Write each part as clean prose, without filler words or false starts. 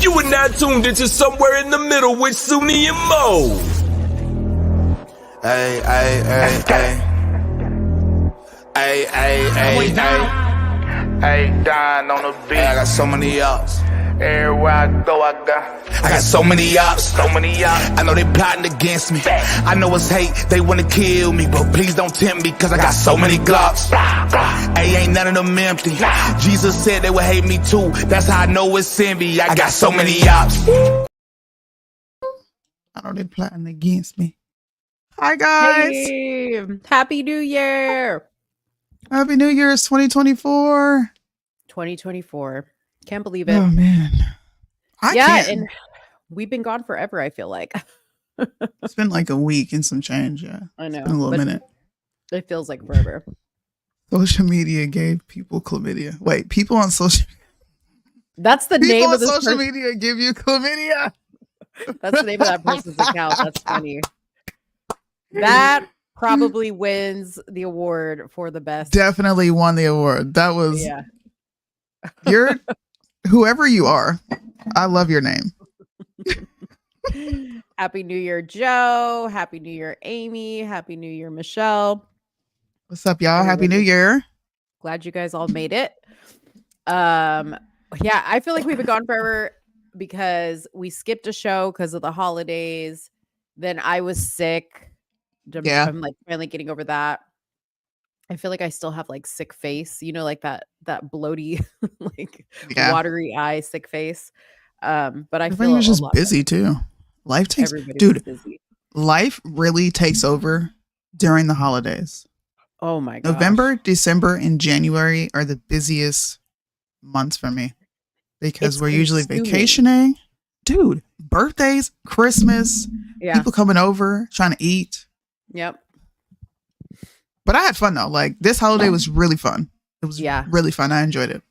You are now tuned into Somewhere in the Middle with Soonie and Mo. Hey, hey, hey, hey. Hey, hey, hey, hey. Hey, Don on the beat. Hey, I got so many ups. Everywhere I go, I got so many ups. so many ups. I know they plotting against me. I know it's hate, they wanna kill me, but please don't tempt me, cause I got so many glocks. Hey, ain't none of them empty. Jesus said they would hate me too. That's how I know it's envy. I got so many ups. I know they plotting against me. Hi guys. Hey, Happy New Year. Happy New Year's 2024. 2024. Can't believe it. Oh man. I can't. And we've been gone forever, I feel like. It's been like a week and some change, yeah. I know. It's been a little minute. It feels like forever. Social media gave people chlamydia. Wait, people on social That's the name of this social media give you chlamydia. That's the name of that person's account. That's funny. That probably wins the award for the best. Definitely won the award. That was you're whoever you are. I love your name. Happy New Year, Joe. Happy New Year, Amy. Happy New Year, Michelle. What's up, y'all? Happy New Year. Glad you guys all made it. Yeah, I feel like we've been gone forever because we skipped a show because of the holidays. Then I was sick. I'm like finally getting over that. I feel like I still have like sick face, you know, like that bloaty, like watery eye, sick face. But I feel was just busy too. Life takes, dude. Busy. Life really takes over during the holidays. Oh my god! November, December, and January are the busiest months for me because we're usually vacationing. Dude, birthdays, Christmas, people coming over, trying to eat. Yep. But I had fun though. Like this holiday was really fun. It was really fun. I enjoyed it.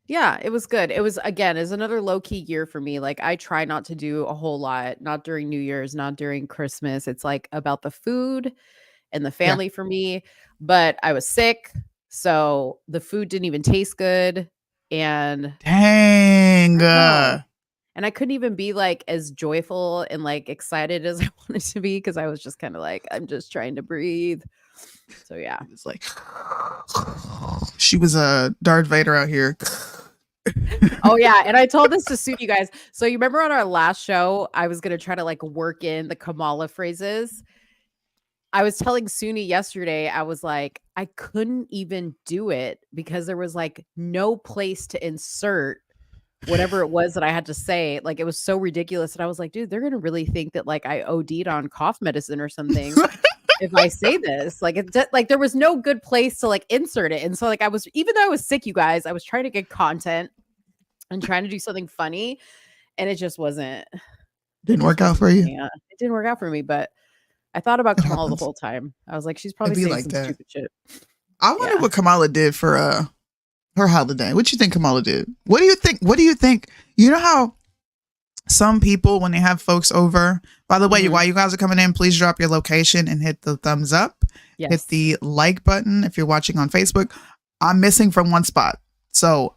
Yeah, it was good. It was another low key year for me. Like I try not to do a whole lot, not during New Year's, not during Christmas. It's like about the food and the family for me. But I was sick, so the food didn't even taste good. And dang. And I couldn't even be like as joyful and like excited as I wanted to be because I was just kind of like, I'm just trying to breathe. So yeah. It's like she was a Darth Vader out here. Oh yeah. And I told this to suit you guys. So you remember on our last show, I was gonna try to like work in the Kamala phrases. I was telling Soonie yesterday, I was like, I couldn't even do it because there was like no place to insert whatever it was that I had to say. Like it was so ridiculous. And I was like, dude, they're gonna really think that like I OD'd on cough medicine or something if I say this. Like it's like there was no good place to like insert it. And so like even though I was sick, you guys, I was trying to get content and trying to do something funny, and it just didn't work out for you. Yeah, it didn't work out for me, but I thought about Kamala the whole time. I was like, she's probably saying like some stupid shit. I wonder what Kamala did for her holiday. What you think Kamala did? What do you think? You know how some people, when they have folks over, by the way, while you guys are coming in, please drop your location and hit the thumbs up. Yes. Hit the like button if you're watching on Facebook. I'm missing from one spot. So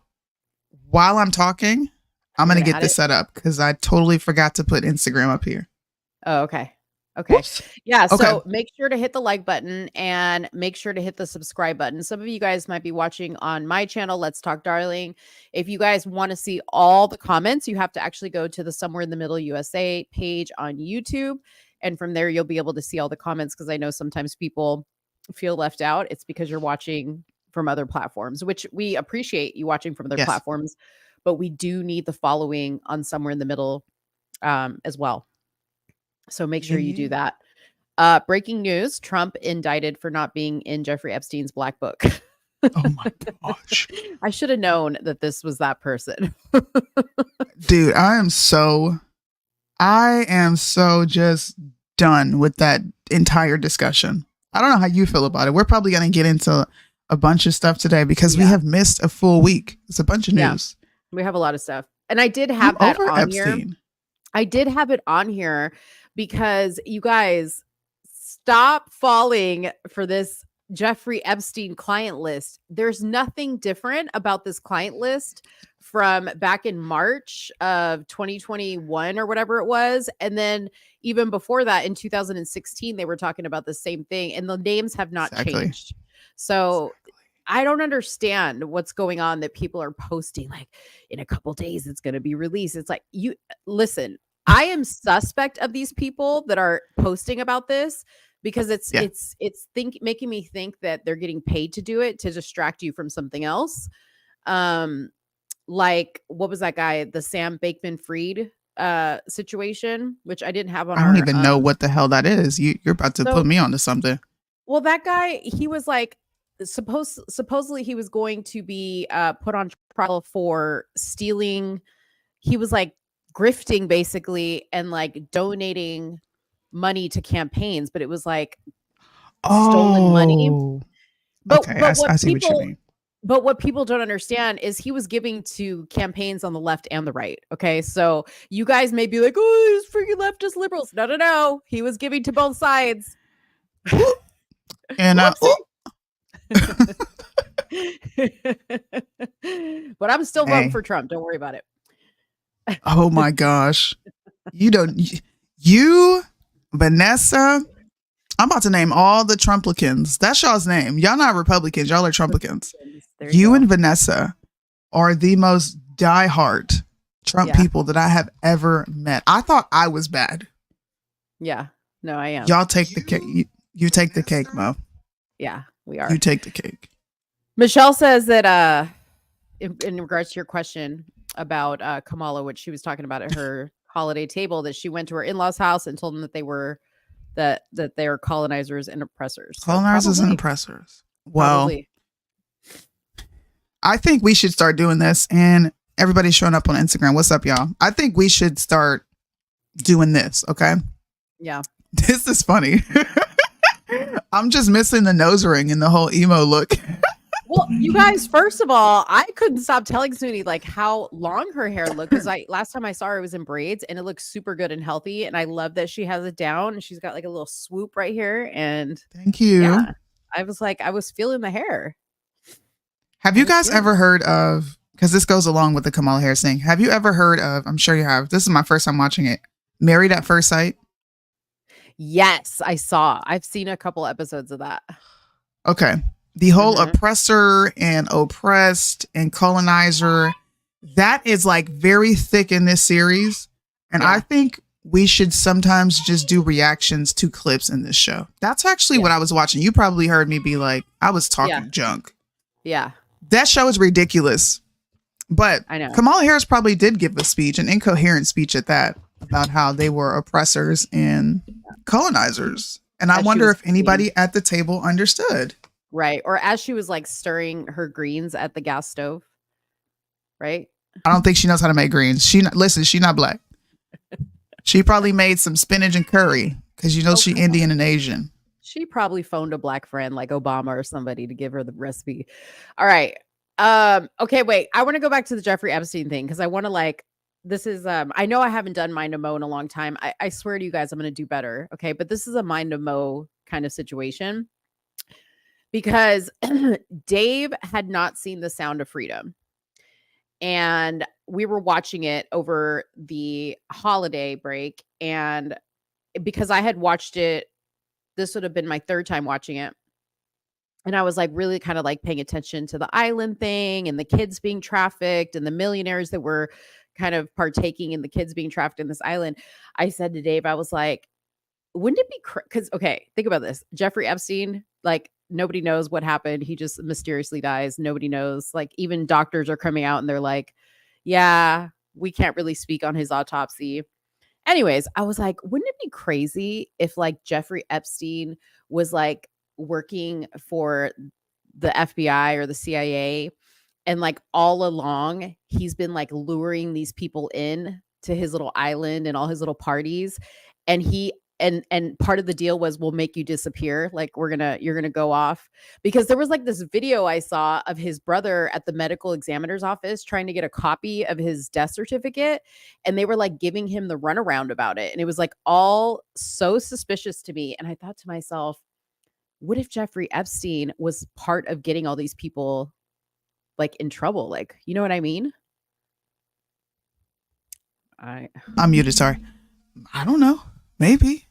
while I'm talking, I'm going to get this set up because I totally forgot to put Instagram up here. Oh, okay. Okay. Whoops. Yeah. So make sure to hit the like button and make sure to hit the subscribe button. Some of you guys might be watching on my channel, Let's Talk Darling. If you guys want to see all the comments, you have to actually go to the Somewhere in the Middle USA page on YouTube. And from there, you'll be able to see all the comments because I know sometimes people feel left out. It's because you're watching from other platforms, which we appreciate you watching from other platforms. But we do need the following on Somewhere in the Middle as well. So make sure you do that. Breaking news, Trump indicted for not being in Jeffrey Epstein's black book. Oh my gosh. I should have known that this was that person. Dude, I am so just done with that entire discussion. I don't know how you feel about it. We're probably going to get into a bunch of stuff today because we have missed a full week. It's a bunch of news. We have a lot of stuff. And I did have that on here. I did have it on here because you guys stop falling for this Jeffrey Epstein client list. There's nothing different about this client list from back in March of 2021 or whatever it was. And then even before that, in 2016, they were talking about the same thing, and the names have not changed. So I don't understand what's going on that people are posting like in a couple days it's going to be released. It's like, you listen, I am suspect of these people that are posting about this because it's making me think that they're getting paid to do it to distract you from something else. Like what was that guy, the Sam Bankman-Fried situation, which I didn't have on. I don't even know what the hell that is. You're about to put me onto something. Well, that guy, he was like supposedly he was going to be put on trial for stealing. He was like grifting basically and like donating money to campaigns, but it was like stolen money. But I see what you mean. But what people don't understand is he was giving to campaigns on the left and the right. Okay. So you guys may be like, oh, there's freaking leftist liberals. No. He was giving to both sides. And but I'm still voting for Trump. Don't worry about it. Oh my gosh. Vanessa, I'm about to name all the Trumplicans. That's y'all's name. Y'all not Republicans. Y'all are Trumplicans. You and Vanessa are the most diehard Trump people that I have ever met. I thought I was bad. Yeah. No, I am. Y'all take the cake. You take the cake, Mo. Yeah, we are. You take the cake. Michelle says that in regards to your question about Kamala, which she was talking about at her holiday table, that she went to her in-laws' house and told them that they were that they are colonizers and oppressors. Colonizers and oppressors. Well, probably. I think we should start doing this, and everybody's showing up on Instagram. What's up, y'all? I think we should start doing this. Okay. Yeah. This is funny. I'm just missing the nose ring and the whole emo look. Well, you guys, first of all, I couldn't stop telling Soonie like how long her hair looked, because last time I saw her it was in braids and it looks super good and healthy, and I love that she has it down and she's got like a little swoop right here. And thank you. Yeah, I was feeling the hair. Have you guys ever heard of, because this goes along with the Kamala Harris thing, have you ever heard of, I'm sure you have, this is my first time watching it, Married at First Sight? Yes, I've seen a couple episodes of that. Okay. The whole oppressor and oppressed and colonizer, that is like very thick in this series. And I think we should sometimes just do reactions to clips in this show. That's actually what I was watching. You probably heard me be like, I was talking junk. Yeah. That show is ridiculous. But I know Kamala Harris probably did give a speech, an incoherent speech at that, about how they were oppressors and colonizers. And I wonder if anybody at the table understood. Right. Or as she was like stirring her greens at the gas stove. Right. I don't think she knows how to make greens. She's not black. She probably made some spinach and curry because she's Indian and Asian. She probably phoned a black friend like Obama or somebody to give her the recipe. All right. Okay, wait. I want to go back to the Jeffrey Epstein thing because I want to this is I know I haven't done Mind of Mo in a long time. I swear to you guys I'm going to do better. Okay, but this is a Mind of Mo kind of situation because Dave had not seen The Sound of Freedom. And we were watching it over the holiday break, and because I had watched it, this would have been my third time watching it. And I was like really kind of like paying attention to the island thing and the kids being trafficked and the millionaires that were kind of partaking in the kids being trafficked in this island. I said to Dave, I was like, wouldn't it be because okay, think about this. Jeffrey Epstein, like nobody knows what happened. He just mysteriously dies. Nobody knows. Like even doctors are coming out and they're like, yeah, we can't really speak on his autopsy. Anyways, I was like, wouldn't it be crazy if like Jeffrey Epstein was like working for the FBI or the CIA, and like all along he's been like luring these people in to his little island and all his little parties, and he and part of the deal was we'll make you disappear, like you're gonna go off. Because there was like this video I saw of his brother at the medical examiner's office trying to get a copy of his death certificate, and they were like giving him the runaround about it, and it was like all so suspicious to me. And I thought to myself, what if Jeffrey Epstein was part of getting all these people like in trouble? Like, you know what I mean? I'm muted. Sorry. I don't know. Maybe.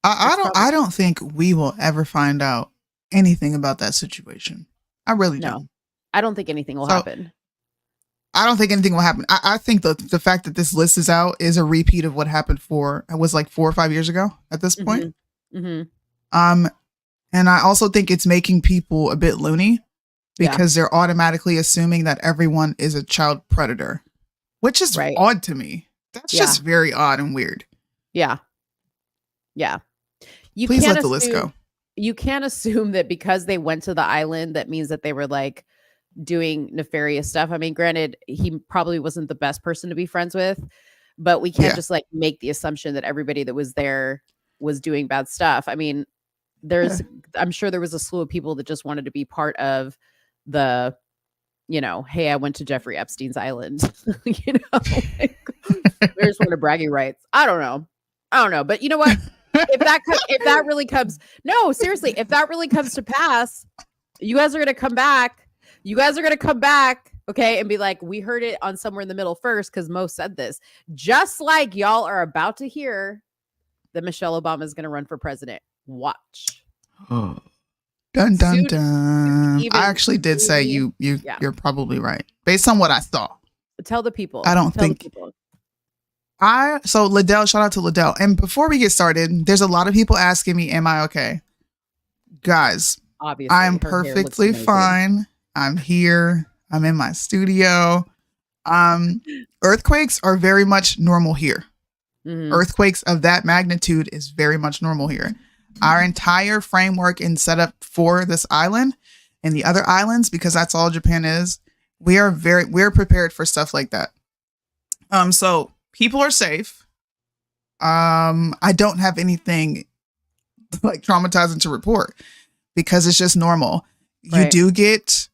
I don't think we will ever find out anything about that situation. I really don't. I don't think anything will happen. I don't think anything will happen. I think the fact that this list is out is a repeat of what happened like 4 or 5 years ago at this point. And I also think it's making people a bit loony because they're automatically assuming that everyone is a child predator, which is odd to me. That's just very odd and weird. Yeah. Yeah. Please let the list go. You can't assume that because they went to the island, that means that they were like doing nefarious stuff. I mean, granted, he probably wasn't the best person to be friends with, but we can't just like make the assumption that everybody that was there was doing bad stuff. I mean, I'm sure there was a slew of people that just wanted to be part of the, hey, I went to Jeffrey Epstein's island. Like, there's one of bragging rights. I don't know. But you know what? If that really comes, no, seriously, if that really comes to pass, you guys are going to come back. Okay, and be like, we heard it on Somewhere in the Middle first because Mo said this. Just like y'all are about to hear that Michelle Obama is going to run for president. Watch. Oh. Dun dun dun. I actually did say you're probably right based on what I saw. Tell the people. I don't think. So Liddell, shout out to Liddell. And before we get started, there's a lot of people asking me, "Am I okay?" Guys, obviously, I am perfectly fine. I'm here. I'm in my studio. Earthquakes are very much normal here. Earthquakes of that magnitude is very much normal here. Our entire framework and setup for this island and the other islands, because that's all Japan is, we're prepared for stuff like that. So people are safe. I don't have anything like traumatizing to report because it's just normal. Right. You do get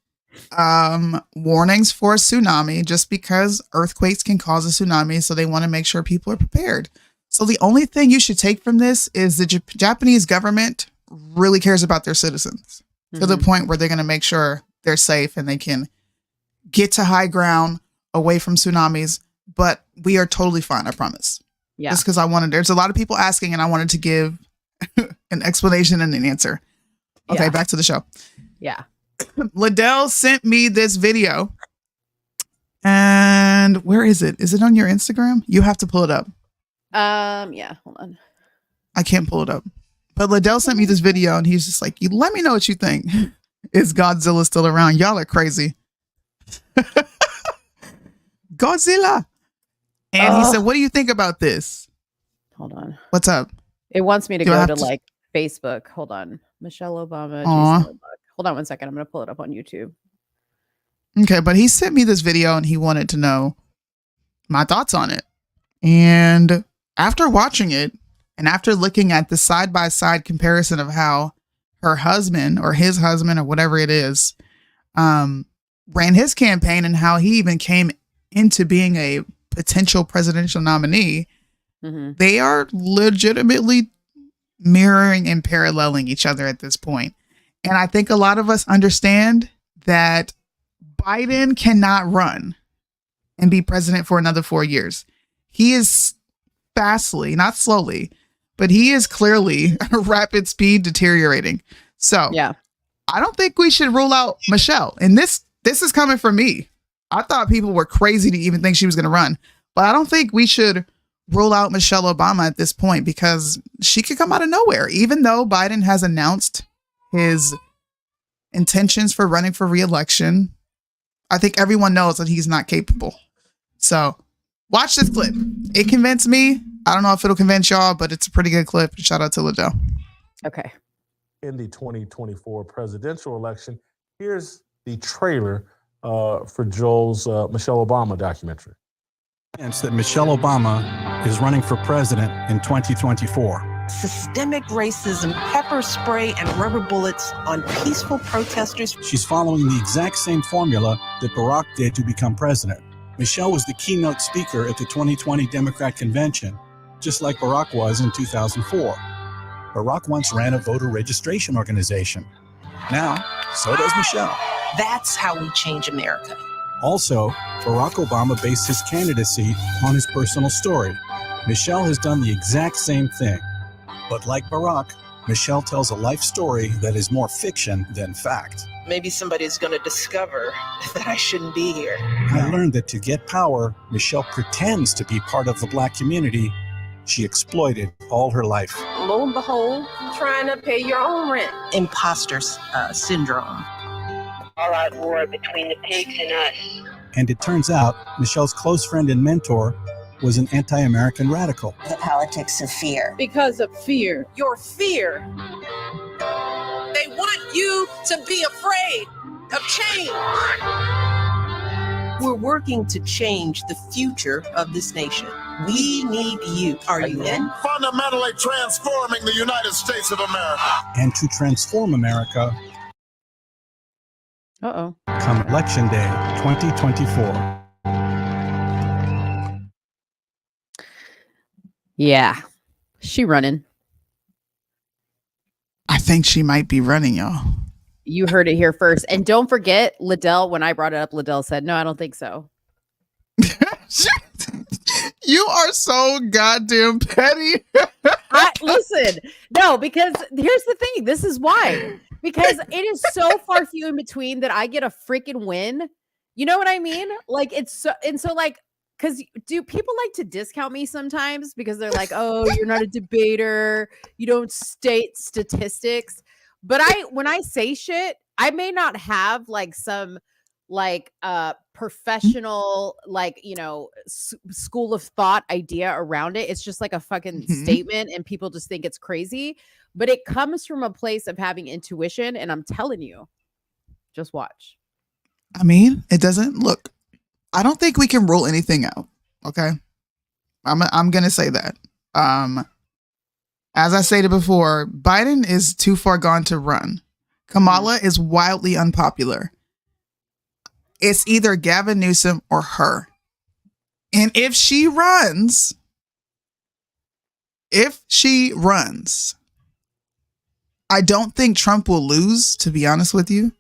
warnings for a tsunami just because earthquakes can cause a tsunami. So they want to make sure people are prepared. So the only thing you should take from this is the Japanese government really cares about their citizens to the point where they're going to make sure they're safe and they can get to high ground away from tsunamis. But we are totally fine, I promise. Yeah. Just because there's a lot of people asking and I wanted to give an explanation and an answer. Okay, back to the show. Yeah. Liddell sent me this video. And where is it? Is it on your Instagram? You have to pull it up. Yeah, hold on. I can't pull it up. But Liddell sent me this video and he's just like, "You let me know what you think. Is Godzilla still around? Y'all are crazy." Godzilla. And he said, "What do you think about this?" Hold on. What's up? It wants me to go to like Facebook. Hold on. Michelle Obama. Hold on one second. I'm going to pull it up on YouTube. Okay, but he sent me this video and he wanted to know my thoughts on it. And after watching it and after looking at the side-by-side comparison of how her husband or his husband or whatever it is ran his campaign and how he even came into being a potential presidential nominee, they are legitimately mirroring and paralleling each other at this point. And I think a lot of us understand that Biden cannot run and be president for another 4 years. He is fastly, not slowly, but he is clearly rapid speed deteriorating. So I don't think we should rule out Michelle. And this is coming from me. I thought people were crazy to even think she was going to run, but I don't think we should rule out Michelle Obama at this point because she could come out of nowhere. Even though Biden has announced his intentions for running for re-election, I think everyone knows that he's not capable. So watch this clip. It convinced me. I don't know if it'll convince y'all, but it's a pretty good clip. Shout out to Liddell. Okay. In the 2024 presidential election, here's the trailer for Joel's Michelle Obama documentary. That Michelle Obama is running for president in 2024. Systemic racism, pepper spray, and rubber bullets on peaceful protesters. She's following the exact same formula that Barack did to become president. Michelle was the keynote speaker at the 2020 Democrat convention, just like Barack was in 2004. Barack once ran a voter registration organization. Now, so does Michelle. That's how we change America. Also, Barack Obama based his candidacy on his personal story. Michelle has done the exact same thing. But like Barack, Michelle tells a life story that is more fiction than fact. Maybe somebody's going to discover that I shouldn't be here. I learned that to get power, Michelle pretends to be part of the Black community she exploited all her life. Lo and behold, trying to pay your own rent. Imposter syndrome. All out war between the pigs and us. And it turns out Michelle's close friend and mentor was an anti-American radical. The politics of fear. Because of fear. Your fear. They want you to be afraid of change. We're working to change the future of this nation. We need you. Are you in? Fundamentally transforming the United States of America. And to transform America, come Election Day 2024. Yeah, she running. I think she might be running, y'all. You heard it here first. And don't forget, Liddell, when I brought it up, Liddell said, no, I don't think so. You are so goddamn petty. Listen, no, because here's the thing. This is why. Because it is so far few in between that I get a freaking win. You know what I mean? Like, it's so, and so like, because do people like to discount me sometimes because they're like, oh, you're not a debater. You don't state statistics. But when I say shit, I may not have like some like professional, like, you know, school of thought idea around it. It's just like a fucking statement and people just think it's crazy. But it comes from a place of having intuition. And I'm telling you, just watch. I mean, it doesn't look. I don't think we can rule anything out. Okay. I'm going to say that. As I stated before, Biden is too far gone to run. Kamala is wildly unpopular. It's either Gavin Newsom or her. And if she runs, I don't think Trump will lose, to be honest with you.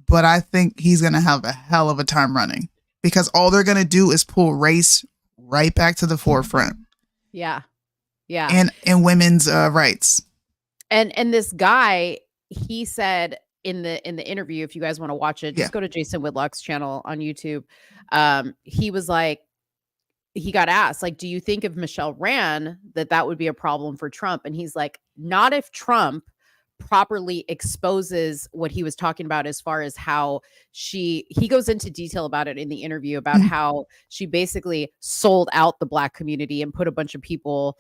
But I think he's going to have a hell of a time running because all they're going to do is pull race right back to the forefront. Yeah. Yeah. And women's rights. And this guy, he said in the interview, if you guys want to watch it, just go to Jason Whitlock's channel on YouTube. He was like, he got asked, like, do you think if Michelle ran that would be a problem for Trump? And he's like, not if Trump properly exposes what he was talking about as far as how he goes into detail about it in the interview about how she basically sold out the Black community and put a bunch of people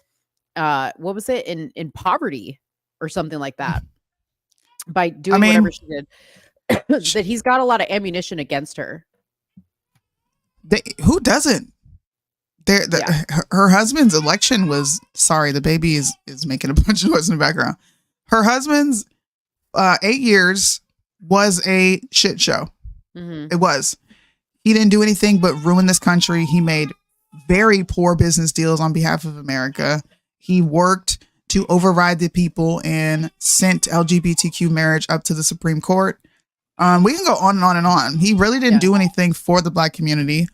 what was it in poverty or something like that by doing whatever she did. That he's got a lot of ammunition against her. Who doesn't? Her husband's election was, sorry, the baby is making a bunch of noise in the background. Her husband's 8 years was a shit show. It was. He didn't do anything but ruin this country. He made very poor business deals on behalf of America. He worked to override the people and sent LGBTQ marriage up to the Supreme Court. We can go on and on and on. He really didn't do anything for the Black community.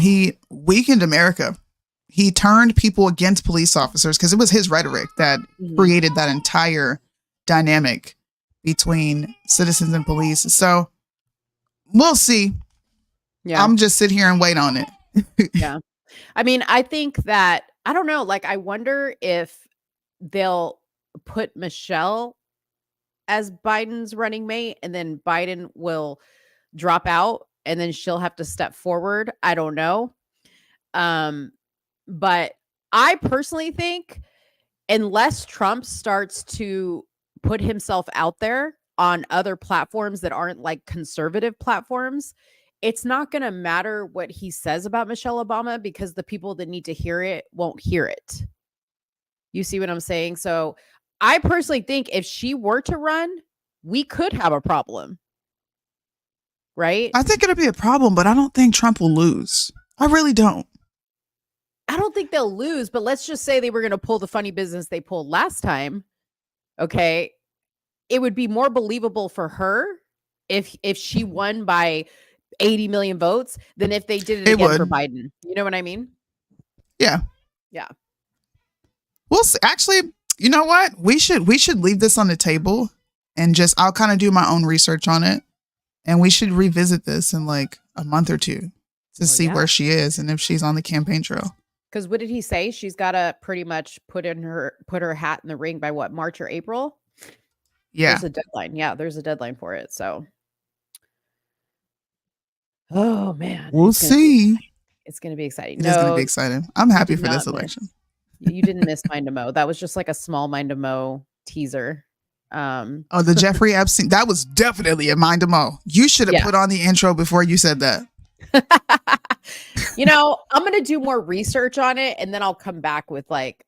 He weakened America. He turned people against police officers because it was his rhetoric that created that entire dynamic between citizens and police. So we'll see. Yeah. I'm just sit here and wait on it. Yeah. I mean, I think that, I don't know, like, I wonder if they'll put Michelle as Biden's running mate and then Biden will drop out and then she'll have to step forward. I don't know. But I personally think unless Trump starts to put himself out there on other platforms that aren't like conservative platforms, it's not going to matter what he says about Michelle Obama because the people that need to hear it won't hear it. You see what I'm saying? So I personally think if she were to run, we could have a problem. Right? I think it'll be a problem, but I don't think Trump will lose. I really don't. I don't think they'll lose, but let's just say they were going to pull the funny business they pulled last time. Okay. It would be more believable for her if she won by 80 million votes than if they did it again for Biden. You know what I mean? Yeah. Yeah. Well, actually, you know what? We should leave this on the table and I'll kind of do my own research on it. And we should revisit this in like a month or two to see where she is and if she's on the campaign trail. Because what did he say? She's got to pretty much put her hat in the ring by what, March or April? Yeah. There's a deadline. Yeah, there's a deadline for it. So, oh man, we'll see. It's going to be exciting. It's going to be exciting. I'm happy for this election. You didn't miss Mind to Mo. That was just like a small Mind to Mo teaser. The Jeffrey Epstein. That was definitely a Mind to Mo. You should have put on the intro before you said that. You know, I'm going to do more research on it and then I'll come back with like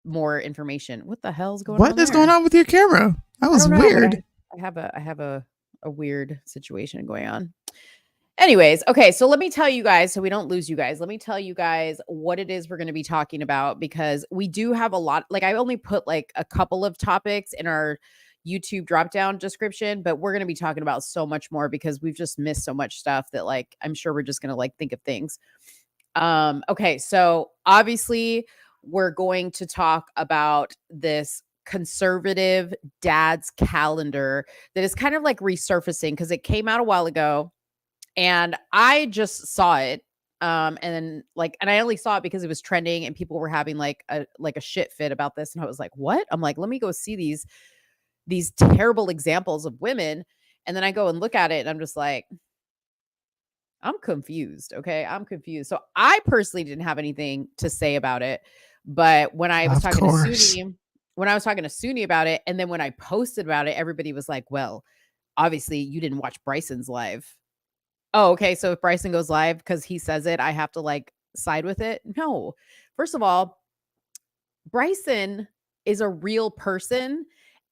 more information. What the hell's going on? What is going on with your camera? That was weird. I have a weird situation going on. Anyways, okay, so let me tell you guys, so we don't lose you guys. Let me tell you guys what it is we're going to be talking about, because we do have a lot. Like, I only put like a couple of topics in our YouTube drop down description, but we're going to be talking about so much more because we've just missed so much stuff that like I'm sure we're just going to like think of things. Okay, so obviously we're going to talk about this conservative dad's calendar that is kind of like resurfacing because it came out a while ago. And I just saw it. And I only saw it because it was trending and people were having like a shit fit about this. And I was like, what? I'm like, let me go see these terrible examples of women. And then I go and look at it and I'm just like, I'm confused. Okay. I'm confused. So I personally didn't have anything to say about it. But when I was talking to Soonie about it, and then when I posted about it, everybody was like, well, obviously you didn't watch Bryson's live. Oh, okay. So if Bryson goes live because he says it, I have to like side with it? No. First of all, Bryson is a real person.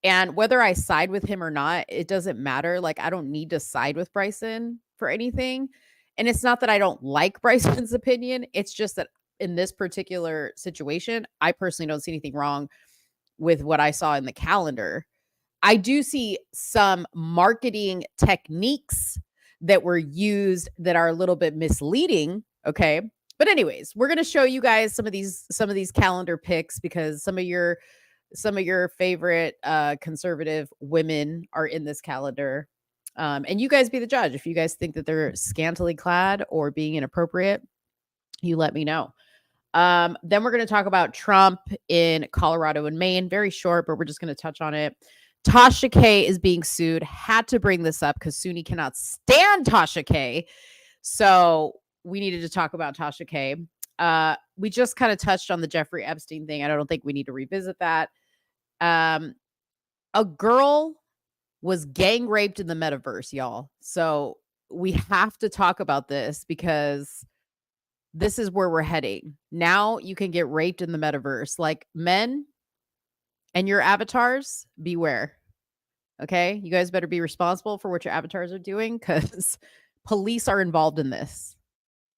And whether I side with him or not, it doesn't matter. Like, I don't need to side with Bryson for anything. And it's not that I don't like Bryson's opinion. It's just that in this particular situation, I personally don't see anything wrong with what I saw in the calendar. I do see some marketing techniques that were used that are a little bit misleading. Okay. But anyways, we're going to show you guys some of these calendar picks because some of your favorite conservative women are in this calendar. And you guys be the judge. If you guys think that they're scantily clad or being inappropriate, you let me know. Then we're going to talk about Trump in Colorado and Maine. Very short, but we're just going to touch on it. Tasha K is being sued. Had to bring this up because Soonie cannot stand Tasha K. So we needed to talk about Tasha K. We just kind of touched on the Jeffrey Epstein thing. I don't think we need to revisit that. A girl was gang raped in the metaverse, y'all. So we have to talk about this because this is where we're heading. Now you can get raped in the metaverse. Like, men and your avatars, beware. Okay? You guys better be responsible for what your avatars are doing because police are involved in this.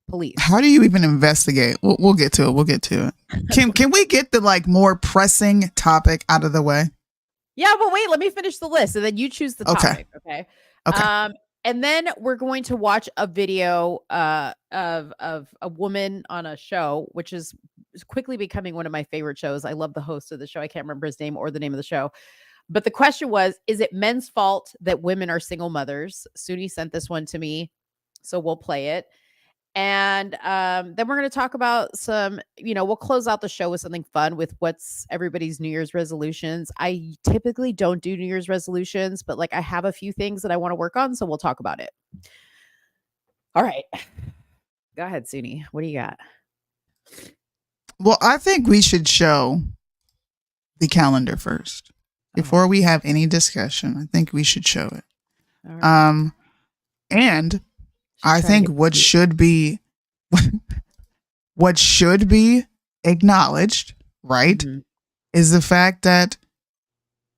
Police. How do you even investigate? We'll get to it. Can we get the like more pressing topic out of the way? Yeah, but wait, let me finish the list and then you choose the topic. Okay. And then we're going to watch a video of a woman on a show, which is quickly becoming one of my favorite shows. I love the host of the show. I can't remember his name or the name of the show. But the question was, is it men's fault that women are single mothers? Soonie sent this one to me, so we'll play it. And then we're going to talk about some, we'll close out the show with something fun with what's everybody's New Year's resolutions. I typically don't do New Year's resolutions, but like I have a few things that I want to work on. So we'll talk about it. All right. Go ahead, Soonie. What do you got? Well, I think we should show the calendar first. Before we have any discussion, I think we should show it. All right. And I think what should be acknowledged, right, Mm-hmm. is the fact that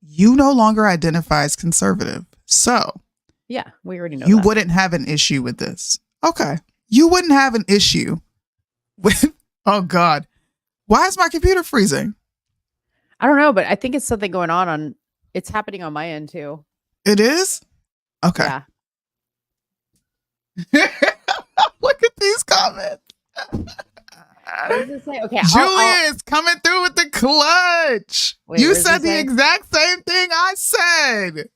you no longer identify as conservative. So yeah, we already know you that. wouldn't have an issue with this. Okay. You wouldn't have an issue with, oh God, why is my computer freezing? I don't know, but I think it's something going on it's happening on my end too. It is? Okay. Yeah. Look at these comments. What does it say? Okay, Julius coming through with the clutch. Wait, you what does said it the say? exact same thing I said.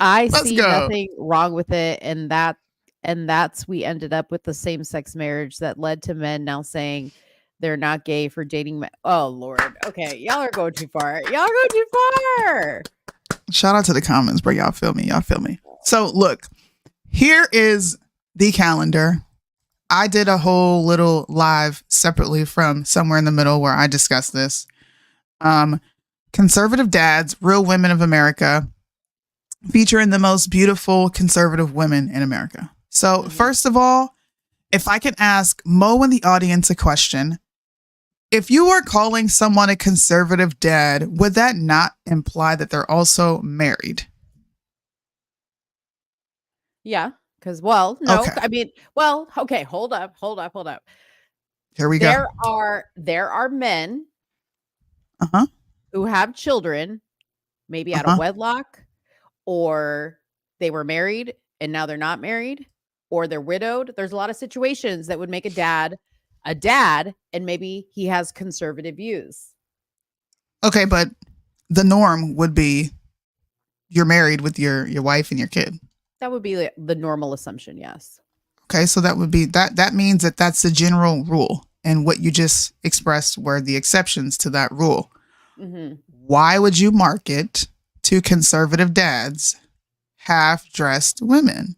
I Let's see go. nothing wrong with it, and that's we ended up with the same-sex marriage that led to men now saying they're not gay for dating men. Oh Lord. Okay, y'all are going too far. Y'all are going too far. Shout out to the comments, bro. Y'all feel me? Y'all feel me? So look, here is the calendar. I did a whole little live separately from somewhere in the middle where I discussed this. Conservative dads, real women of America, featuring the most beautiful conservative women in America. So first of all, if I can ask Mo in the audience a question, if you were calling someone a conservative dad, would that not imply that they're also married? Yeah, because no. Okay. I mean, okay, hold up. Here we go. There are men Uh-huh. who have children, maybe out of wedlock, or they were married and now they're not married, or they're widowed. There's a lot of situations that would make a dad, and maybe he has conservative views. Okay, but the norm would be you're married with your wife and your kid. That would be the normal assumption, yes. Okay, so that would be that means that that's the general rule, and what you just expressed were the exceptions to that rule. Mm-hmm. Why would you market to conservative dads half-dressed women?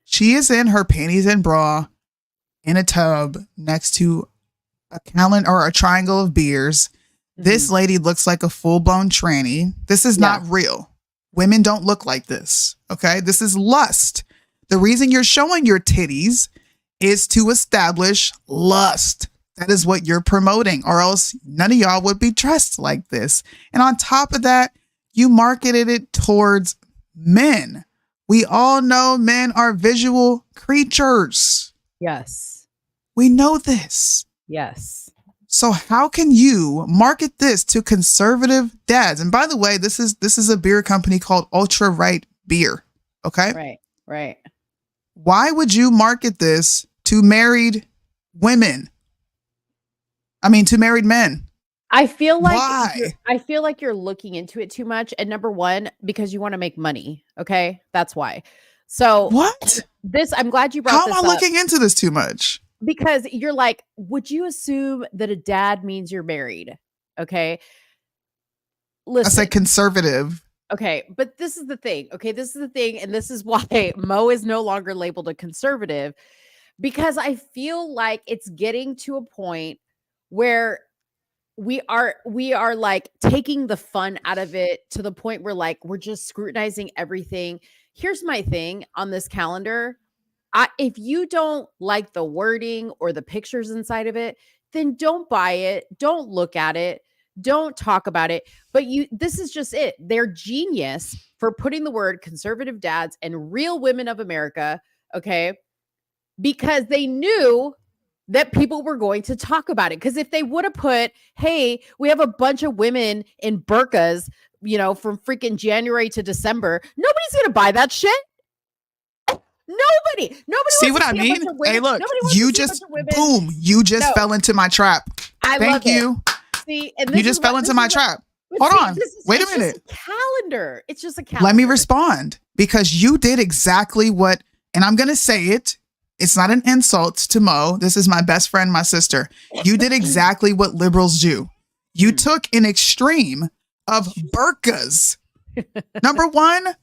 She is in her panties and bra in a tub next to a calendar or a triangle of beers. Mm-hmm. This lady looks like a full-blown tranny. This is not real. Women don't look like this. Okay, this is lust. The reason you're showing your titties is to establish lust. That is what you're promoting, or else none of y'all would be dressed like this. And on top of that, you marketed it towards men. We all know men are visual creatures. Yes. We know this. Yes. So how can you market this to conservative dads? And by the way, this is a beer company called Ultra Right Beer. Okay? Right. Why would you market this to married women? I mean, to married men. I feel like you're looking into it too much. And number one, because you want to make money. Okay, that's why. So what? I'm glad you brought How this am I up. looking into this too much? Because you're like, would you assume that a dad means you're married? Okay. Listen. I said conservative. Okay, but this is the thing. Okay, this is the thing, and this is why Mo is no longer labeled a conservative, because I feel like it's getting to a point where we are like taking the fun out of it to the point where like we're just scrutinizing everything. Here's my thing on this calendar. If you don't like the wording or the pictures inside of it, then don't buy it. Don't look at it. Don't talk about it. But this is just it. They're genius for putting the word conservative dads and real women of America, okay? Because they knew that people were going to talk about it. Because if they would have put, hey, we have a bunch of women in burqas, from freaking January to December, nobody's going to buy that shit. Nobody. See what I mean? Hey, look, you just fell into my trap. Thank you. See, and you just fell into my trap. Hold on. Wait a minute. Calendar. It's just a calendar. Let me respond, because you did exactly what, and I'm going to say it. It's not an insult to Mo. This is my best friend, my sister. You did exactly what liberals do. You took an extreme of burqas. Number one,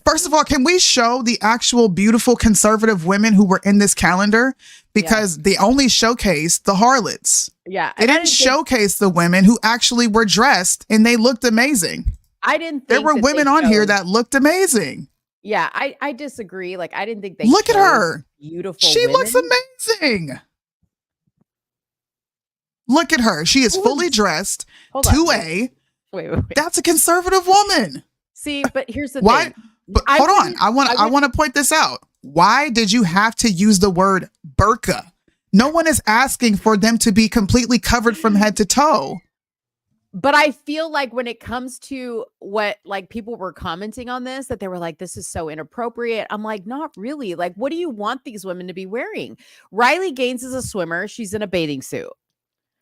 first of all, can we show the actual beautiful conservative women who were in this calendar? Because they only showcased the harlots. Yeah. They didn't showcase the women who actually were dressed and they looked amazing. I didn't think there were women on here that looked amazing. Yeah, I disagree. Like, I didn't think they look at her. Beautiful. She women. looks amazing. Look at her. She is fully dressed. Wait. That's a conservative woman. See, but here's the thing. But hold on. I want to point this out. Why did you have to use the word burqa? No one is asking for them to be completely covered from head to toe. But I feel like when it comes to what like people were commenting on this, that they were like, this is so inappropriate. I'm like, not really. Like, what do you want these women to be wearing? Riley Gaines is a swimmer. She's in a bathing suit.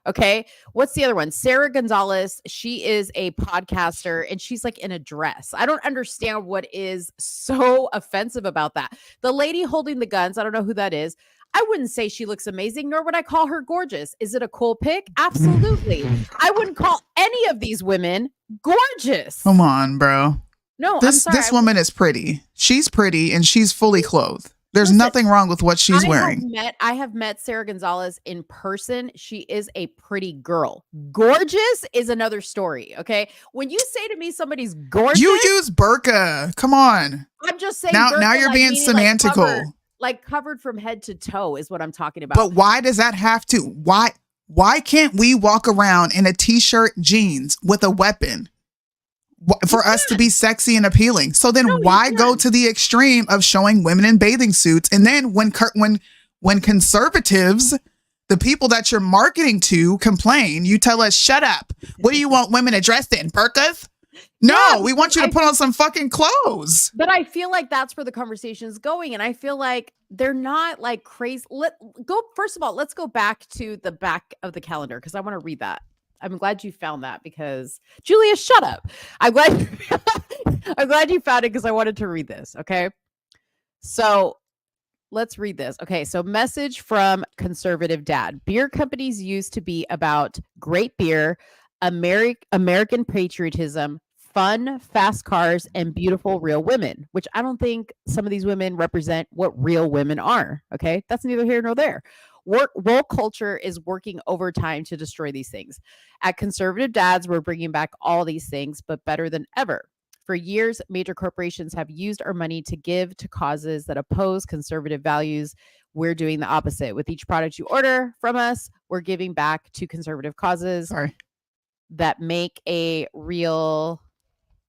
Okay. What's the other one? Sarah Gonzalez. She is a podcaster and she's like in a dress. I don't understand what is so offensive about that. The lady holding the guns, I don't know who that is. I wouldn't say she looks amazing, nor would I call her gorgeous. Is it a cool pic? Absolutely. I wouldn't call any of these women gorgeous. Come on, bro. No, this I'm sorry. This woman is pretty. She's pretty and she's fully clothed. There's nothing wrong with what she's wearing. I have met Sarah Gonzalez in person. She is a pretty girl. Gorgeous is another story. Okay. When you say to me somebody's gorgeous, you use burqa. Come on. I'm just saying. Now you're being semantical. Like covered from head to toe is what I'm talking about. But why does that have to? Why can't we walk around in a t-shirt, jeans with a weapon for us to be sexy and appealing? So then why go to the extreme of showing women in bathing suits? And then when conservatives, the people that you're marketing to, complain, you tell us, shut up. What do you want women to dress in? Burqas? No, we want you to put on some fucking clothes. But I feel like that's where the conversation is going. And I feel like they're not like crazy. First of all, let's go back to the back of the calendar because I want to read that. I'm glad you found that because Julia, shut up. I'm glad you found it because I wanted to read this. Okay. So let's read this. Okay. So message from conservative dad. Beer companies used to be about great beer, American patriotism, fun, fast cars, and beautiful real women, which I don't think some of these women represent what real women are. Okay. That's neither here nor there. Woke culture is working overtime to destroy these things. At Conservative Dads, we're bringing back all these things, but better than ever. For years, major corporations have used our money to give to causes that oppose conservative values. We're doing the opposite. With each product you order from us, we're giving back to conservative causes that make a real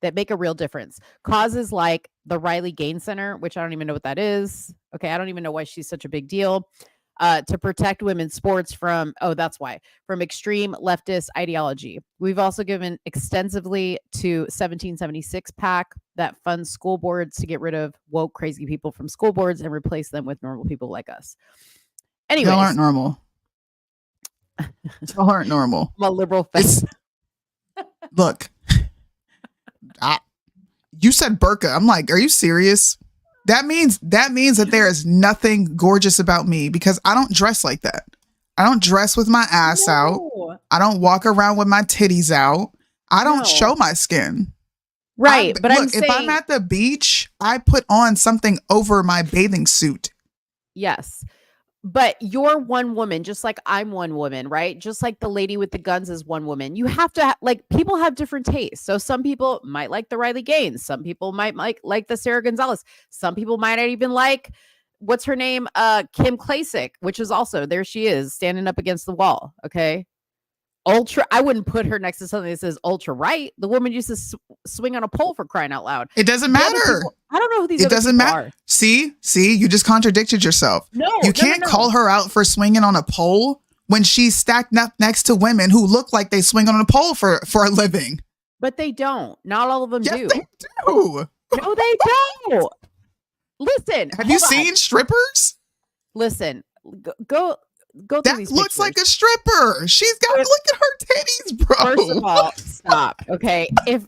difference. Causes like the Riley Gaines Center, which I don't even know what that is. Okay, I don't even know why she's such a big deal. To protect women's sports from extreme leftist ideology. We've also given extensively to 1776 PAC that funds school boards to get rid of woke crazy people from school boards and replace them with normal people like us. Anyways. Y'all aren't normal. Y'all aren't normal. I'm a liberal face. Look, you said burqa. I'm like, are you serious? That means that there is nothing gorgeous about me because I don't dress like that. I don't dress with my ass out. I don't walk around with my titties out. I don't show my skin. Right. But look, if I'm at the beach, I put on something over my bathing suit. Yes. But you're one woman, just like I'm one woman, right? Just like the lady with the guns is one woman. You have to people have different tastes. So some people might like the Riley Gaines. Some people might like the Sarah Gonzalez. Some people might not even like, what's her name? Kim Klacik, which is also, there she is standing up against the wall. Okay. I wouldn't put her next to something that says ultra right. The woman used to swing on a pole, for crying out loud. It doesn't matter. I don't know who these other people are. See, you just contradicted yourself. You can't call her out for swinging on a pole when she's stacked up next to women who look like they swing on a pole for a living. But they don't. Not all of them do. They do. No, they don't. Listen. Have you seen strippers? Listen, go through that these looks pictures. Like a stripper. She's got look at her titties, bro. First of all, stop. Okay. If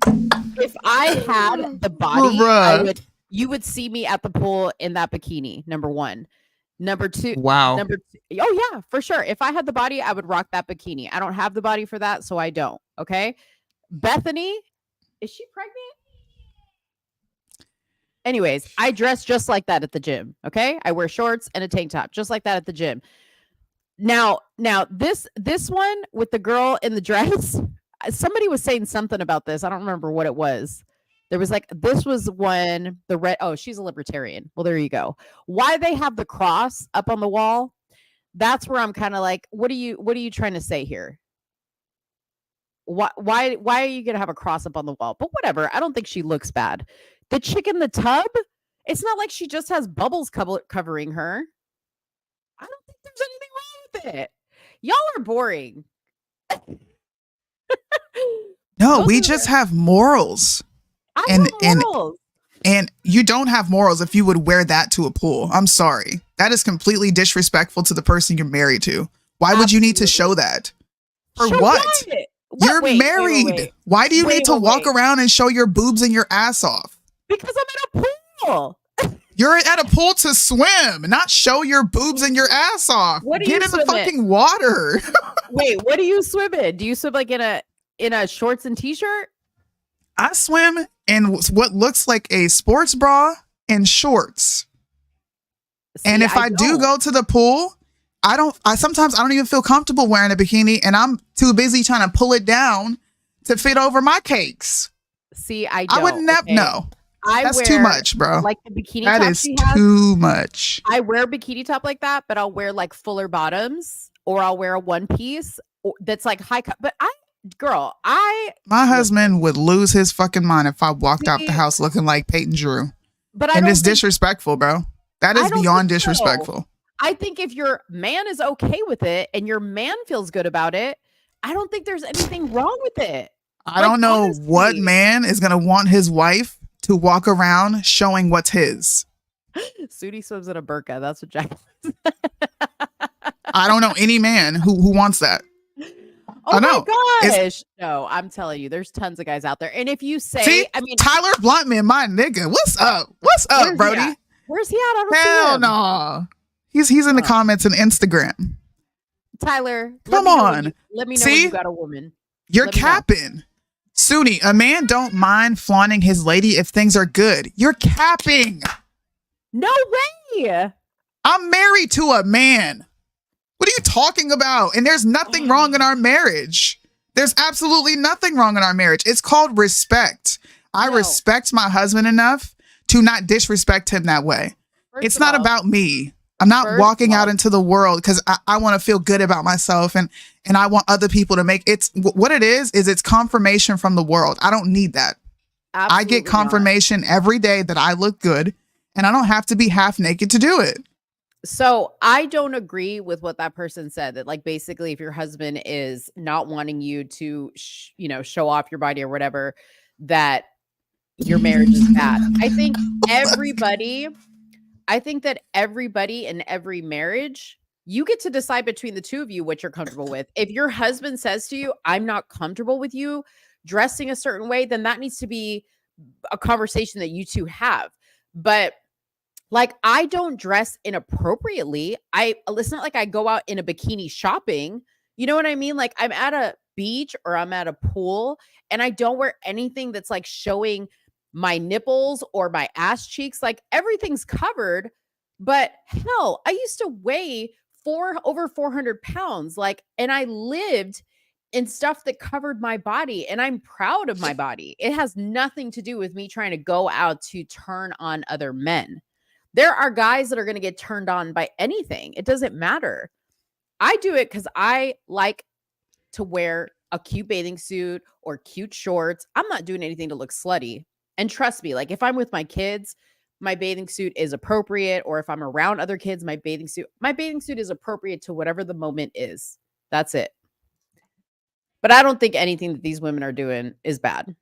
I had the body, you would see me at the pool in that bikini. Number one. Number two. Wow. Oh yeah, for sure. If I had the body, I would rock that bikini. I don't have the body for that, so I don't. Okay. Bethany, is she pregnant? Anyways, I dress just like that at the gym. Okay. I wear shorts and a tank top, just like that at the gym. Now this one with the girl in the dress, somebody was saying something about this. I don't remember what it was. There was this was when the red, she's a libertarian. Well, there you go. Why they have the cross up on the wall? That's where I'm kind of like, what are you trying to say here? Why are you going to have a cross up on the wall? But whatever. I don't think she looks bad. The chick in the tub, it's not like she just has bubbles covering her. I don't think there's anything wrong with it. Y'all are boring. No, Those we are just have morals. I And have morals. and you don't have morals if you would wear that to a pool. I'm sorry. That is completely disrespectful to the person you're married to. Why would you need to show that? For Show what? You're Wait, married. wait. Why do you need to walk wait. around and show your boobs and your ass off? Because I'm at a pool. You're at a pool to swim, not show your boobs and your ass off. What do Get you in the swim in? fucking water. Wait, what do you swim in? Do you swim like in a shorts and t-shirt? I swim in what looks like a sports bra and shorts. See, And if I do go to the pool, sometimes I don't even feel comfortable wearing a bikini, and I'm too busy trying to pull it down to fit over my cakes. See, I don't. I would never know. That's too much, bro. Like the bikini that top is she has. too much. I wear a bikini top like that, but I'll wear like fuller bottoms, or I'll wear a one piece that's like high cut. But my husband would lose his fucking mind if I walked out the house looking like Peyton Drew. But and it's disrespectful, bro. That is beyond disrespectful. So. I think if your man is okay with it and your man feels good about it, I don't think there's anything wrong with it. I don't know what man is gonna want his wife to walk around showing what's his. Soonie swims in a burqa. That's what Jack. I don't know any man who wants that. Oh my gosh. No, I'm telling you, there's tons of guys out there. And if you say, I mean, Tyler Bluntman, my nigga, what's up? What's up, Brody? Where's he at? I don't Hell see him. no. He's in the comments on Instagram. Tyler, come on. Let me know when you got a woman. You're capping. Soonie, a man don't mind flaunting his lady if things are good. You're capping. No way. I'm married to a man. What are you talking about? And there's nothing wrong in our marriage. There's absolutely nothing wrong in our marriage. It's called respect. I respect my husband enough to not disrespect him that way. It's not about me. I'm not walking out into the world because I want to feel good about myself and I want other people to make it's what it is it's confirmation from the world. I don't need that. Absolutely I get confirmation every day that I look good and I don't have to be half naked to do it. So I don't agree with what that person said, that like basically if your husband is not wanting you to, show off your body or whatever, that your marriage is bad. I think that everybody in every marriage, you get to decide between the two of you what you're comfortable with. If your husband says to you, I'm not comfortable with you dressing a certain way, then that needs to be a conversation that you two have. But like, I don't dress inappropriately. It's not like I go out in a bikini shopping. You know what I mean? Like I'm at a beach or I'm at a pool and I don't wear anything that's like showing my nipples or my ass cheeks. Like everything's covered. But hell, I used to weigh over 400 pounds. And I lived in stuff that covered my body and I'm proud of my body. It has nothing to do with me trying to go out to turn on other men. There are guys that are going to get turned on by anything. It doesn't matter. I do it because I like to wear a cute bathing suit or cute shorts. I'm not doing anything to look slutty. And trust me, like if I'm with my kids, my bathing suit is appropriate. Or if I'm around other kids, my bathing suit is appropriate to whatever the moment is. That's it. But I don't think anything that these women are doing is bad.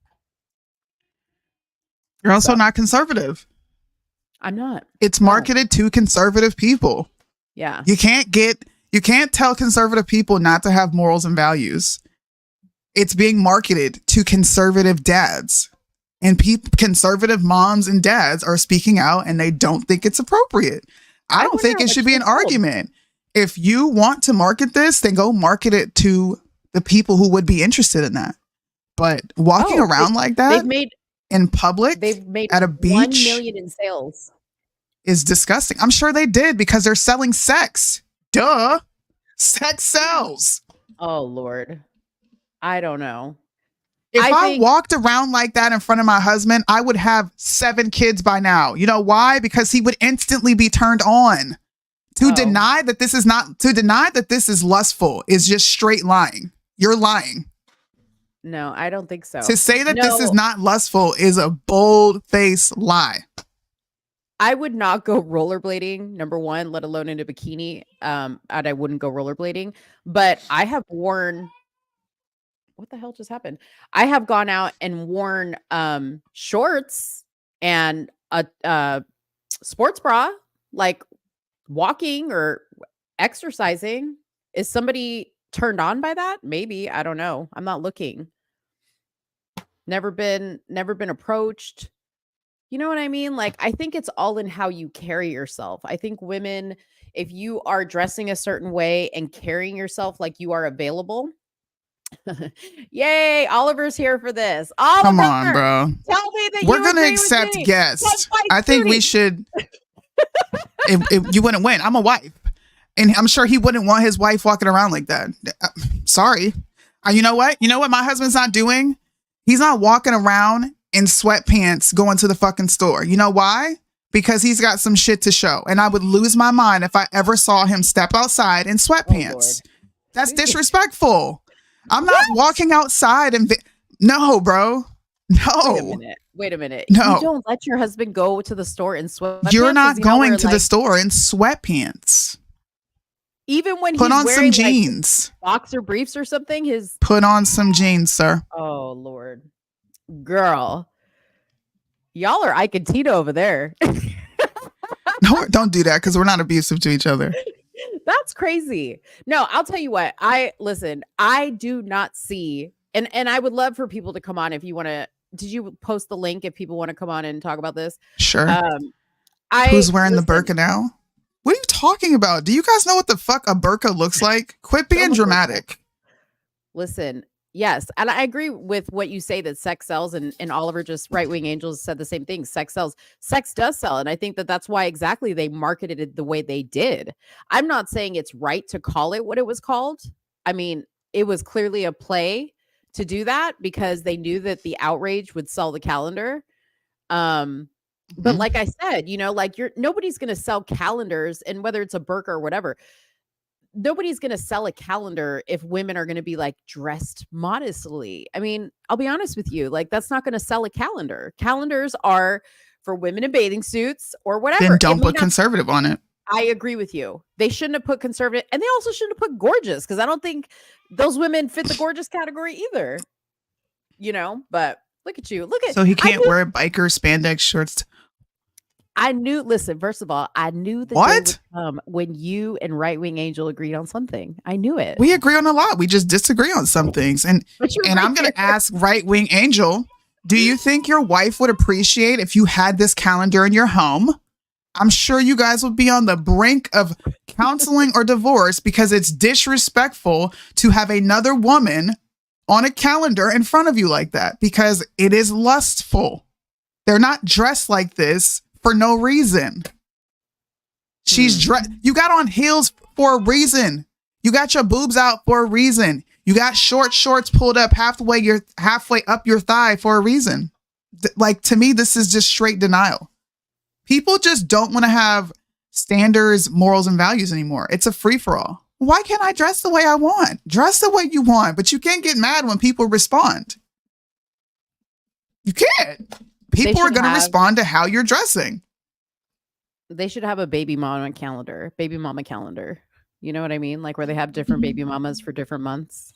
You're also not conservative. I'm not. It's marketed to conservative people. Yeah. You can't tell conservative people not to have morals and values. It's being marketed to conservative dads. And conservative moms and dads are speaking out and they don't think it's appropriate. I don't think it should be an argument. If you want to market this, then go market it to the people who would be interested in that. But walking around like that in public at a beach 1 million in sales is disgusting. I'm sure they did because they're selling sex. Duh. Sex sells. Oh, Lord. I don't know. If I walked around like that in front of my husband, I would have 7 kids by now. You know why? Because he would instantly be turned on. To deny that this is lustful is just straight lying. You're lying. No, I don't think so. To say that this is not lustful is a bold-faced lie. I would not go rollerblading, number one, let alone in a bikini. And I wouldn't go rollerblading. But I have worn what the hell just happened? I have gone out and worn shorts and a sports bra, like walking or exercising. Is somebody turned on by that? Maybe. I don't know. I'm not looking. Never been approached. You know what I mean? Like, I think it's all in how you carry yourself. I think women, if you are dressing a certain way and carrying yourself like you are available. Yay, Oliver's here for this. Oliver, come on, bro. Tell me that we're going to accept guests. I think we should. if you wouldn't win, I'm a wife. And I'm sure he wouldn't want his wife walking around like that. Sorry. You know what? You know what my husband's not doing? He's not walking around in sweatpants going to the fucking store. You know why? Because he's got some shit to show. And I would lose my mind if I ever saw him step outside in sweatpants. That's disrespectful. I'm not walking outside and no, bro. No. Wait a minute. No. You don't let your husband go to the store in sweatpants? You're not going to the store in sweatpants. Even when put he's on wearing some jeans, boxer briefs or something, put on some jeans, sir. Oh Lord. Girl, y'all are Ike and Tito over there. No, don't do that because we're not abusive to each other. That's crazy. No, I'll tell you what. I do not see, and I would love for people to come on if you want to. Did you post the link if people want to come on and talk about this? Sure. Who's wearing the burqa now? What are you talking about? Do you guys know what the fuck a burqa looks like? Quit being dramatic. Listen. Yes. And I agree with what you say that sex sells, and Oliver, just right-wing angels, said the same thing. Sex sells. Sex does sell. And I think that that's why exactly they marketed it the way they did. I'm not saying it's right to call it what it was called. I mean, it was clearly a play to do that because they knew that the outrage would sell the calendar. But like I said, you know, like nobody's going to sell calendars, and whether it's a burqa or whatever, nobody's going to sell a calendar if women are going to be like dressed modestly. I mean, I'll be honest with you, like that's not going to sell a calendar. Calendars are for women in bathing suits or whatever. Then don't put conservative on it. I agree with you. They shouldn't have put conservative, and they also shouldn't have put gorgeous, because I don't think those women fit the gorgeous category either. You know, but look at you. Look at so he can't wear biker spandex shorts. Listen, first of all, I knew that they would come when you and right-wing angel agreed on something. I knew it. We agree on a lot. We just disagree on some things. And I'm going to ask right-wing angel, do you think your wife would appreciate if you had this calendar in your home? I'm sure you guys would be on the brink of counseling or divorce because it's disrespectful to have another woman on a calendar in front of you like that, because it is lustful. They're not dressed like this for no reason. She's dressed. You got on heels for a reason. You got your boobs out for a reason. You got short shorts pulled up halfway up your thigh for a reason. Like, to me, this is just straight denial. People just don't want to have standards, morals, and values anymore. It's a free-for-all. Why can't I dress the way I want? Dress the way you want, but you can't get mad when people respond. You can't. People are going to respond to how you're dressing. They should have a baby mama calendar. You know what I mean? Like where they have different baby mamas for different months.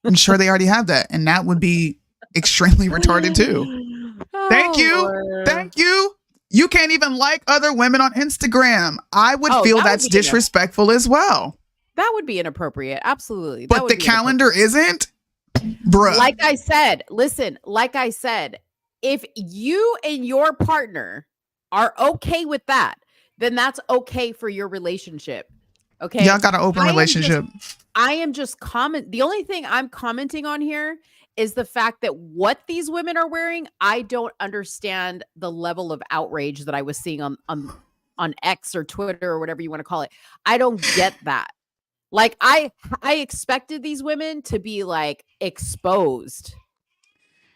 I'm sure they already have that. And that would be extremely retarded too. Thank you. Lord. Thank you. You can't even like other women on Instagram. I would feel that's disrespectful as well. That would be inappropriate. Absolutely. But the calendar isn't? Bruh. Like I said, if you and your partner are okay with that, then that's okay for your relationship. Okay. Y'all got an open relationship. I am just the only thing I'm commenting on here is the fact that what these women are wearing, I don't understand the level of outrage that I was seeing on X or Twitter or whatever you want to call it. I don't get that. Like I expected these women to be like exposed.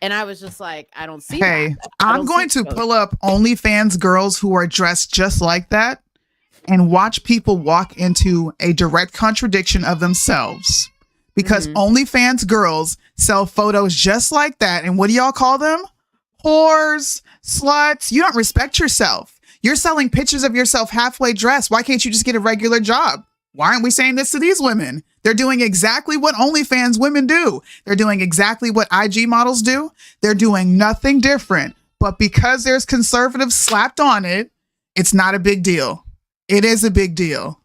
And I was just like, I don't see that. Hey, I'm going to pull up OnlyFans girls who are dressed just like that and watch people walk into a direct contradiction of themselves. Because OnlyFans girls sell photos just like that. And what do y'all call them? Whores, sluts. You don't respect yourself. You're selling pictures of yourself halfway dressed. Why can't you just get a regular job? Why aren't we saying this to these women? They're doing exactly what OnlyFans women do. They're doing exactly what IG models do. They're doing nothing different. But because there's conservatives slapped on it, it's not a big deal. It is a big deal.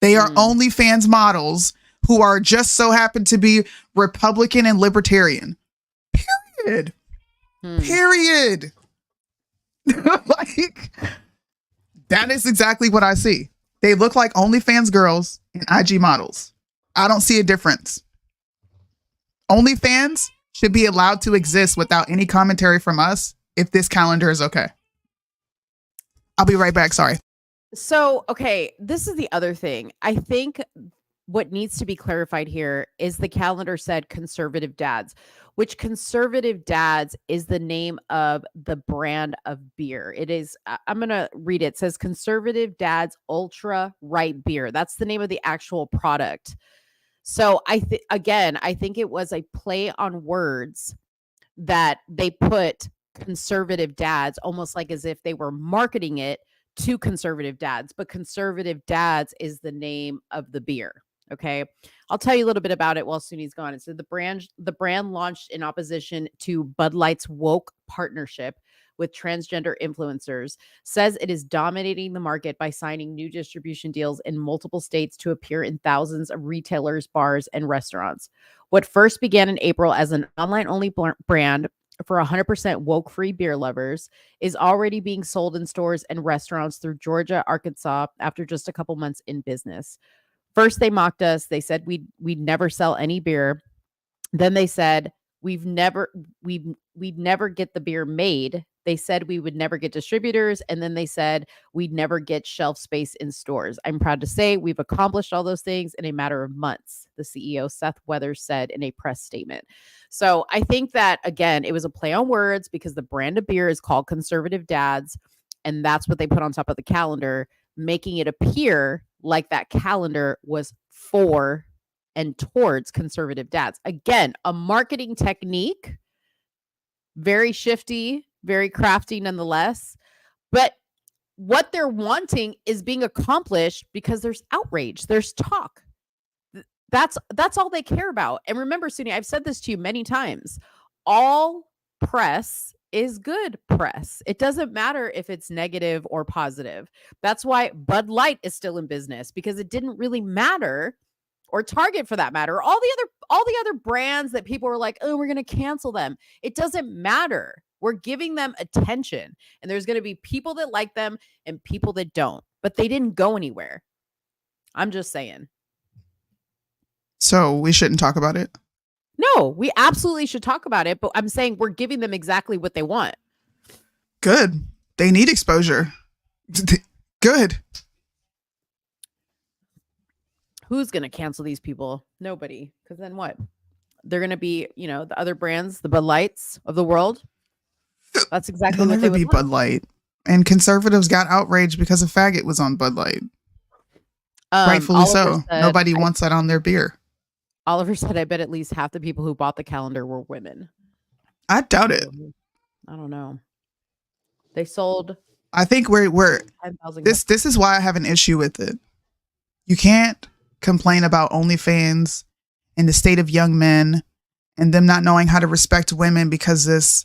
They are OnlyFans models who are just so happen to be Republican and libertarian. Period. Period. Like, that is exactly what I see. They look like OnlyFans girls and IG models. I don't see a difference. OnlyFans should be allowed to exist without any commentary from us if this calendar is okay. I'll be right back. Sorry. So, okay, this is the other thing. I think what needs to be clarified here is the calendar said conservative dads, which conservative dads is the name of the brand of beer. It is, I'm going to read it. It says conservative dads ultra right beer. That's the name of the actual product. So I think it was a play on words that they put conservative dads almost like as if they were marketing it to conservative dads, but conservative dads is the name of the beer. Okay. I'll tell you a little bit about it while Sooni's gone. It said the brand launched in opposition to Bud Light's woke partnership with transgender influencers, says it is dominating the market by signing new distribution deals in multiple states to appear in thousands of retailers, bars, and restaurants. What first began in April as an online-only brand for 100% woke-free beer lovers is already being sold in stores and restaurants through Georgia, Arkansas after just a couple months in business. First, they mocked us. They said we'd never sell any beer. Then they said we'd never get the beer made. They said we would never get distributors. And then they said we'd never get shelf space in stores. I'm proud to say we've accomplished all those things in a matter of months, the CEO, Seth Weathers, said in a press statement. So I think that, again, it was a play on words because the brand of beer is called Conservative Dads. And that's what they put on top of the calendar, making it appear like that calendar was for and towards conservative dads. Again, a marketing technique, very shifty, very crafty nonetheless. But what they're wanting is being accomplished because there's outrage, there's talk. That's all they care about. And remember, Soonie, I've said this to you many times. All press is good press. It doesn't matter if it's negative or positive. That's why Bud Light is still in business, because it didn't really matter, or Target for that matter, all the other brands that people were like, oh, we're going to cancel them. It doesn't matter. We're giving them attention, and there's going to be people that like them and people that don't, but they didn't go anywhere. I'm just saying. So we shouldn't talk about it? No, we absolutely should talk about it, but I'm saying we're giving them exactly what they want. Good. They need exposure. Good. Who's going to cancel these people? Nobody. Because then what? They're going to be, the other brands, the Bud Lights of the world. That's exactly It'll what they never would be want. Bud Light. And conservatives got outraged because a faggot was on Bud Light. Rightfully Oliver so. said, Nobody wants that on their beer. Oliver said, I bet at least half the people who bought the calendar were women. I doubt it. I don't know. They sold. I think we're 10,000. this is why I have an issue with it. You can't complain about OnlyFans and the state of young men and them not knowing how to respect women because this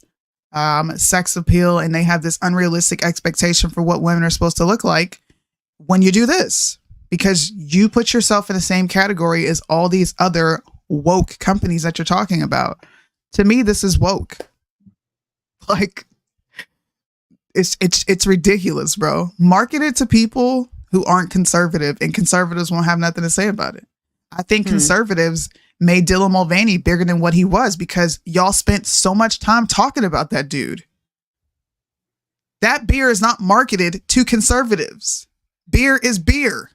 sex appeal, and they have this unrealistic expectation for what women are supposed to look like when you do this, because you put yourself in the same category as all these other woke companies that you're talking about. To me, this is woke. Like, it's ridiculous, bro. Market it to people who aren't conservative, and conservatives won't have nothing to say about it. I think conservatives made Dylan Mulvaney bigger than what he was because y'all spent so much time talking about that dude. That beer is not marketed to conservatives. Beer is beer.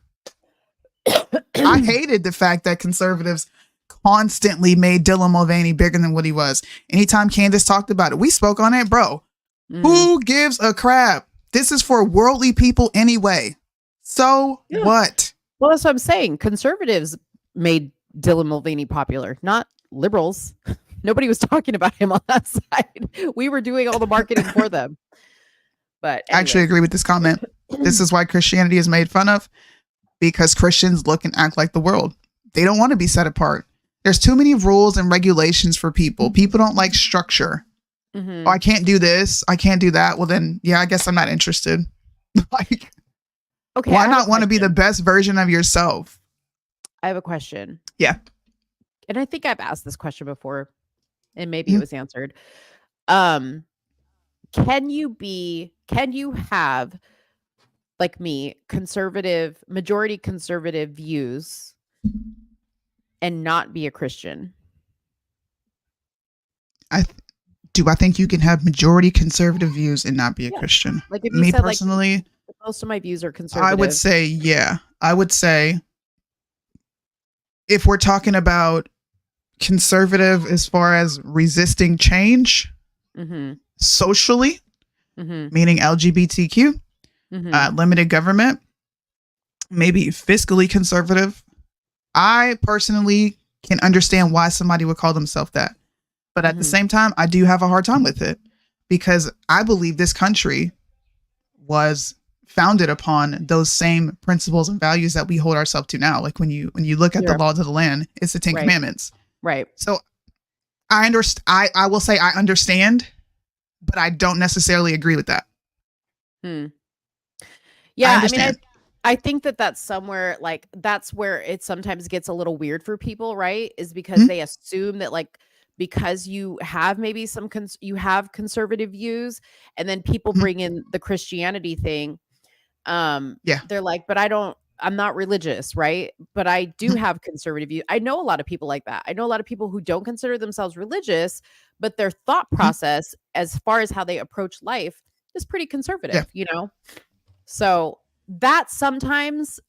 I hated the fact that conservatives constantly made Dylan Mulvaney bigger than what he was. Anytime Candace talked about it, we spoke on it, bro. Who gives a crap? This is for worldly people anyway. So what? Well, that's what I'm saying. Conservatives made Dylan Mulvaney popular, not liberals. Nobody was talking about him on that side. We were doing all the marketing for them. But I actually agree with this comment. This is why Christianity is made fun of. because Christians look and act like the world. They don't want to be set apart. There's too many rules and regulations for people. People don't like structure. Mm-hmm. Oh, I can't do this. I can't do that. Well, then, yeah, I guess I'm not interested. Like, Okay. why not want to be the best version of yourself? I have a question. Yeah. And I think I've asked this question before, and maybe it was answered. Can you have, like me, majority conservative views and not be a Christian? I think you can have majority conservative views and not be a Christian? Like if you Me said, personally, like, most of my views are conservative. I would say, yeah. I would say if we're talking about conservative as far as resisting change socially, meaning LGBTQ, limited government, maybe fiscally conservative. I personally can understand why somebody would call themselves that. But at the same time, I do have a hard time with it because I believe this country was founded upon those same principles and values that we hold ourselves to now. Like when you look at the laws of the land, it's the 10 Commandments. Right. So I understand. I will say I understand, but I don't necessarily agree with that. Yeah, I mean, I think that's somewhere, like, that's where it sometimes gets a little weird for people, right? Is because they assume that, like, because you have maybe you have conservative views, and then people bring in the Christianity thing. They're like, but I'm not religious, right? But I do have conservative views. I know a lot of people like that. I know a lot of people who don't consider themselves religious, but their thought process as far as how they approach life is pretty conservative, you know? So that sometimes,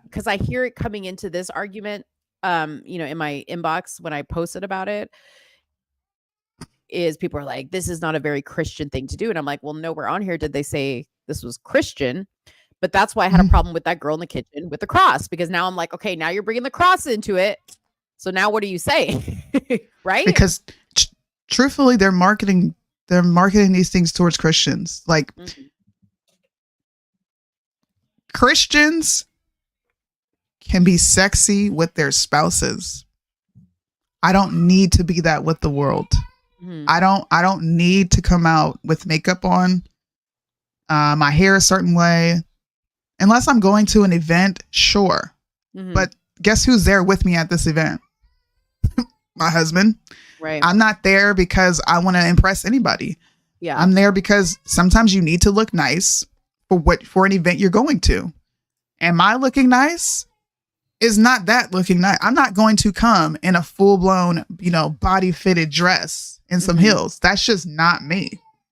because I hear it coming into this argument, in my inbox when I posted about it, is people are like, this is not a very Christian thing to do. And I'm like, well, nowhere on here did they say this was Christian. But that's why I had a problem with that girl in the kitchen with the cross, because now I'm like, okay, now you're bringing the cross into it. So now what do you say? Right? Because truthfully, they're marketing these things towards Christians. Like Christians can be sexy with their spouses. I don't need to be that with the world. I don't need to come out with makeup on, my hair a certain way, unless I'm going to an event. Sure. But guess who's there with me at this event? My husband. Right. I'm not there because I want to impress anybody. Yeah. I'm there because sometimes you need to look nice for an event you're going to. And my looking nice is not that looking nice. I'm not going to come in a full-blown, body fitted dress and some heels. That's just not me.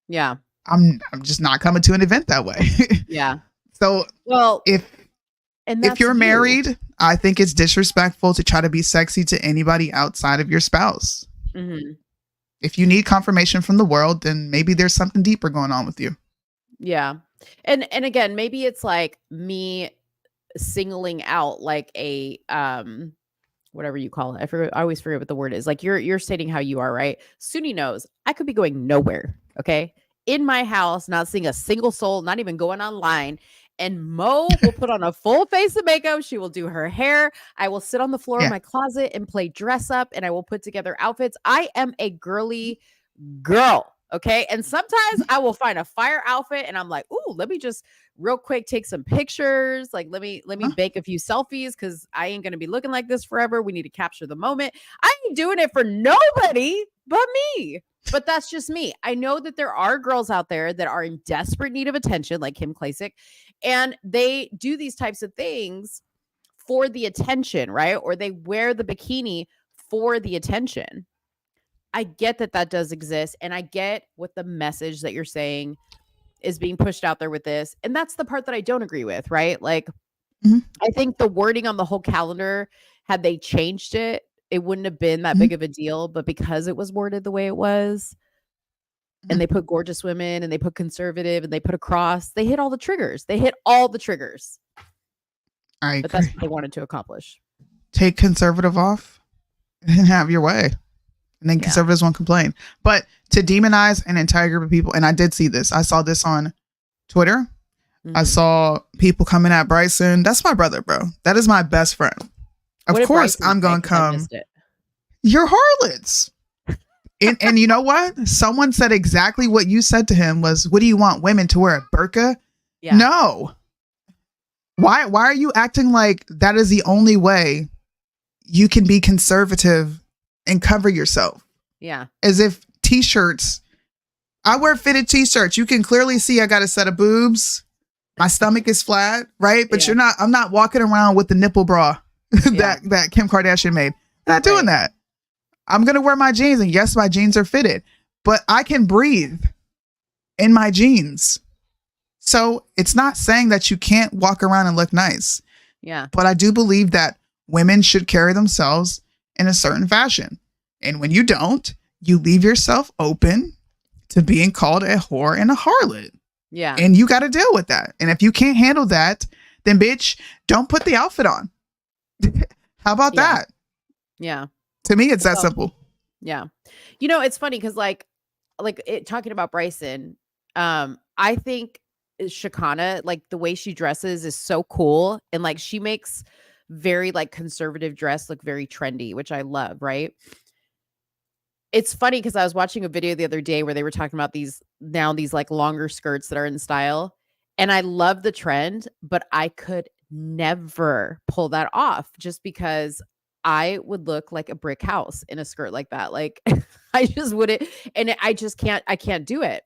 Yeah. I'm just not coming to an event that way. Yeah. So, well, if you're married, I think it's disrespectful to try to be sexy to anybody outside of your spouse. If you need confirmation from the world, then maybe there's something deeper going on with you. Yeah. And again, maybe it's like me singling out like a whatever you call it. I always forget what the word is. Like you're stating how you are, right? Soonie knows I could be going nowhere, okay? In my house, not seeing a single soul, not even going online. And Mo will put on a full face of makeup. She will do her hair. I will sit on the floor of my closet and play dress up, and I will put together outfits. I am a girly girl. Okay. And sometimes I will find a fire outfit and I'm like, ooh, let me just real quick take some pictures. Like, let me bake a few selfies because I ain't going to be looking like this forever. We need to capture the moment. I ain't doing it for nobody but me. But that's just me. I know that there are girls out there that are in desperate need of attention, like Kim Klasick, and they do these types of things for the attention, right? Or they wear the bikini for the attention. I get that does exist, and I get what the message that you're saying is being pushed out there with this, and that's the part that I don't agree with, right? Like, I think the wording on the whole calendar, had they changed it, it wouldn't have been that big of a deal, but because it was worded the way it was, and they put gorgeous women, and they put conservative, and they put a cross, they hit all the triggers. I agree. But that's what they wanted to accomplish. Take conservative off and have your way. And then conservatives won't complain. But to demonize an entire group of people, and I did see this. I saw this on Twitter. I saw people coming at Bryson. That's my brother, bro. That is my best friend. Of course, I'm going to come. You're harlots. And you know what? Someone said exactly what you said to him was, what do you want women to wear a burqa? Yeah. No. Why are you acting like that is the only way you can be conservative and cover yourself? Yeah. As if t-shirts, I wear fitted t-shirts. You can clearly see I got a set of boobs. My stomach is flat, right? But I'm not walking around with the nipple bra that Kim Kardashian made. I'm not doing that. I'm going to wear my jeans, and yes, my jeans are fitted, but I can breathe in my jeans. So it's not saying that you can't walk around and look nice. Yeah. But I do believe that women should carry themselves in a certain fashion. And when you don't, you leave yourself open to being called a whore and a harlot. Yeah. And you got to deal with that. And if you can't handle that, then bitch, don't put the outfit on. How about that? Yeah. To me, it's that simple. Yeah. You know, it's funny because talking about Bryson, I think Shakana, like the way she dresses is so cool. And like she makes very like conservative dress look very trendy, which I love, right? It's funny because I was watching a video the other day where they were talking about these like longer skirts that are in style. And I love the trend, but I could never pull that off just because I would look like a brick house in a skirt like that. Like I just wouldn't. And I can't do it.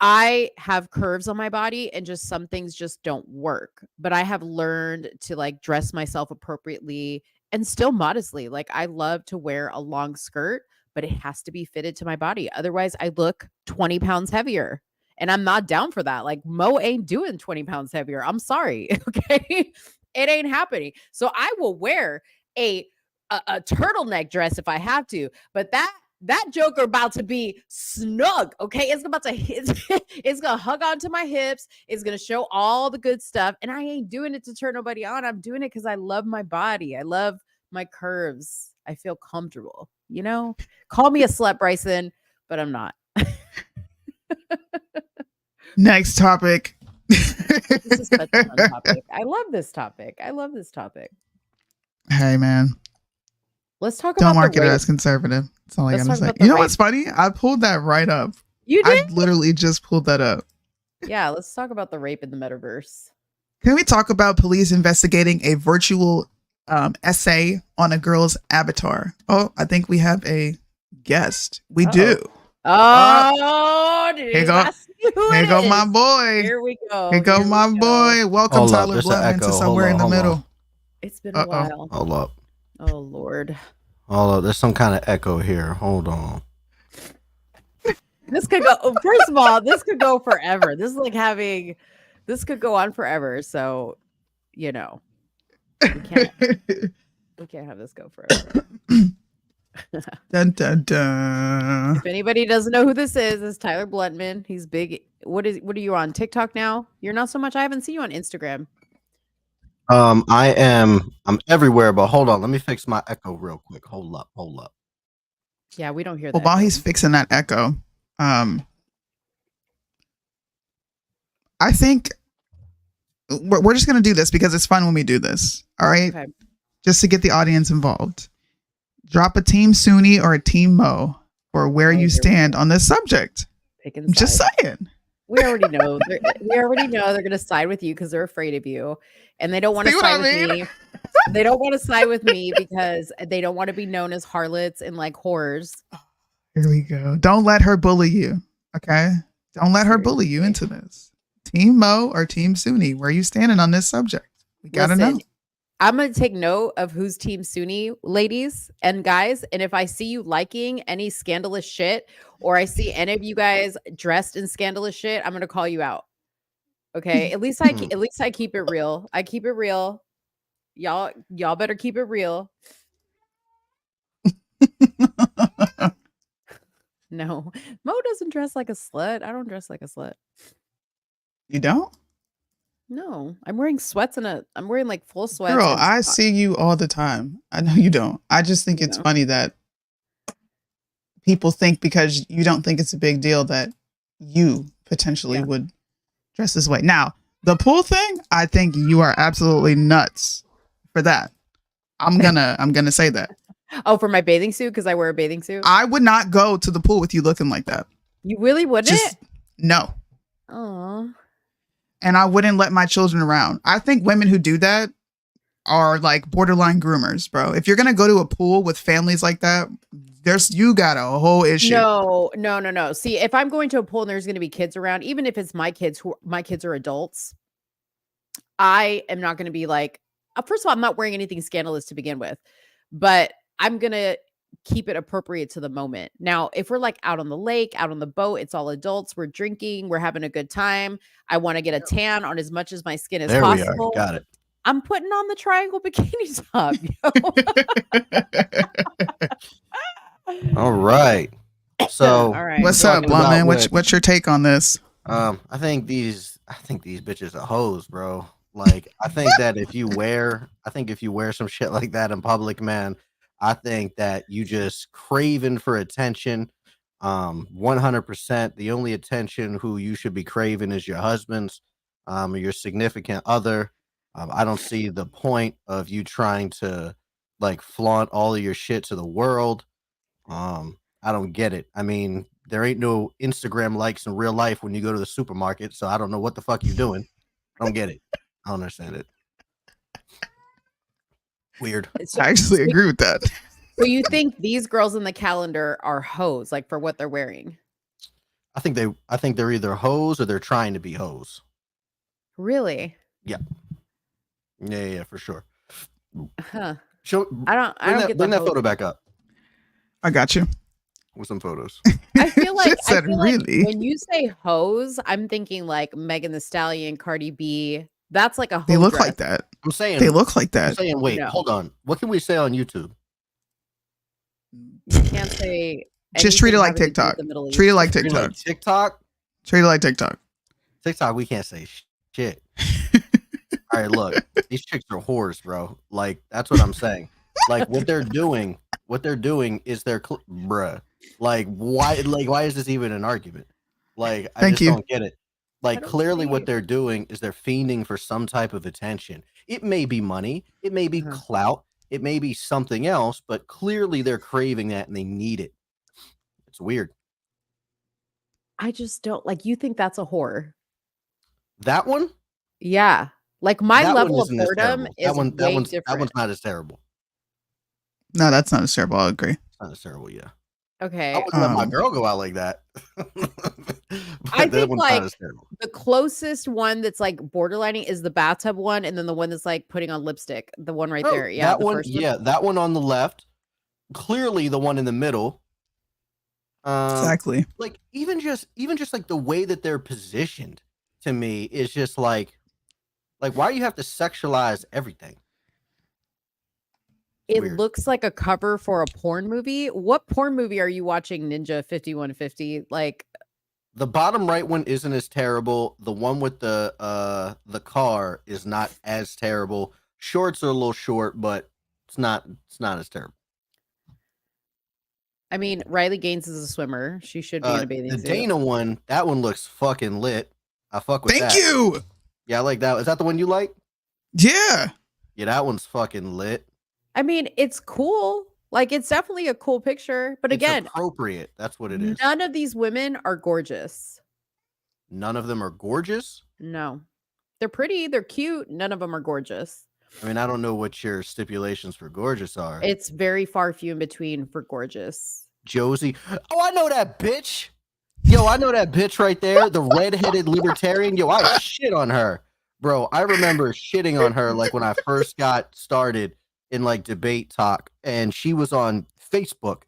I have curves on my body and just some things just don't work, but I have learned to like dress myself appropriately and still modestly. Like I love to wear a long skirt, but it has to be fitted to my body. Otherwise I look 20 pounds heavier and I'm not down for that. Like Mo ain't doing 20 pounds heavier. I'm sorry. Okay. It ain't happening. So I will wear a turtleneck dress if I have to, but that joker about to be snug. Okay. It's gonna hug onto my hips. It's gonna show all the good stuff. And I ain't doing it to turn nobody on. I'm doing it because I love my body. I love my curves. I feel comfortable, call me a slut, Bryson, but I'm not. Next topic. This is such a fun topic. I love this topic. Hey man. Let's talk about Don't market it as conservative. That's all I gotta say. You know what's funny? I pulled that right up. You did? I literally just pulled that up. Yeah, let's talk about the rape in the metaverse. Can we talk about police investigating a virtual essay on a girl's avatar? Oh, I think we have a guest. We do. Oh, here go my boy. Here we go. Here go my boy. Welcome, Tyler Bluntman, to Somewhere in the Middle. It's been a while. Hold up. Oh Lord. Hold up. There's some kind of echo here. Hold on. This could go. First of all, this could go forever. This could go on forever. So, we can't have this go forever. Dun, dun, dun. If anybody doesn't know who this is, it's Tyler Bluntman. He's big. What are you on TikTok now? You're not so much. I haven't seen you on Instagram. I'm everywhere, but hold on. Let me fix my echo real quick. Hold up. Yeah, we don't hear that. Well, while he's fixing that echo, I think we're just going to do this because it's fun when we do this. All right. Okay. Just to get the audience involved. Drop a team Soonie or a team Mo or where you stand on this subject. Just saying. We already know. They're going to side with you because they're afraid of you. And they don't want to side with me. They don't want to side with me because they don't want to be known as harlots and like whores. Here we go. Don't let her bully you. Okay. Don't let her bully you into this. Team Mo or Team Soonie, where are you standing on this subject? We got to know. I'm going to take note of who's Team Soonie, ladies and guys. And if I see you liking any scandalous shit or I see any of you guys dressed in scandalous shit, I'm going to call you out. Okay. At least I keep it real. I keep it real. Y'all better keep it real. No, Mo doesn't dress like a slut. I don't dress like a slut. You don't? No, I'm wearing sweats I'm wearing like full sweats. Girl, I see you all the time. I know you don't. I just think it's funny that people think because you don't think it's a big deal that you potentially would dress this way. Now, the pool thing, I think you are absolutely nuts for that. I'm gonna say that. Oh, for my bathing suit, because I wear a bathing suit. I would not go to the pool with you looking like that. You really wouldn't? Just no. Oh. And I wouldn't let my children around. I think women who do that are like borderline groomers, bro. If you're gonna go to a pool with families like that, you got a whole issue. No. See, if I'm going to a pool and there's gonna be kids around, even if it's my kids are adults, I am not gonna be like, first of all, I'm not wearing anything scandalous to begin with, but I'm gonna keep it appropriate to the moment. Now, if we're like out on the lake, out on the boat, it's all adults, we're drinking, we're having a good time. I want to get a tan on as much as my skin as possible. We are. Got it. I'm putting on the triangle bikini top. All right. So, all right. What's up, Blondman? What's your take on this? I think these bitches are hoes, bro. Like, I think that if you wear some shit like that in public, man, I think that you just craving for attention. 100%. The only attention who you should be craving is your husband's, or your significant other. I don't see the point of you trying to like flaunt all of your shit to the world. I don't get it. I mean, there ain't no Instagram likes in real life when you go to the supermarket, so I don't know what the fuck you're doing. I don't get it. I don't understand it. Weird. I actually agree with that. So you think these girls in the calendar are hoes, like for what they're wearing? I think they're either hoes or they're trying to be hoes. Really? Yeah. Yeah, for sure. Huh. Bring that photo back up. I got you. With some photos. I feel like, really? When you say hoes, I'm thinking like Megan Thee Stallion, Cardi B. That's like a hoe They look dress. like that. I'm saying they look like that. I'm saying, wait, hold on. What can we say on YouTube? You can't say. Just treat it like TikTok. Treat it like TikTok. TikTok. Treat it like TikTok. TikTok. We can't say shit. All right, look, these chicks are whores, bro. Like, that's what I'm saying. Like, what they're doing is they're bruh. Like, why is this even an argument? Like, I just don't get it. Like, clearly what they're doing is they're fiending for some type of attention. It may be money, it may be clout, it may be something else, but clearly they're craving that and they need it. It's weird. I just don't like. You think that's a whore? That one? Yeah. Like my that level of boredom is that one's different. That one's not as terrible. No, that's not as terrible. I'll agree. It's not as terrible, yeah. Okay. I wouldn't let my girl go out like that. I think like the closest one that's like borderlining is the bathtub one, and then the one that's like putting on lipstick. The one right there. Yeah. That one, that one on the left. Clearly the one in the middle. Exactly. Like even just like the way that they're positioned to me is just like why do you have to sexualize everything? It looks like a cover for a porn movie. What porn movie are you watching, Ninja 5150? Like the bottom right one isn't as terrible. The one with the car is not as terrible. Shorts are a little short, but it's not as terrible. I mean, Riley Gaines is a swimmer. She should be in a bathing suit. The Dana one, that one looks fucking lit. I fuck with that. Thank you. Yeah, I like that. Is that the one you like? Yeah. Yeah, that one's fucking lit. I mean, it's cool. Like, it's definitely a cool picture. But again, appropriate. That's what it is. None of these women are gorgeous. None of them are gorgeous? No. They're pretty. They're cute. None of them are gorgeous. I mean, I don't know what your stipulations for gorgeous are. It's very far few in between for gorgeous. Josie. Oh, I know that bitch. Yo, I know that bitch right there. The redheaded libertarian. Yo, I shit on her. Bro, I remember shitting on her like when I first got started in like debate talk, and she was on Facebook,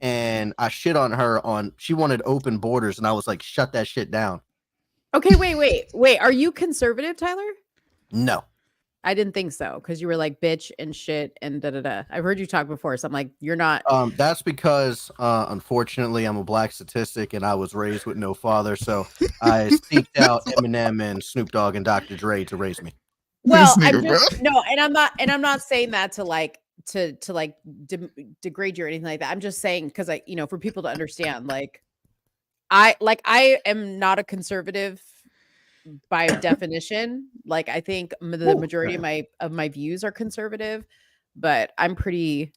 and I shit on her she wanted open borders, and I was like, shut that shit down. Okay, wait. Are you conservative, Tyler? No. I didn't think so, because you were like bitch and shit and da-da-da. I've heard you talk before, so I'm like, you're not. That's because, unfortunately, I'm a black statistic, and I was raised with no father, so I seeked out Eminem and Snoop Dogg and Dr. Dre to raise me. Well, I'm not saying that to like degrade you or anything like that. I'm just saying because for people to understand, I am not a conservative by definition. Like I think the majority of my views are conservative, but I'm pretty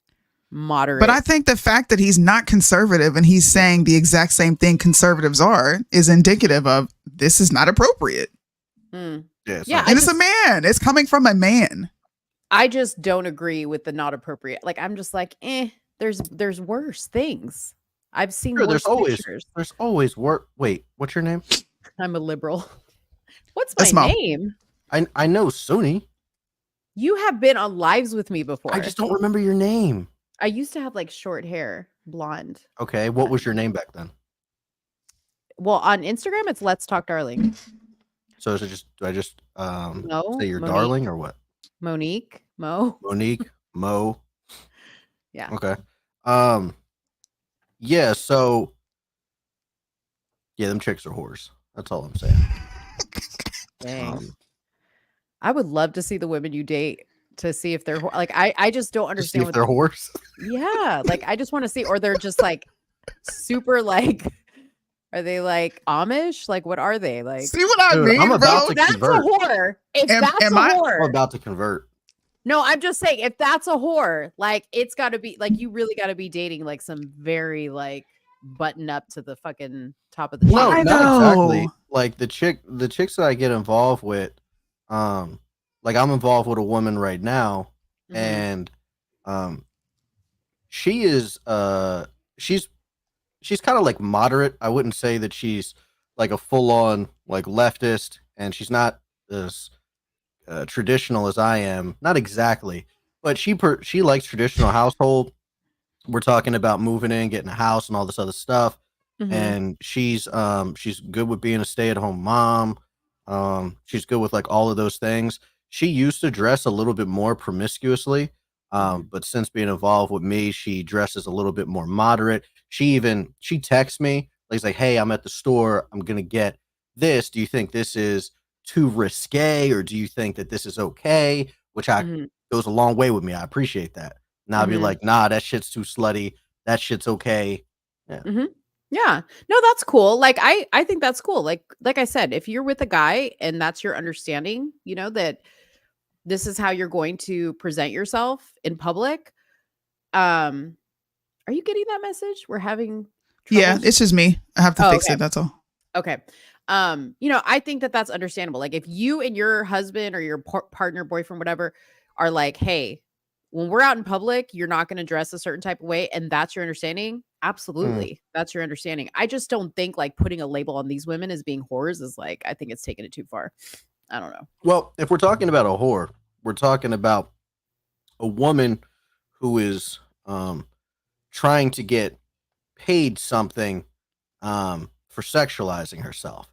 moderate. But I think the fact that he's not conservative and he's saying the exact same thing conservatives are is indicative of this is not appropriate. Yeah, and it's a man. It's coming from a man. I just don't agree with the not appropriate. Like I'm just like, there's worse things. I've seen worse pictures. There's always work. Wait, what's your name? I'm a liberal. What's my name? I know Soonie. You have been on lives with me before. I just don't remember your name. I used to have like short hair, blonde. Okay, what was your name back then? Well, on Instagram, it's Let's Talk Darling. So is it just? Do I just no, say you're Monique. darling or what? Monique, Mo. Yeah. Okay. Yeah. So. Yeah, them chicks are whores. That's all I'm saying. Dang. I would love to see the women you date to see if they're like I just don't understand what they're whores. Yeah, like I just want to see, or they're just like super like. Are they like Amish? Like what are they like? See what I mean, I'm about bro? to convert. That's a whore. If that's a whore, I'm about to convert. No, I'm just saying if that's a whore, like it's got to be like you really got to be dating like some very like button up to the fucking top of the No, chain. not exactly. Like the chicks that I get involved with, like I'm involved with a woman right now, and she is she's kind of like moderate. I wouldn't say that she's like a full on like leftist, and she's not as traditional as I am. Not exactly, but she likes traditional household. We're talking about moving in, getting a house, and all this other stuff. And she's good with being a stay-at-home mom. She's good with like all of those things. She used to dress a little bit more promiscuously, but since being involved with me, she dresses a little bit more moderate. She texts me like, "Hey, I'm at the store. I'm gonna get this. Do you think this is too risque, or do you think that this is okay?" Which goes a long way with me. I appreciate that. And I'll be like, "Nah, that shit's too slutty. That shit's okay." Yeah. Yeah. No, that's cool. Like I think that's cool. Like I said, if you're with a guy and that's your understanding, you know, that this is how you're going to present yourself in public. Are you getting that message? We're having troubles? Yeah, it's just me. I have to fix it. That's all. Okay. You know, I think that that's understandable. Like if you and your husband or your partner, boyfriend, whatever, are like, hey, when we're out in public, you're not going to dress a certain type of way, and that's your understanding. Absolutely. That's your understanding. I just don't think like putting a label on these women as being whores is like, I think it's taking it too far. I don't know. Well, if we're talking about a whore, we're talking about a woman who is trying to get paid something for sexualizing herself.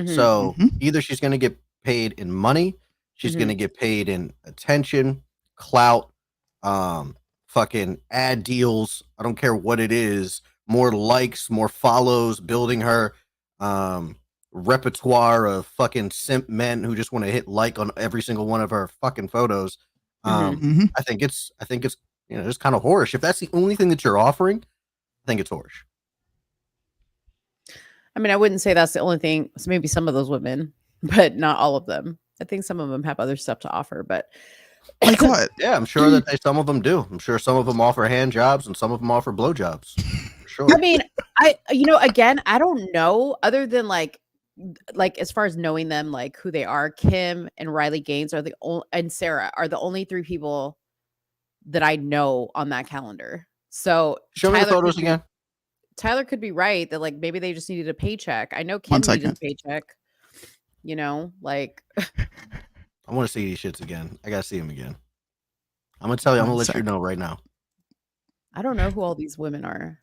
So either she's going to get paid in money, she's going to get paid in attention, clout, fucking ad deals. I don't care what it is. More likes, more follows, building her repertoire of fucking simp men who just want to hit like on every single one of her fucking photos. I think it's you know, just kind of whorish. If that's the only thing that you're offering, I think it's whorish. I mean, I wouldn't say that's the only thing. So maybe some of those women, but not all of them. I think some of them have other stuff to offer, but like what? Yeah, I'm sure that some of them do. I'm sure some of them offer hand jobs and some of them offer blow jobs. For sure. I mean, again, I don't know other than like as far as knowing them, like who they are. Kim and Riley Gaines are and Sarah are the only three people that I know on that calendar. So show me the photos again. Tyler could be right that like maybe they just needed a paycheck. I know Kim needed a paycheck. You know, like I want to see these shits again. I gotta see them again. I'm gonna tell you. I'm gonna let you know right now. I don't know who all these women are.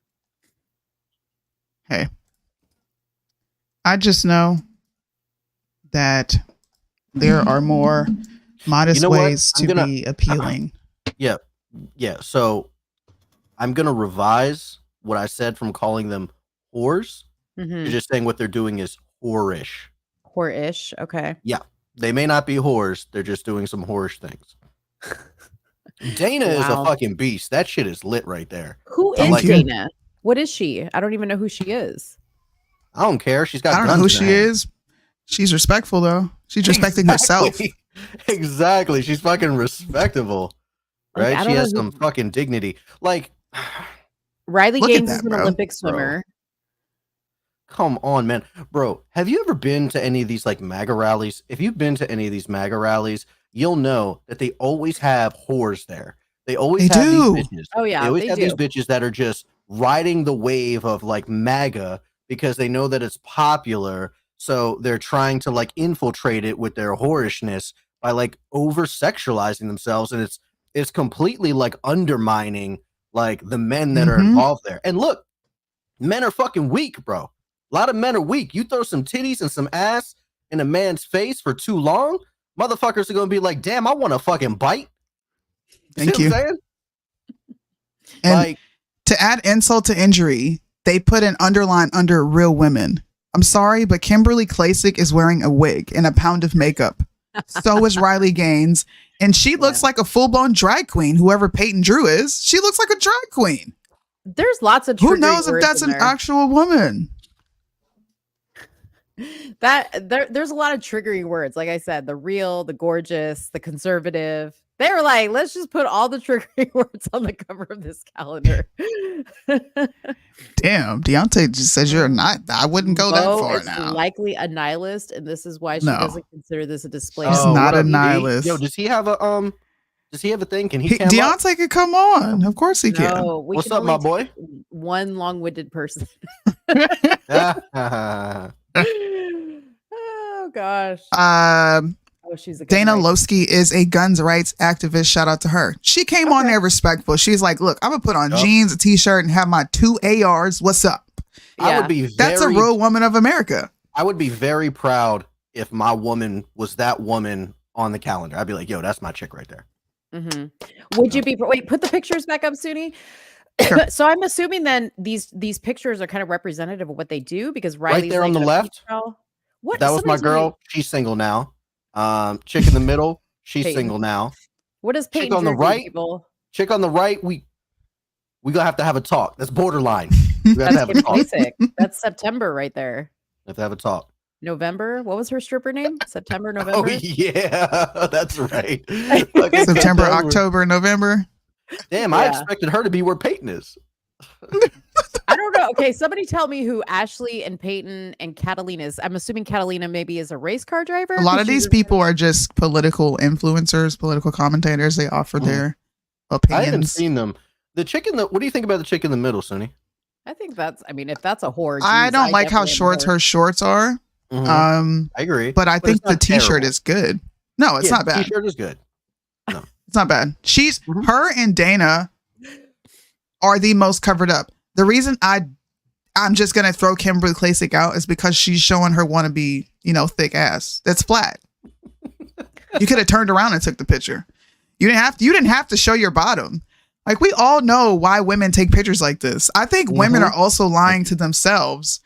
Hey, I just know that there are more modest ways to be appealing. Yeah. So I'm gonna revise what I said from calling them whores. You're just saying what they're doing is whorish. Whorish. Okay. Yeah. They may not be whores. They're just doing some whorish things. Dana is a fucking beast. That shit is lit right there. Who is Dana? What is she? I don't even know who she is. I don't care. She's got. I don't know who she is, She's respectful though. She's respecting herself. Exactly. She's fucking respectable. Right? Like, She has some fucking dignity. Like Riley Look at Gaines that, is an bro. Olympic swimmer. come on, man. Bro, have you ever been to any of these like MAGA rallies? If you've been to any of these MAGA rallies, you'll know that they always have whores there. They always have these bitches. Oh yeah, They always they have do. these bitches that are just riding the wave of like MAGA because they know that it's popular. So they're trying to like infiltrate it with their whorishness by like over sexualizing themselves. And it's completely like undermining like the men that are involved there. And look, men are fucking weak, bro. A lot of men are weak. You throw some titties and some ass in a man's face for too long, motherfuckers are gonna be like, damn, I want to fucking bite. Thank See you. what I'm saying? And Like, to add insult to injury, they put an underline under real women. I'm sorry, but Kimberly Klasick is wearing a wig and a pound of makeup. So is Riley Gaines. And she looks like a full-blown drag queen, whoever Peyton Drew is. She looks like a drag queen. There's lots of Who triggering knows if words that's in an there. actual woman? There's a lot of triggering words. Like I said, the real, the gorgeous, the conservative. They were like, let's just put all the triggering words on the cover of this calendar. Damn, Deontay just says you're not. I wouldn't go that Bo far is now. likely a nihilist, and this is why she No. doesn't consider this a display. He's of- not what a up, D? nihilist. Yo, does he have a thing? Can he cam up? Deontay could come on. Of course he can. No, we What's can up, my only boy? take one long-winded person. Oh gosh. Oh, she's a good Dana writer. Lowski is a guns rights activist. Shout out to her. She came on there respectful. She's like, look, I'm gonna put on jeans, a t-shirt, and have my 2 ARs. What's up? I would be That's a real woman of America. I would be very proud if my woman was that woman on the calendar. I'd be like, yo, that's my chick right there. Would you be wait, put the pictures back up, Soonie? So I'm assuming then these pictures are kind of representative of what they do because Riley's Right there on like the a left. female. What That was my somebody tell me- girl. She's single now. Chick in the middle, she's Peyton. single now. What does Peyton Chick on the Drew do, right, people? chick on the right, we gonna have a talk. That's borderline. We gotta That's have a Kim talk. Klasick. That's September right there. Have to have a talk. November. What was her stripper name? September, November. Oh yeah, that's right. September, October, November. Damn, I Yeah. expected her to be where Peyton is. I don't know. Okay, somebody tell me who Ashley and Peyton and Catalina is. I'm assuming Catalina maybe is a race car driver. A lot 'cause of she's these a- people are just political influencers, political commentators. They offer their I haven't opinions. seen them. The chick in the. What do you think about the chick in the middle, Sonny? I think that's. I mean, if that's a whore, I geez, don't like how definitely am short a whore. her shorts are. I agree, but I think it's not the t-shirt terrible. is good. No, it's Yeah, not bad. T-shirt is good. It's not bad. She's her and Dana are the most covered up. The reason I'm just gonna throw Kimberly Klasick out is because she's showing her wannabe, thick ass. That's flat. You could have turned around and took the picture. You didn't have to show your bottom. Like, we all know why women take pictures like this. I think women are also lying to themselves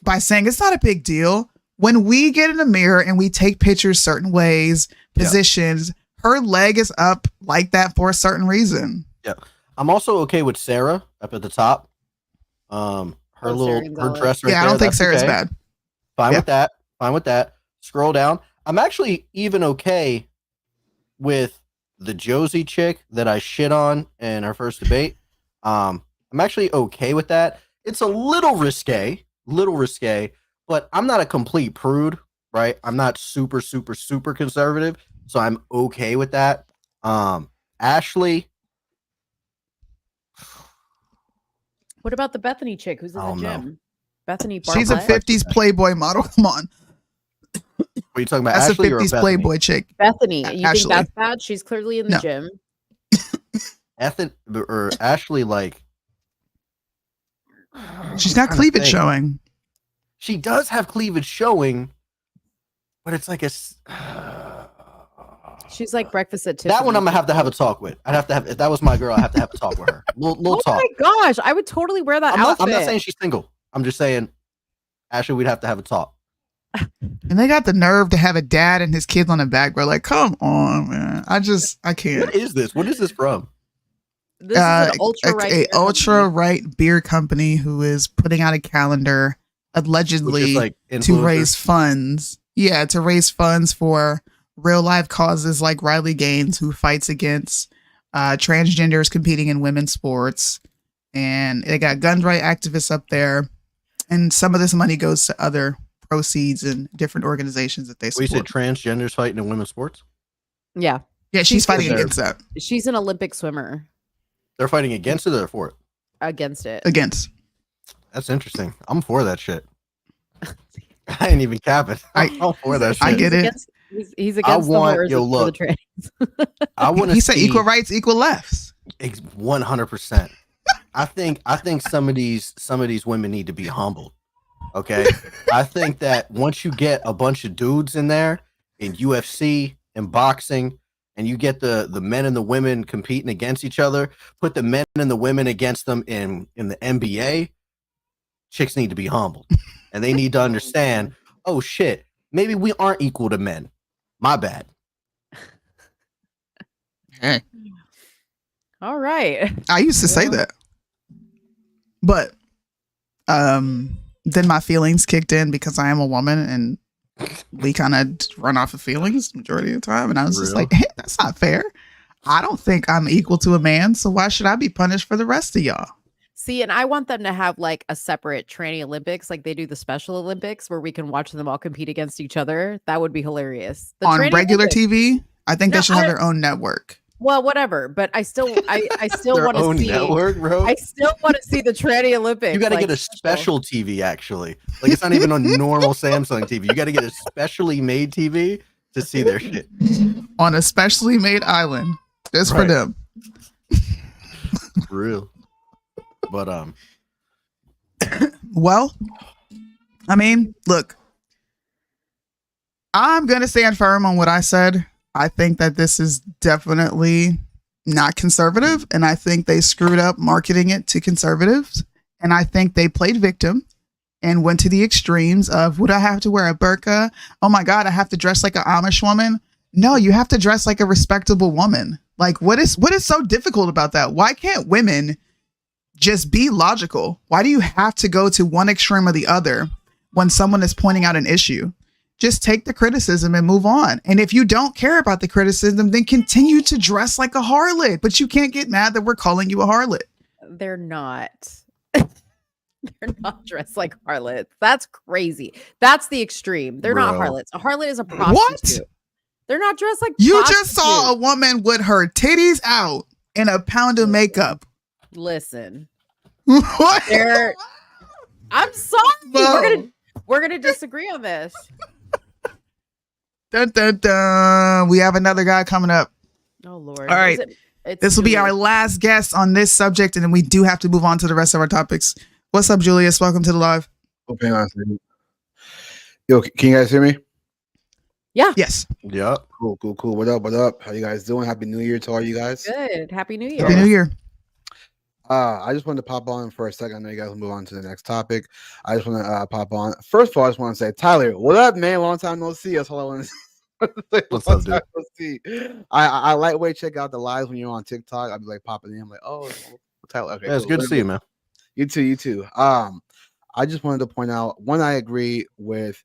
by saying it's not a big deal. When we get in the mirror and we take pictures certain ways, positions, her leg is up like that for a certain reason. Yeah. I'm also okay with Sarah up at the top. Her dress right there. I don't think that's Sarah's okay. bad. Fine with that. Fine with that. Scroll down. I'm actually even okay with the Josie chick that I shit on in our first debate. I'm actually okay with that. It's a little risque, but I'm not a complete prude, right? I'm not super, super, super conservative, so I'm okay with that. Ashley. What about the Bethany chick who's in the don't know. gym? Bethany. She's a Bartlett? 50s Playboy model. Come on. What are you talking about? That's Ashley a or 50s Bethany? Playboy chick. Bethany. You Ashley. think that's bad? She's clearly in the No. gym. Or Ashley, like, She's got trying to cleavage think. showing. She does have cleavage showing, but it's like She's like breakfast at Tiffany's. that one I'm gonna have to have a talk with. I'd have to have, if that was my girl, I'd have to have a talk with her. Little Oh talk. my gosh, I would totally wear that I'm outfit. not saying she's single. I'm just saying, Ashley, we'd have to have a talk. And they got the nerve to have a dad and his kids on the back, bro. Like, come on, man. I can't. What is this? What is this from? This is an ultra right. a ultra right beer company who is putting out a calendar allegedly Which is, like, to influencers. raise funds Yeah, to raise funds for real life causes like Riley Gaines, who fights against transgenders competing in women's sports. And they got gun right activists up there. And some of this money goes to other proceeds and different organizations that they We said support. transgenders fighting in women's sports? Yeah. Yeah, she's fighting against that. She's an Olympic swimmer. They're fighting against it or for it? Against it. Against. That's interesting. I'm for that shit. I ain't even capping. I'm for that shit. I get it. He's against the horrors for the trans. I want to. He said equal rights, equal lefts. 100%. I think some of these women need to be humbled. Okay, I think that once you get a bunch of dudes in there in UFC and boxing, and you get the men and the women competing against each other, put the men and the women against them in the NBA, chicks need to be humbled, and they need to understand. Oh shit, maybe we aren't equal to men. My bad. Hey. All right. I used to say that. But then my feelings kicked in because I am a woman and we kind of run off of feelings majority of the time. And I was just like, hey, that's not fair. I don't think I'm equal to a man. So why should I be punished for the rest of y'all? See, and I want them to have like a separate tranny Olympics, like they do the Special Olympics, where we can watch them all compete against each other. That would be hilarious. On regular TV, I think they should have their own network. Well, whatever, but I still want to see network, bro. I still want to see the tranny Olympics. You got to get a special TV, actually. Like it's not even a normal Samsung TV. You got to get a specially made TV to see their shit on a specially made island just for them. For real. But well, I mean, look, I'm gonna stand firm on what I said. I think that this is definitely not conservative, and I think they screwed up marketing it to conservatives, and I think they played victim and went to the extremes of, would I have to wear a burqa? Oh my God, I have to dress like an Amish woman? No, you have to dress like a respectable woman. Like, what is so difficult about that? Why can't women just be logical? Why do you have to go to one extreme or the other when someone is pointing out an issue? Just take the criticism and move on. And if you don't care about the criticism, then continue to dress like a harlot. But you can't get mad that we're calling you a harlot. They're not. They're not dressed like harlots. That's crazy. That's the extreme. They're not harlots. A harlot is a prostitute. What? They're not dressed like you just saw a woman with her titties out and a pound of makeup. Listen. What? I'm sorry. We're gonna disagree on this. Dun, dun, dun. We have another guy coming up. Oh Lord. All right. This will be our last guest on this subject, and then we do have to move on to the rest of our topics. What's up, Julius? Welcome to the live. Yo, can you guys hear me? Yeah. Yes. Yeah. Cool. What up? How you guys doing? Happy New Year to all you guys. Good. Happy New Year. Happy New Year. I just wanted to pop on for a second. I know you guys will move on to the next topic. I just want to pop on. First of all, I just want to say, Tyler, what up, man? Long time no see. That's all I want to say. What's up, dude? See. I lightweight check out the lives when you're on TikTok. I'll be like popping in. I'm like, oh, Tyler. Okay, yeah, it's good to see you, man. You too. I just wanted to point out, one, I agree with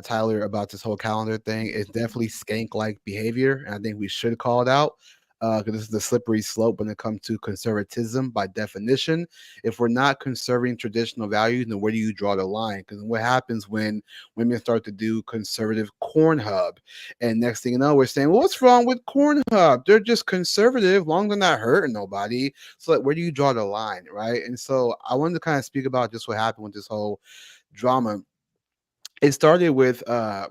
Tyler about this whole calendar thing. It's definitely skank-like behavior, and I think we should call it out. Because this is the slippery slope when it comes to conservatism by definition. If we're not conserving traditional values, then where do you draw the line? Because what happens when women start to do conservative Cornhub? And next thing you know, we're saying, well, what's wrong with Cornhub? They're just conservative, long as they're not hurting nobody. So like, where do you draw the line, right? And so I wanted to kind of speak about just what happened with this whole drama. It started with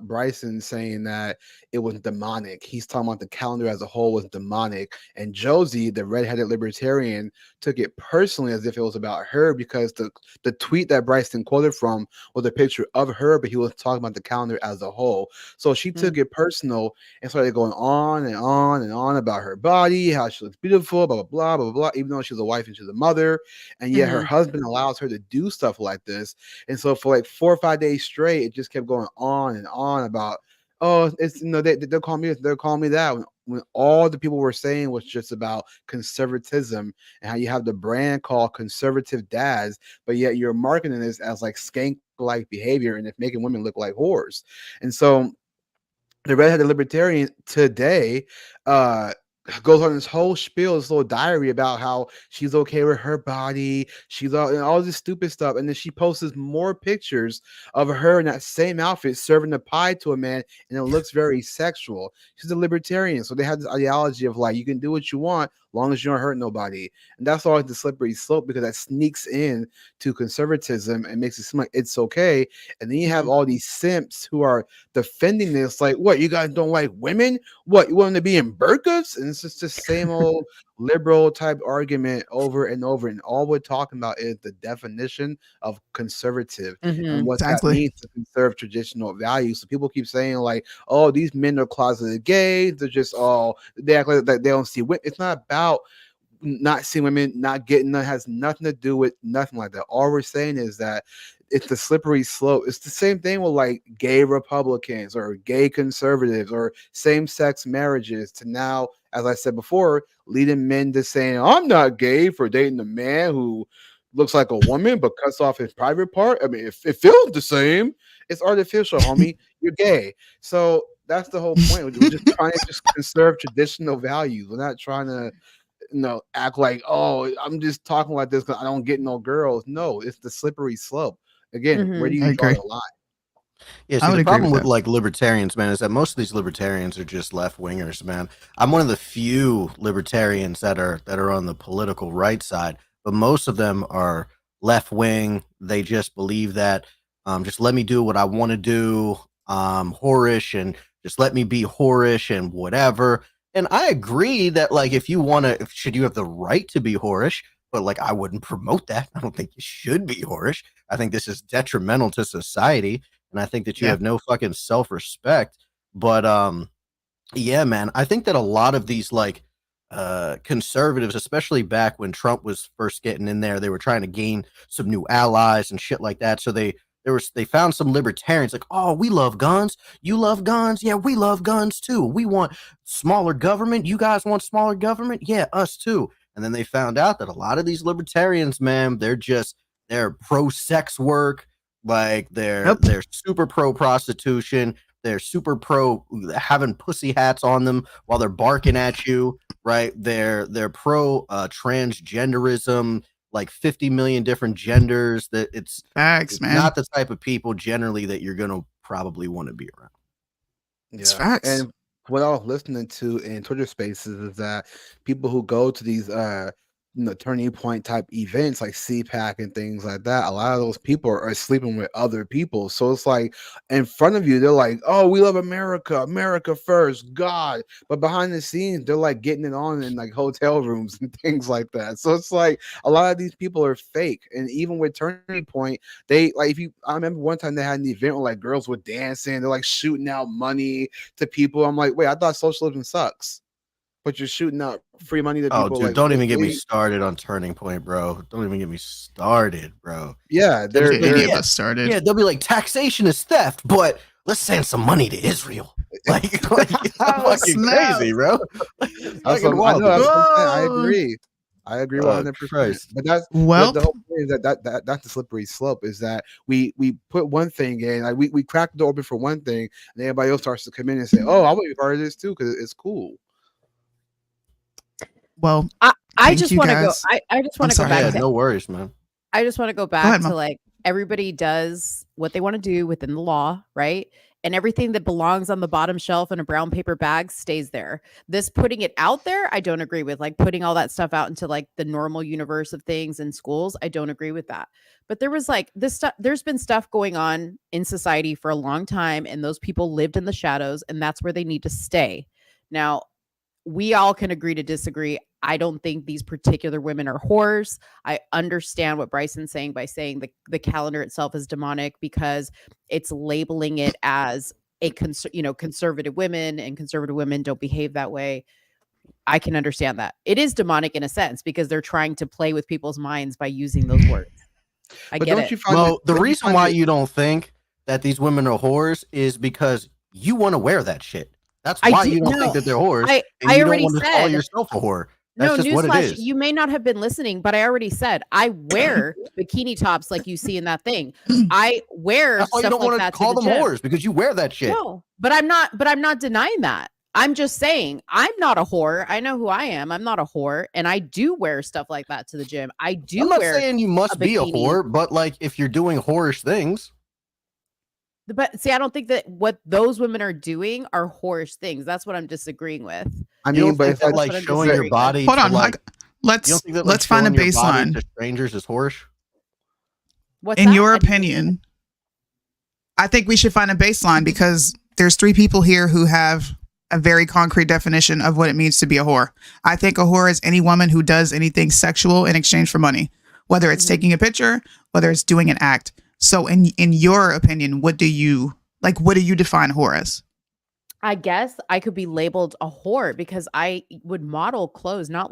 Bryson saying that it was demonic. He's talking about the calendar as a whole was demonic. And Josie, the redheaded libertarian, took it personally as if it was about her, because the tweet that Bryson quoted from was a picture of her, but he was talking about the calendar as a whole. So she took it personal and started going on and on and on about her body, how she looks beautiful, blah, blah, blah, blah, blah, even though she's a wife and she's a mother. And yet her husband allows her to do stuff like this. And so for like 4 or 5 days straight, it just kept going on and on about, oh, it's, you know, they'll call me this, they'll call me that, when all the people were saying was just about conservatism and how you have the brand called Conservative Dads, but yet you're marketing this as like skank like behavior and it's making women look like whores. And so the redheaded libertarian today goes on this whole spiel, this little diary about how she's okay with her body, she's all this stupid stuff, and then she posts more pictures of her in that same outfit serving a pie to a man, and it looks very sexual. She's a libertarian, so they have this ideology of like you can do what you want long as you don't hurt nobody, and that's always the slippery slope because that sneaks in to conservatism and makes it seem like it's okay. And then you have all these simps who are defending this, like, what, you guys don't like women? What, you want them to be in burqas? And it's just the same old liberal type argument over and over. And all we're talking about is the definition of conservative and what that means to conserve traditional values. So people keep saying like, oh, these men are closeted gays. They're just they act like they don't see women. It's not about not seeing women, not getting them. It has nothing to do with nothing like that. All we're saying is that it's the slippery slope. It's the same thing with like gay Republicans or gay conservatives or same-sex marriages to now, as I said before, leading men to saying, I'm not gay for dating a man who looks like a woman but cuts off his private part. I mean, if it feels the same, it's artificial, homie. You're gay. So that's the whole point. We're just trying to just conserve traditional values. We're not trying to act like, oh, I'm just talking like this because I don't get no girls. No, it's the slippery slope. Again, where do you draw the line? Yeah, see, the problem with like libertarians, man, is that most of these libertarians are just left wingers, man. I'm one of the few libertarians that are on the political right side, but most of them are left wing. They just believe that just let me do what I want to do, whorish, and just let me be whorish and whatever. And I agree that like if you want to, should you have the right to be whorish? But like I wouldn't promote that. I don't think you should be whorish. I think this is detrimental to society, and I think that you have no fucking self-respect. But yeah, man, I think that a lot of these like conservatives, especially back when Trump was first getting in there, they were trying to gain some new allies and shit like that. So they found some libertarians like, oh, we love guns. You love guns? Yeah, we love guns too. We want smaller government. You guys want smaller government? Yeah, us too. And then they found out that a lot of these libertarians, man, they're pro sex work, like they're super pro prostitution, they're super pro having pussy hats on them while they're barking at you, right? They're pro transgenderism, like 50 million different genders. That it's facts, man. Not the type of people generally that you're gonna probably want to be around. It's facts. And what I was listening to in Twitter Spaces is that people who go to these turning point type events like CPAC and things like that, a lot of those people are sleeping with other people. So it's like in front of you, they're like, oh, we love America, America first, God. But behind the scenes, they're like getting it on in like hotel rooms and things like that. So it's like a lot of these people are fake. And even with Turning Point, they like, I remember one time they had an event where like girls were dancing, they're like shooting out money to people. I'm like, wait, I thought socialism sucks. But you're shooting out free money to people. Oh, dude, like, don't even get me started on Turning Point, bro. Don't even get me started, bro. Yeah, they're get us started. Yeah, they'll be like, taxation is theft, but let's send some money to Israel. Like it's fucking crazy, bro. I agree. I agree 100%. But that's the whole thing is that's the slippery slope. Is that we put one thing in, like we crack the door open for one thing, and everybody else starts to come in and say, "Oh, I want to be part of this too because it's cool." Well, I just want to go. I just want to go back. No worries, man. I just want to go back to like everybody does what they want to do within the law, right? And everything that belongs on the bottom shelf in a brown paper bag stays there. This putting it out there, I don't agree with. Like putting all that stuff out into like the normal universe of things in schools, I don't agree with that. But there was like this stuff. There's been stuff going on in society for a long time, and those people lived in the shadows, and that's where they need to stay. Now, we all can agree to disagree. I don't think these particular women are whores. I understand what Bryson's saying by saying the calendar itself is demonic because it's labeling it as a conservative women, and conservative women don't behave that way. I can understand that. It is demonic in a sense because they're trying to play with people's minds by using those words. I get it. Well, the reason why you don't think that these women are whores is because you want to wear that shit. That's why you don't think that they're whores. I already said, call yourself a whore. That's No, just what it newsflash, is. you may not have been listening, but I already said I wear bikini tops like you see in that thing. I wear That's why you stuff don't like want to that call to the them gym. whores, because you wear that shit. No, but I'm not denying that. I'm just saying I'm not a whore. I know who I am. I'm not a whore, and I do wear stuff like that to the gym. I do. I'm not wear saying you must be a bikini. whore, but like if you're doing whorish things. But see, I don't think that what those women are doing are whorish things. That's what I'm disagreeing with. I You mean, don't but think if that I like what I'm showing your disagreeing with. body Hold to on, like, you let's don't think that like find a showing your body baseline. to strangers is whorish? What's In that? your I didn't- opinion, I think we should find a baseline because there's 3 people here who have a very concrete definition of what it means to be a whore. I think a whore is any woman who does anything sexual in exchange for money, whether it's taking a picture, whether it's doing an act. So in your opinion, what do you define whore as? I guess I could be labeled a whore because I would model clothes, not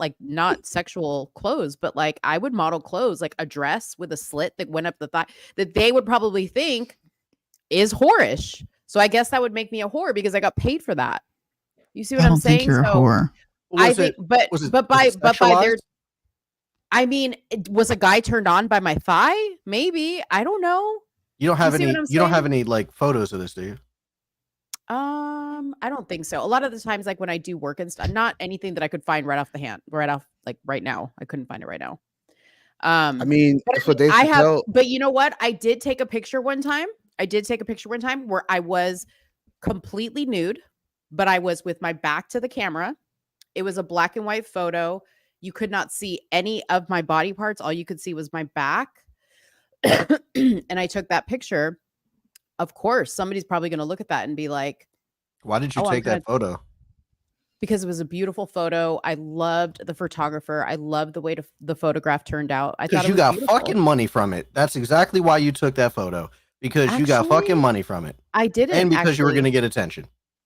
sexual clothes, but like I would model clothes like a dress with a slit that went up the thigh that they would probably think is whorish. So I guess that would make me a whore because I got paid for that. You see what I I'm don't think saying? you're a whore. I think, but by their, I mean, was a guy turned on by my thigh? Maybe. I don't know. You don't have see any. what I'm You don't have saying? any like photos of this, do you? I don't think so. A lot of the times, like when I do work and stuff, not anything that I could find right now. I couldn't find it right now. I mean, but that's what Dave I have, Chappelle. but you know what? I did take a picture one time. Where I was completely nude, but I was with my back to the camera. It was a black and white photo. You could not see any of my body parts. All you could see was my back. And I took that picture. Of course, somebody's probably going to look at that and be like, why did you "Oh, take that photo?" Because it was a beautiful photo. I loved the photographer. I loved the way the photograph turned out. I thought Because you got fucking money from it. That's exactly why you took that photo. Because you got fucking money from it. I didn't. And because you were going to get attention.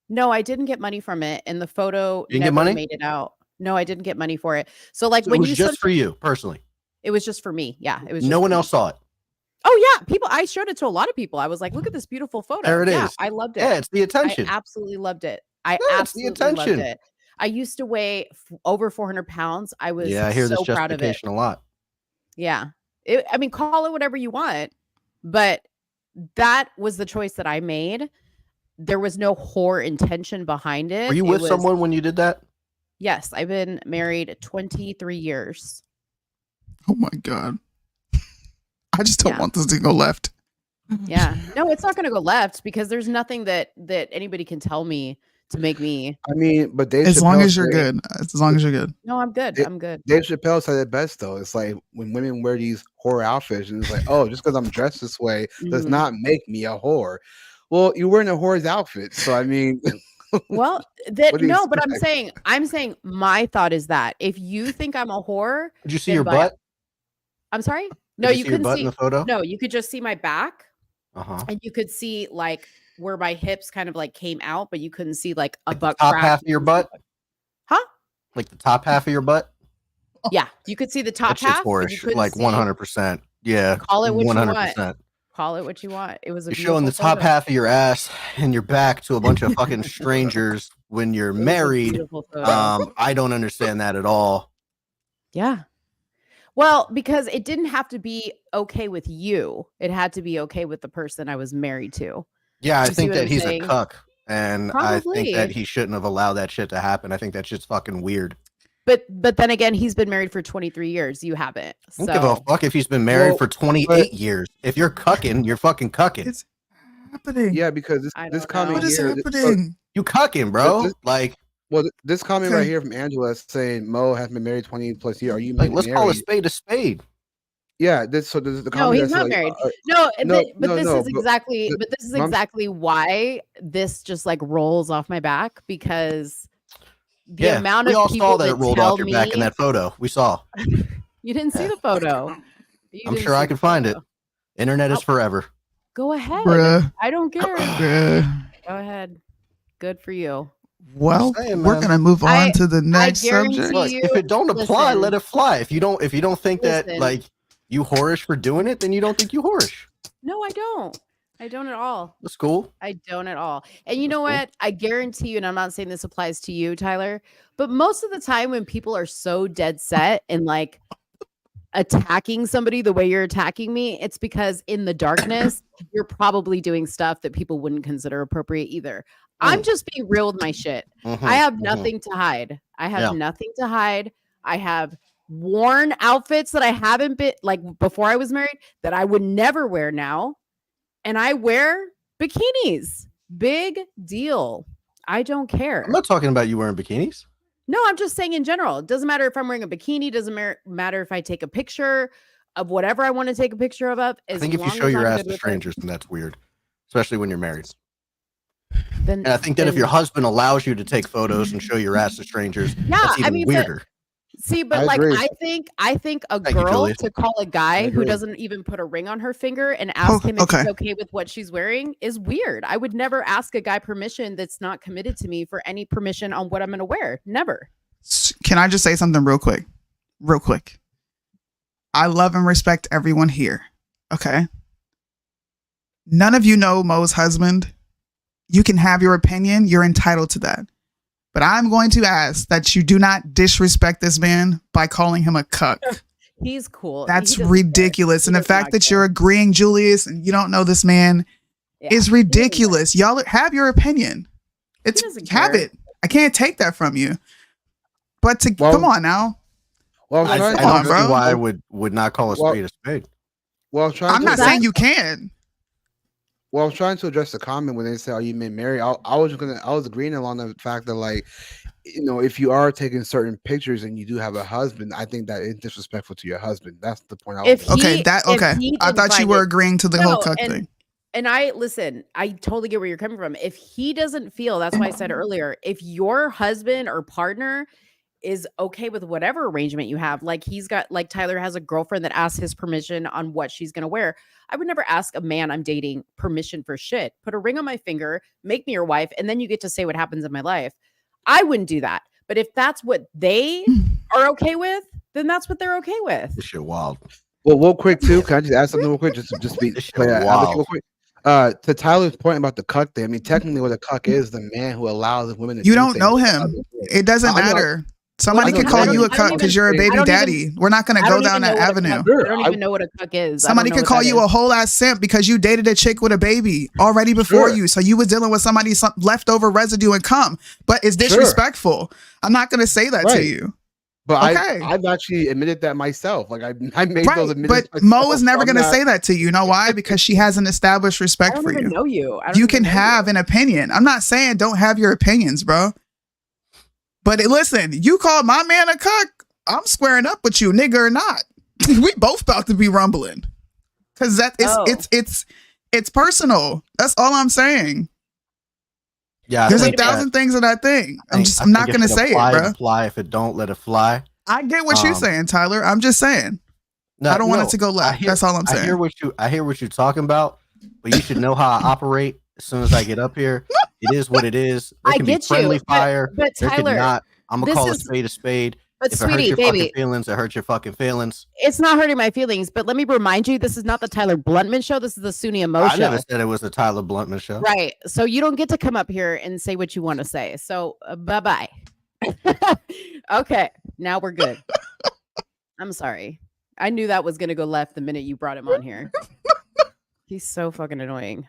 No, I didn't get money from it. And the photo You didn't get never money? made it out. No, I didn't get money for it. So like So when it was you just for you personally. It was just for me. Yeah. It was No just one for else me. saw it. Oh yeah. I showed it to a lot of people. I was like, look at this beautiful photo. There it Yeah, is. I loved it. Yeah, it's the attention. I absolutely loved it. It's the attention. Loved it. I used to weigh over 400 pounds. I was I hear so this proud of it. justification a lot. Yeah. I mean, call it whatever you want, but that was the choice that I made. There was no whore intention behind it. Were you with someone when you did that? Yes, I've been married 23 years. Oh my God. I just don't want this to go left. Yeah. No, it's not going to go left because there's nothing that anybody can tell me to make me. I mean, but Dave As Chappelle long as you're said- good. As long as you're good. No, I'm good. I'm good. Dave Chappelle said it best though. It's like when women wear these whore outfits, and it's like, oh, just because I'm dressed this way does not make me a whore. Well, you're wearing a whore's outfit, so I mean. Well, What do you no, but expect? I'm saying my thought is that if you think I'm a whore, Did you see then your by- butt? I'm sorry. No, Did you see your couldn't butt see in the photo? No, you could just see my back, Uh-huh. and you could see like where my hips kind of like came out, but you couldn't see like a butt Top crack. half of your butt? Huh? Like the top half of your butt? Yeah, you could see the top That shit's half. but you whorish. couldn't Like see- 100%. Yeah. Call it what you want. 100%. Call it what you want. It was a You're showing the beautiful top photo. half of your ass and your back to a bunch of fucking strangers when you're It was a married. beautiful photo. I don't understand that at all. Yeah. Well, because it didn't have to be okay with you. It had to be okay with the person I was married to. Yeah, I You see think what that I'm he's saying? a cuck. And I think that Probably. he shouldn't have allowed that shit to happen. I think that shit's fucking weird. But then again, he's been married for 23 years. You haven't. I don't give a So fuck if he's been married Well, for 28 years. If you're cucking, you're fucking cucking. It's happening. Yeah, because this don't comment What is here. happening? You cucking, bro. This- Like, Well, this comment Okay. right here from Angela is saying Mo has been married 20 plus years. Are you let's call a married? spade a spade. Yeah, this the no, comment he's that's not like, married. uh, No, no, but no, this no, is exactly. but- But this is I'm- exactly why this just like rolls off my back because the Yeah, amount we of all people saw that it rolled tell off your back in me- that photo. We saw. You didn't see the photo. You I'm didn't sure see I the can find it. photo. Internet is Oh. forever. Go ahead. Bruh. I don't care. Bruh. Go ahead. Good for you. Well, saying, we're man. gonna move on to the next guarantee subject. Look, if it don't apply, listen. let it fly. If you don't think that Listen. like you whorish for doing it, then you don't think you whorish. No, I don't. I don't at all. That's cool. I don't at all. And you know what? I guarantee you, and I'm not saying this applies to you, Tyler, but most of the time when people are so dead set and like attacking somebody the way you're attacking me, it's because in the darkness, you're probably doing stuff that people wouldn't consider appropriate either. I'm just being real with my shit. I have nothing to hide. I have nothing to hide. I have worn outfits that I haven't been like before I was married that I would never wear now. And I wear bikinis. Big deal. I don't care. I'm not talking about you wearing bikinis. No, I'm just saying in general. It doesn't matter if I'm wearing a bikini. Doesn't matter if I take a picture of whatever I want to take a picture of. I think if you show your ass to strangers, then that's weird, especially when you're married. And I think that if your husband allows you to take photos and show your ass to strangers, that's even weirder. But like I think a girl to call a guy who doesn't even put a ring on her finger and ask him if he's okay with what she's wearing is weird. I would never ask a guy permission that's not committed to me for any permission on what I'm going to wear. Never. Can I just say something real quick? Real quick. I love and respect everyone here. Okay. None of you know Mo's husband. You can have your opinion. You're entitled to that. But I'm going to ask that you do not disrespect this man by calling him a cuck. He's cool. That's ridiculous. And the fact that you're agreeing, Julius, and you don't know this man is ridiculous. Y'all have your opinion. Have it. I can't take that from you. But come on now. Well, I don't see why I would not call a spade a spade. Well, I'm not saying you can. Well, I was trying to address the comment when they said, "Are you men married?" I was agreeing along the fact that, like, you know, if you are taking certain pictures and you do have a husband, I think that is disrespectful to your husband. That's the point. I thought you were agreeing to the whole cuck thing. And I totally get where you're coming from. If he doesn't feel, that's why I said earlier, if your husband or partner is okay with whatever arrangement you have, like Tyler has a girlfriend that asks his permission on what she's going to wear. I would never ask a man I'm dating permission for shit. Put a ring on my finger, make me your wife, and then you get to say what happens in my life. I wouldn't do that. But if that's what they are okay with, then that's what they're okay with. This shit wild. Well, real quick too. Can I just add something real quick? Just be real quick. To Tyler's point about the cuck thing. I mean, technically, what a cuck is the man who allows women to. You don't know him. It doesn't matter. Somebody could call you a cuck because you're a baby daddy. We're not going to go down that avenue. I don't even know what a cuck is. Somebody could call you a whole ass simp because you dated a chick with a baby already before you. So you was dealing with somebody's leftover residue and cum. But it's disrespectful. I'm not going to say that to you. But I've actually admitted that myself. Like I made those admissions. But Mo is never going to say that to you. You know why? Because she has an established respect for you. I don't even know you. You can have an opinion. I'm not saying don't have your opinions, bro. But listen, you call my man a cuck, I'm squaring up with you, nigga or not. We both about to be rumbling. Cause it's personal. That's all I'm saying. Yeah, there's 1,000 things that I think. I'm not gonna say it, bro. Apply. If it don't, let it fly. I get what you're saying, Tyler. I'm just saying. I don't want it to go left. That's all I'm saying. I hear what you're talking about, but you should know how I operate as soon as I get up here. It is what it is. There can be friendly fire. But Tyler, I'm gonna call a spade a spade. But if sweetie, it hurts your baby, fucking feelings, it hurts your fucking feelings. It's not hurting my feelings, but let me remind you, this is not the Tyler Bluntman show. This is the Soonie and I show. I never said it was the Tyler Bluntman show. Right. So you don't get to come up here and say what you want to say. So bye-bye. Okay. Now we're good. I'm sorry. I knew that was going to go left the minute you brought him on here. He's so fucking annoying.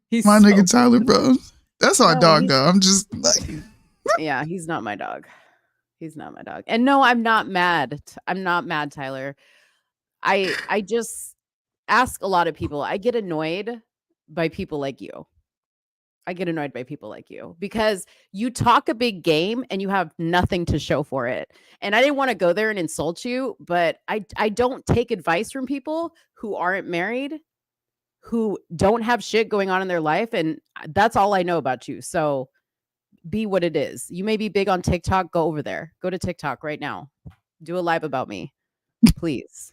He's my nigga Tyler, bro. That's our dog, though. I'm just like... Yeah, he's not my dog. He's not my dog. And no, I'm not mad. I'm not mad, Tyler. I just ask a lot of people. I get annoyed by people like you. Because you talk a big game and you have nothing to show for it. And I didn't want to go there and insult you, but I don't take advice from people who aren't married, who don't have shit going on in their life. And that's all I know about you. So be what it is. You may be big on TikTok. Go over there. Go to TikTok right now. Do a live about me, please.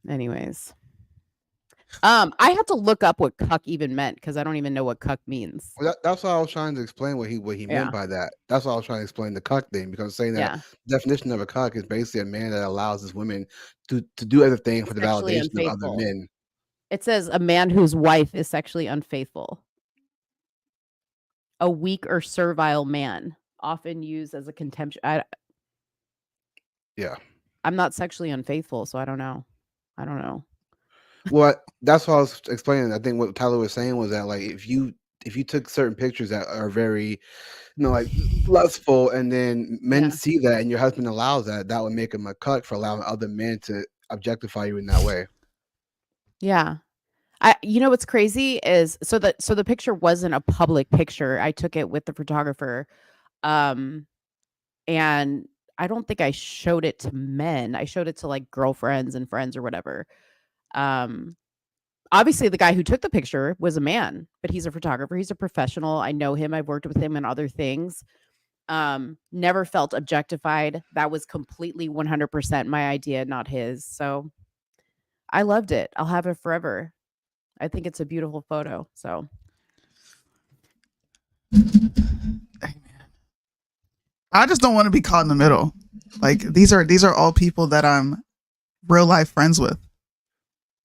Anyways, I had to look up what cuck even meant because I don't even know what cuck means. Well, that's why I was trying to explain what he Yeah. meant by that. That's why I was trying to explain the cuck thing, because saying that Yeah. definition of a cuck is basically a man that allows his women to do everything for the Sexually validation of other unfaithful. men. It says a man whose wife is sexually unfaithful. A weak or servile man, often used as a contempt. Yeah. I'm not sexually unfaithful, so I don't know. I don't know. Well, that's what I was explaining. I think what Tyler was saying was that, like, if you took certain pictures that are very, like lustful, and then men Yeah. see that, and your husband allows that, that would make him a cuck for allowing other men to objectify you in that way. Yeah. You know what's crazy is so the picture wasn't a public picture. I took it with the photographer. And I don't think I showed it to men. I showed it to like girlfriends and friends or whatever. Obviously the guy who took the picture was a man, but he's a photographer. He's a professional. I know him. I've worked with him in other things. Never felt objectified. That was completely 100% my idea, not his. So I loved it. I'll have it forever. I think it's a beautiful photo. So I just don't want to be caught in the middle. Like these are all people that I'm real life friends with.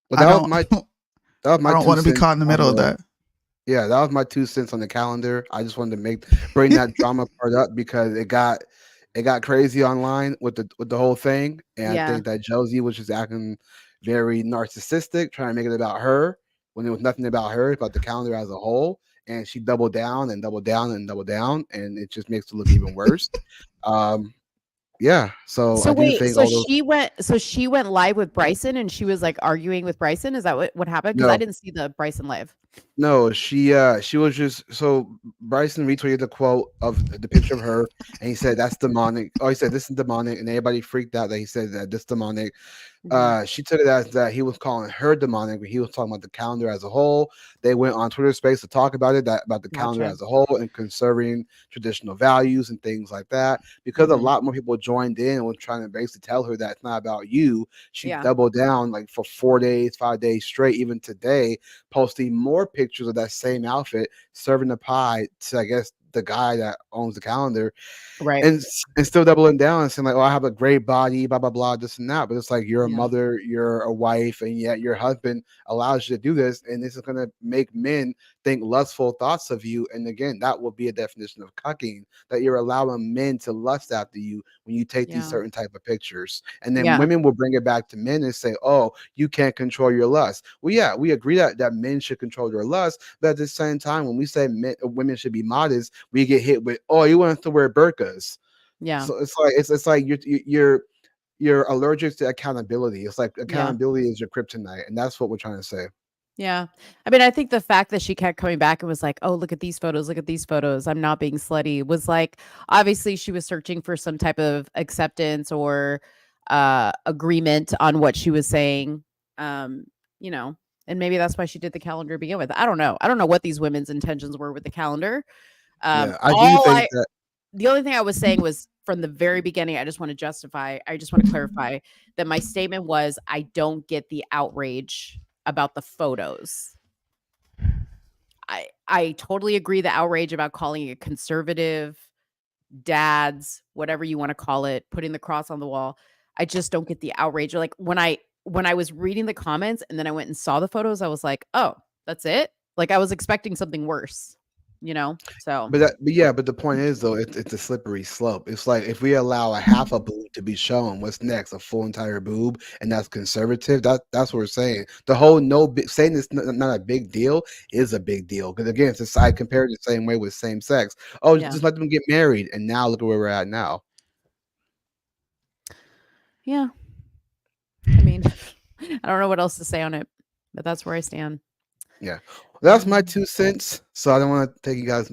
But that was my I don't want to be caught in the middle of that. Yeah, that was my 2 cents on the calendar. I just wanted to bring that drama part up because it got crazy online with the whole thing, and Yeah. I think that Josie was just acting very narcissistic, trying to make it about her when it was nothing about her, it's about the calendar as a whole. And she doubled down and doubled down and doubled down, and it just makes it look even worse. Yeah, so I do wait, think so all those. she went live with Bryson and she was like arguing with Bryson. Is that what happened? Because I No. didn't see the Bryson live. No, she was just so Bryson retweeted the quote of the picture of her, and he said that's demonic. Oh, he said this is demonic, and everybody freaked out that he said that this demonic. She took it as that he was calling her demonic, but he was talking about the calendar as a whole. They went on Twitter Space to talk about it, about the calendar Gotcha. as a whole and conserving traditional values and things like that. Because a lot more people joined in and was trying to basically tell her that it's not about you. She Yeah. doubled down like for 4 days, 5 days straight, even today, posting more pictures of that same outfit, serving the pie to, I guess, the guy that owns the calendar, Right. and still doubling down and saying like, "Oh, I have a great body, blah blah blah, this and that." But it's like you're a mother, you're a wife, and yet your husband allows you to do this, and this is going to make men think lustful thoughts of you. And again, that will be a definition of cucking, that you're allowing men to lust after you when you take these certain type of pictures. And then women will bring it back to men and say, "Oh, you can't control your lust." Well, yeah, we agree that men should control their lust, but at the same time, when we say women should be modest, we get hit with, "Oh, you want to wear burqas." Yeah. So it's like you're allergic to accountability. It's like accountability is your kryptonite, and that's what we're trying to say. Yeah. I mean, I think the fact that she kept coming back and was like, "Oh, look at these photos. Look at these photos. I'm not being slutty," was like, obviously she was searching for some type of acceptance or agreement on what she was saying. You know, and maybe that's why she did the calendar to begin with. I don't know. I don't know what these women's intentions were with the calendar. Yeah, I do think that The only thing I was saying was from the very beginning, I just want to clarify that my statement was, I don't get the outrage about the photos. I totally agree the outrage about calling it conservative, dads, whatever you want to call it, putting the cross on the wall. I just don't get the outrage. Like when I was reading the comments and then I went and saw the photos, I was like, "Oh, that's it?" Like I was expecting something worse, you know? So but the point is though, it's a slippery slope. It's like if we allow a half a boob to be shown, what's next? A full entire boob, and that's conservative. That's what we're saying. The whole saying it's not a big deal is a big deal, because again, it's I compare it the same way with same sex. Oh, just let them get married, and now look at where we're at now. Yeah. I mean, I don't know what else to say on it, but that's where I stand. Yeah, that's my 2 cents. So I don't want to take you guys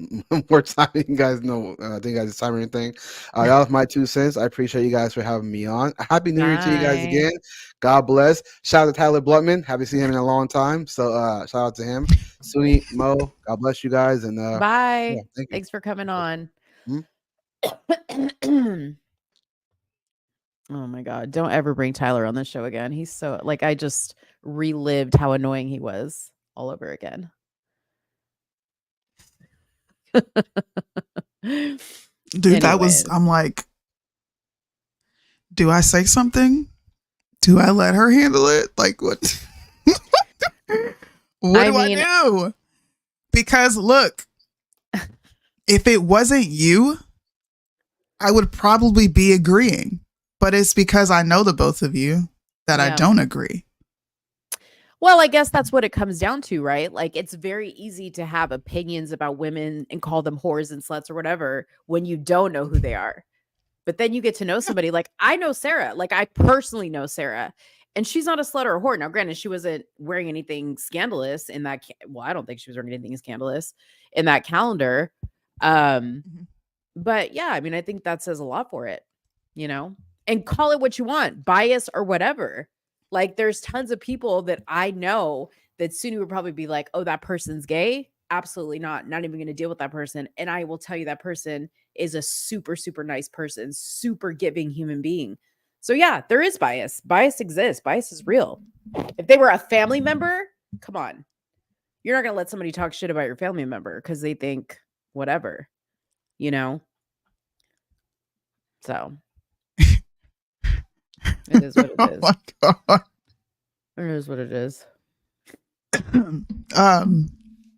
more time. You guys know, think you guys time or anything. That was my 2 cents. I appreciate you guys for having me on. Happy New Year to you guys again. God bless. Shout out to Tyler Blutman. Haven't seen him in a long time. So shout out to him. Soonie, Mo, God bless you guys. And bye. Yeah, thank you. Thanks for coming on. Oh my God. Don't ever bring Tyler on this show again. He's so like, I just relived how annoying he was all over again. Dude, that was, I'm like, do I say something? Do I let her handle it? Like, what? What do I do? Because look, if it wasn't you, I would probably be agreeing. But it's because I know the both of you that I don't agree. Well, I guess that's what it comes down to, right? Like, it's very easy to have opinions about women and call them whores and sluts or whatever when you don't know who they are. But then you get to know somebody. Like, I know Sarah. Like, I personally know Sarah. And she's not a slut or a whore. Now, granted, she wasn't wearing anything scandalous in that. Well, I don't think she was wearing anything scandalous in that calendar. But yeah, I mean, I think that says a lot for it, you know? And call it what you want, bias or whatever. Like, there's tons of people that I know that Soonie would probably be like, oh, that person's gay. Absolutely not. Not even going to deal with that person. And I will tell you that person is a super, super nice person, super giving human being. So yeah, there is bias. Bias exists. Bias is real. If they were a family member, come on. You're not going to let somebody talk shit about your family member because they think whatever, you know? So it is what it is. Oh my God. It is what it is.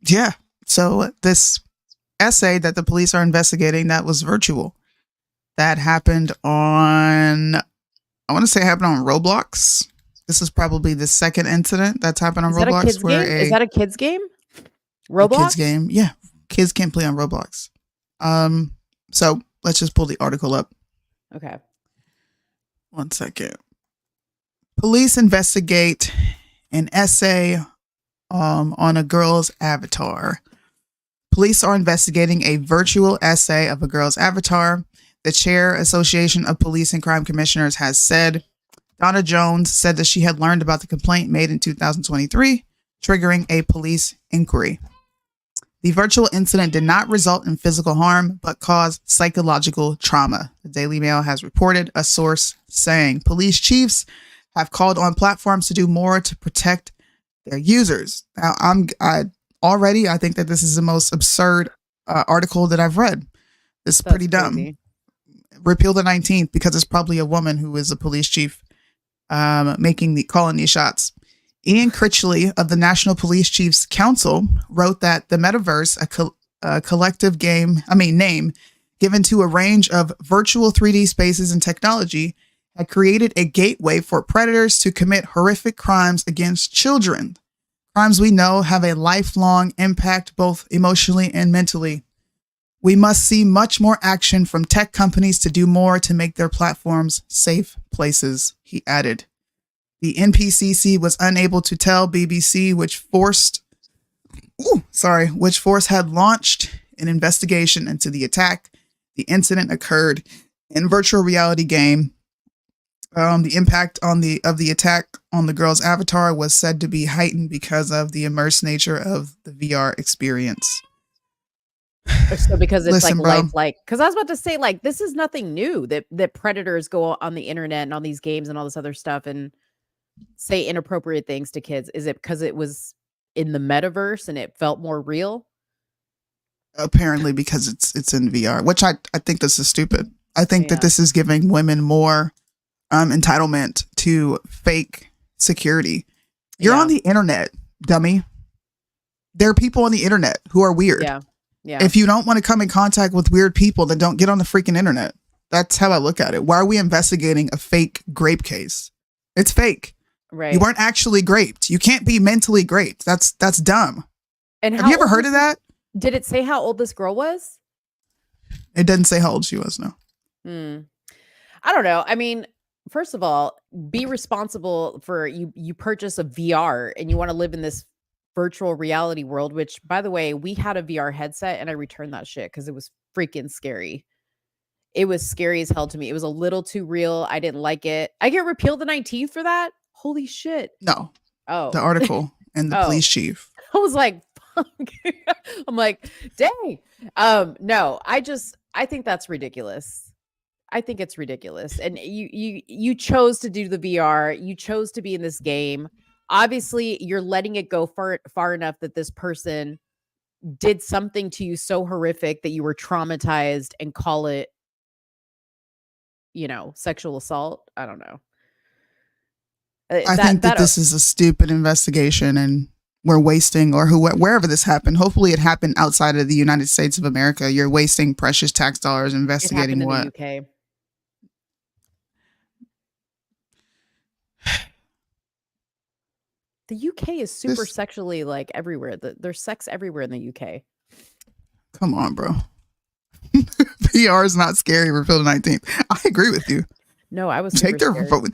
Yeah. So this essay that the police are investigating, that was virtual. That happened on, I want to say it happened on Roblox. This is probably the second incident that's happened on Roblox. Is that a kid's game? Roblox? Kids game. Yeah. Kids can't play on Roblox. So let's just pull the article up. Okay. 1 second. Police investigate an essay on a girl's avatar. Police are investigating a virtual essay of a girl's avatar. The Chair Association of Police and Crime Commissioners has said. Donna Jones said that she had learned about the complaint made in 2023, triggering a police inquiry. The virtual incident did not result in physical harm, but caused psychological trauma. The Daily Mail has reported a source saying police chiefs have called on platforms to do more to protect their users. Now, I think that this is the most absurd article that I've read. It's pretty dumb. Crazy. Repeal the 19th because it's probably a woman who is a police chief calling these shots. Ian Critchley of the National Police Chiefs Council wrote that the metaverse, a collective name given to a range of virtual 3D spaces and technology, had created a gateway for predators to commit horrific crimes against children. Crimes we know have a lifelong impact both emotionally and mentally. We must see much more action from tech companies to do more to make their platforms safe places, he added. The NPCC was unable to tell BBC which force had launched an investigation into the attack. The incident occurred in virtual reality game. The impact of the attack on the girl's avatar was said to be heightened because of the immersed nature of the VR experience. So because it's lifelike. Because I was about to say, like, this is nothing new that predators go on the internet and on these games and all this other stuff and say inappropriate things to kids. Is it because it was in the metaverse and it felt more real? Apparently because it's in VR, which I think this is stupid. I think that this is giving women more entitlement to fake security. You're on the internet, dummy. There are people on the internet who are weird. Yeah. If you don't want to come in contact with weird people, then don't get on the freaking internet. That's how I look at it. Why are we investigating a fake grape case? It's fake. Right. You weren't actually graped. You can't be mentally graped. That's dumb. And have you ever heard of that? Did it say how old this girl was? It didn't say how old she was, no. I don't know. I mean, first of all, be responsible for you purchase a VR and you want to live in this virtual reality world, which, by the way, we had a VR headset and I returned that shit because it was freaking scary. It was scary as hell to me. It was a little too real. I didn't like it. I get repealed the 19th for that? Holy shit. No. Oh. The article and the police chief. I was like, fuck. I'm like, dang. No, I think that's ridiculous. I think it's ridiculous. And you chose to do the VR. You chose to be in this game. obviously you're letting it go far enough that this person did something to you so horrific that you were traumatized and call it, sexual assault. I don't know. I think that this is a stupid investigation and we're wasting, or wherever this happened. Hopefully it happened outside of the United States of America. You're wasting precious tax dollars investigating what? In the UK. The UK is super sexually like everywhere. There's sex everywhere in the UK. Come on, bro. PR is not scary for Phil the 19th. I agree with you. No, I was take their vote.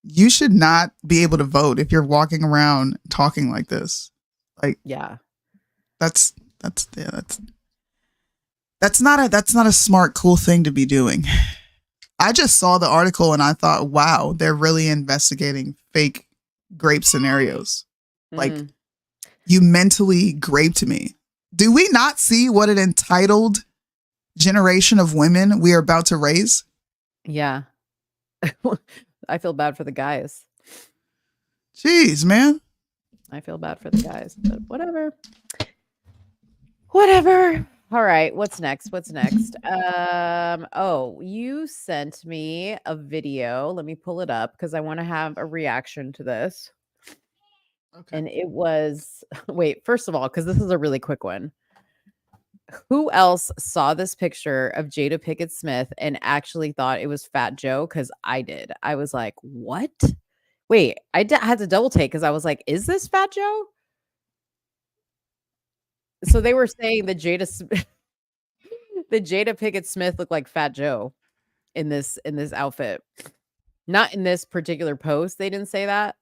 You should not be able to vote if you're walking around talking like this. Like, yeah, that's not a smart, cool thing to be doing. I just saw the article and I thought, wow, they're really investigating fake grape scenarios. Like, you mentally graped me. Do we not see what an entitled generation of women we are about to raise? Yeah. I feel bad for the guys. Jeez, man. I feel bad for the guys, but whatever. Whatever. All right. What's next? Oh, you sent me a video. Let me pull it up because I want to have a reaction to this. Okay. And it was, wait, first of all, because this is a really quick one. Who else saw this picture of Jada Pinkett Smith and actually thought it was Fat Joe? Because I did. I was like, what? Wait, I had to double take because I was like, is this Fat Joe? So they were saying that Jada Pinkett Smith looked like Fat Joe in this outfit. Not in this particular post. They didn't say that.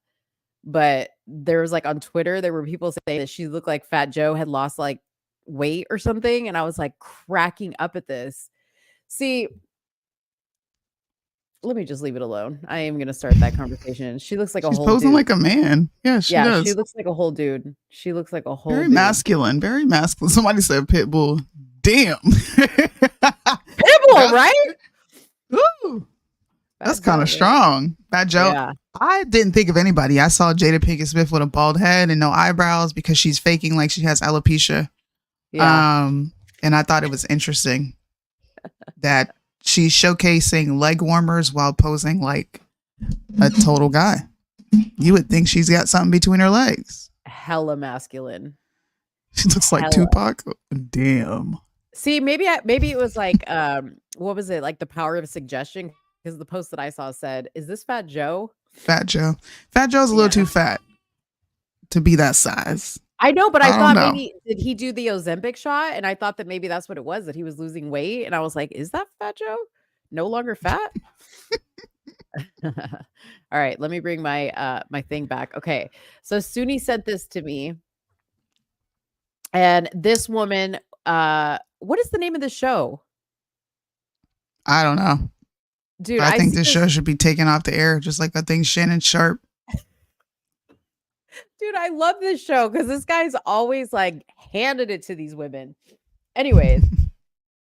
But there was like on Twitter, there were people saying that she looked like Fat Joe had lost like weight or something. And I was like cracking up at this. See, let me just leave it alone. I am going to start that conversation. She looks like She's a whole posing dude. like a man. Yeah, she does. She looks like a whole dude. She looks like a whole very dude. masculine. Very masculine. Somebody said Pitbull. Damn. Pitbull, right? Ooh. That's kind of strong. Fat Joe. Yeah. I didn't think of anybody. I saw Jada Pinkett Smith with a bald head and no eyebrows because she's faking like she has alopecia. Yeah. And I thought it was interesting that she's showcasing leg warmers while posing like a total guy. You would think she's got something between her legs. Hella masculine. She looks like Tupac. Damn. See, maybe it was like, what was it? Like the power of suggestion. Because the post that I saw said, is this Fat Joe? Fat Joe. Fat Joe's a little too fat to be that size. I know, but I thought maybe, did he do the Ozempic shot? And I thought that maybe that's what it was, that he was losing weight. And I was like, is that Fat Joe? No longer fat? All right, let me bring my my thing back. Okay, so Soonie sent this to me. And this woman, what is the name of the show? I don't know. Dude, I think this show should be taken off the air, just like I think Shannon Sharp. Dude, I love this show because this guy's always like handed it to these women. Anyways,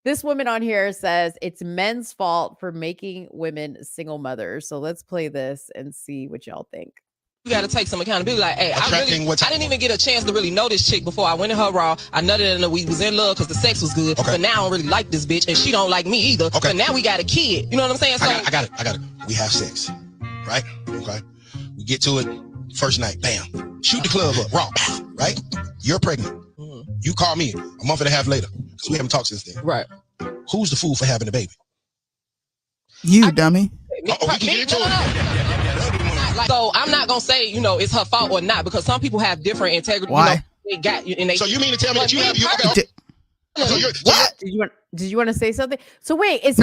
this woman on here says it's men's fault for making women single mothers. So let's play this and see what y'all think. You got to take some accountability. Like, hey, I didn't even get a chance to really know this chick before I went in her raw. I nutted in her. We was in love because the sex was good. Okay. But now I don't really like this bitch, and she don't like me either. Okay. But now we got a kid. You know what I'm saying? So I got it. We have sex, right? Okay. We get to it first night. Bam. Shoot the club up. Raw. Right? You're pregnant. Mm-hmm. You call me a month and a half later because we haven't talked since then. Right. Who's the fool for having a baby? You, dummy. We can get into it. So I'm not gonna say, it's her fault or not, because some people have different integrity. Why? So you mean to tell me that you have What? Did you want to say something? So wait, is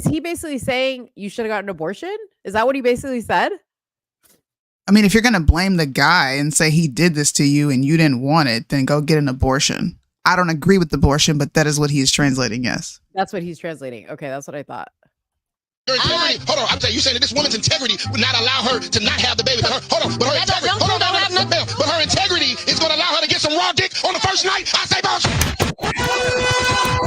he basically saying you should have gotten an abortion? Is that what he basically said? I mean, if you're gonna blame the guy and say he did this to you and you didn't want it, then go get an abortion. I don't agree with abortion, but that is what he's translating. Yes. That's what he's translating. Okay, that's what I thought. Your integrity, hold on, I'm telling you, saying that this woman's integrity would not allow her to not have the baby. But her integrity is going to allow her to get some raw dick on the first night. I say, boss.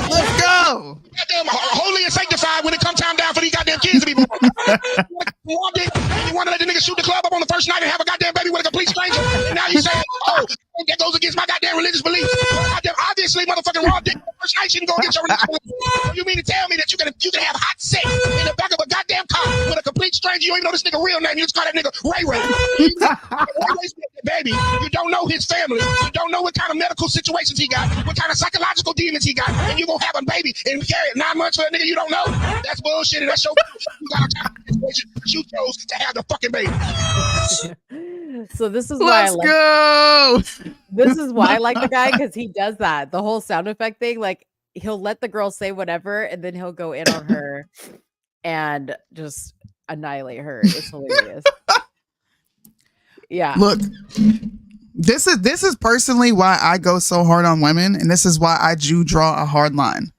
Let's go. Goddamn, holy and sanctified when it comes time down for these goddamn kids to be You want to let the nigga shoot the club up on the first night and have a goddamn baby with a complete stranger, and now you saying, oh, that goes against my goddamn religious beliefs. Goddamn, obviously, motherfucking raw dick first night she can go against your religious beliefs. You mean to tell me that you can have hot sex in the back of a goddamn car with a complete stranger? You don't even know this nigga real name. You just call that nigga Ray Ray. Baby, you don't know his family. You don't know what kind of medical situations he got, what kind of psychological demons he got, and you gonna have a baby and carry it 9 months for a nigga you don't know? That's bullshit, and that's your you got a kind of situation that you chose to have the fucking baby. So this is why this is why I like the guy, because he does that. The whole sound effect thing, like he'll let the girl say whatever, and then he'll go in on her and just annihilate her. It's hilarious. Yeah. Look, this is personally why I go so hard on women, and this is why I do draw a hard line.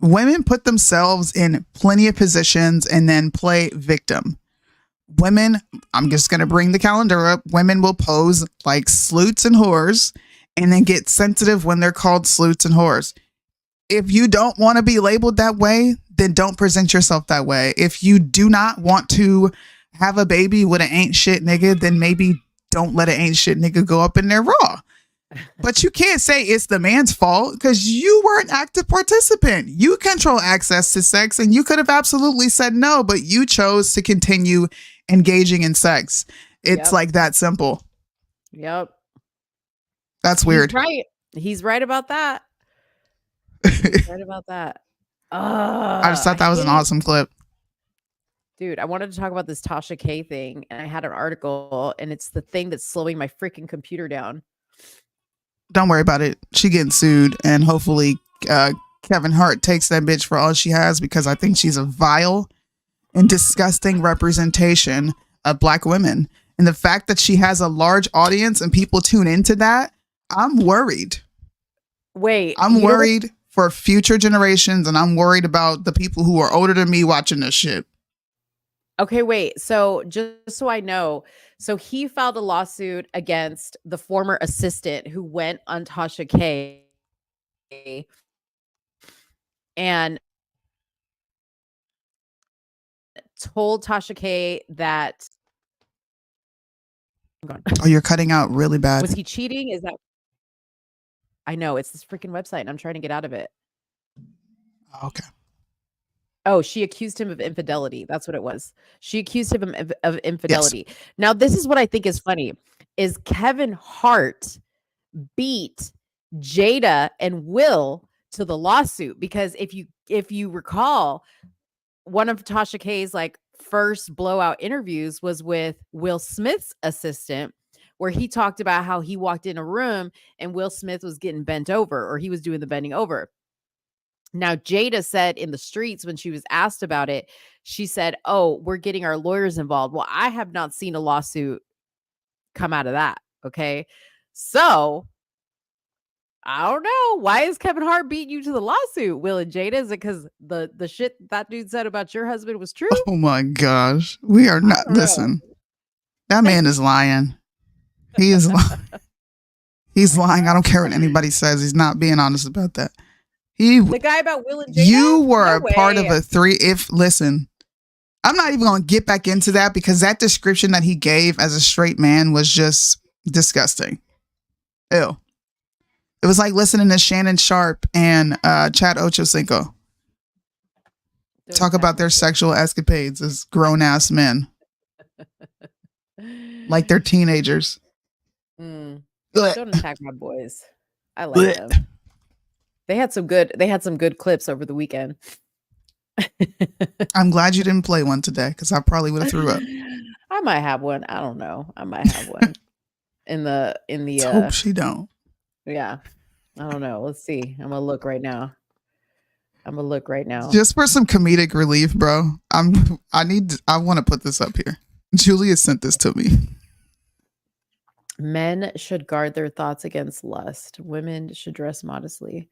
Women put themselves in plenty of positions and then play victim. Women, I'm just going to bring the calendar up. Women will pose like sleuths and whores and then get sensitive when they're called sleuths and whores. If you don't want to be labeled that way, then don't present yourself that way. If you do not want to have a baby with an ain't shit nigga, then maybe don't let an ain't shit nigga go up in there raw. But you can't say it's the man's fault, because you were an active participant. You control access to sex, and you could have absolutely said no, but you chose to continue engaging in sex. It's like that simple. Yep. That's weird. He's right about that. He's right about that. I just thought that was an awesome clip. Dude, I wanted to talk about this Tasha K thing, and I had an article, and it's the thing that's slowing my freaking computer down. Don't worry about it. She getting sued, and hopefully Kevin Hart takes that bitch for all she has, because I think she's a vile and disgusting representation of Black women. And the fact that she has a large audience and people tune into that, I'm worried. Wait. I'm worried for future generations, and I'm worried about the people who are older than me watching this shit. Okay, wait. So just so I know, so he filed a lawsuit against the former assistant who went on Tasha K and told Tasha K that. Oh, you're cutting out really bad. Was he cheating? Is that? I know, it's this freaking website, and I'm trying to get out of it. Okay. Oh, she accused him of infidelity. That's what it was. She accused him of infidelity. Yes. Now, this is what I think is funny, is Kevin Hart beat Jada and Will to the lawsuit, because if you recall, one of Tasha K's like first blowout interviews was with Will Smith's assistant, where he talked about how he walked in a room and Will Smith was getting bent over, or he was doing the bending over. Now, Jada said in the streets when she was asked about it, she said, "Oh, we're getting our lawyers involved." Well, I have not seen a lawsuit come out of that. Okay. So I don't know. Why is Kevin Hart beating you to the lawsuit, Will and Jada? Is it because the shit that dude said about your husband was true? Oh my gosh. We are not. Listen, that man is lying. He is lying. He's lying. I don't care what anybody says. He's not being honest about that. The guy about Will and Jada? You were a part of a listen, I'm not even going to get back into that, because that description that he gave as a straight man was just disgusting. Ew. It was like listening to Shannon Sharp and Chad Ochocinco talk about their sexual escapades as grown-ass men. Like they're teenagers. Don't attack my boys. I like them. They had some good clips over the weekend. I'm glad you didn't play one today, because I probably would have threw up. I might have one. I don't know. I might have one in the. Hope she don't. Yeah, I don't know. Let's see. I'm gonna look right now. Just for some comedic relief, bro. I want to put this up here. Julia sent this to me. Men should guard their thoughts against lust. Women should dress modestly.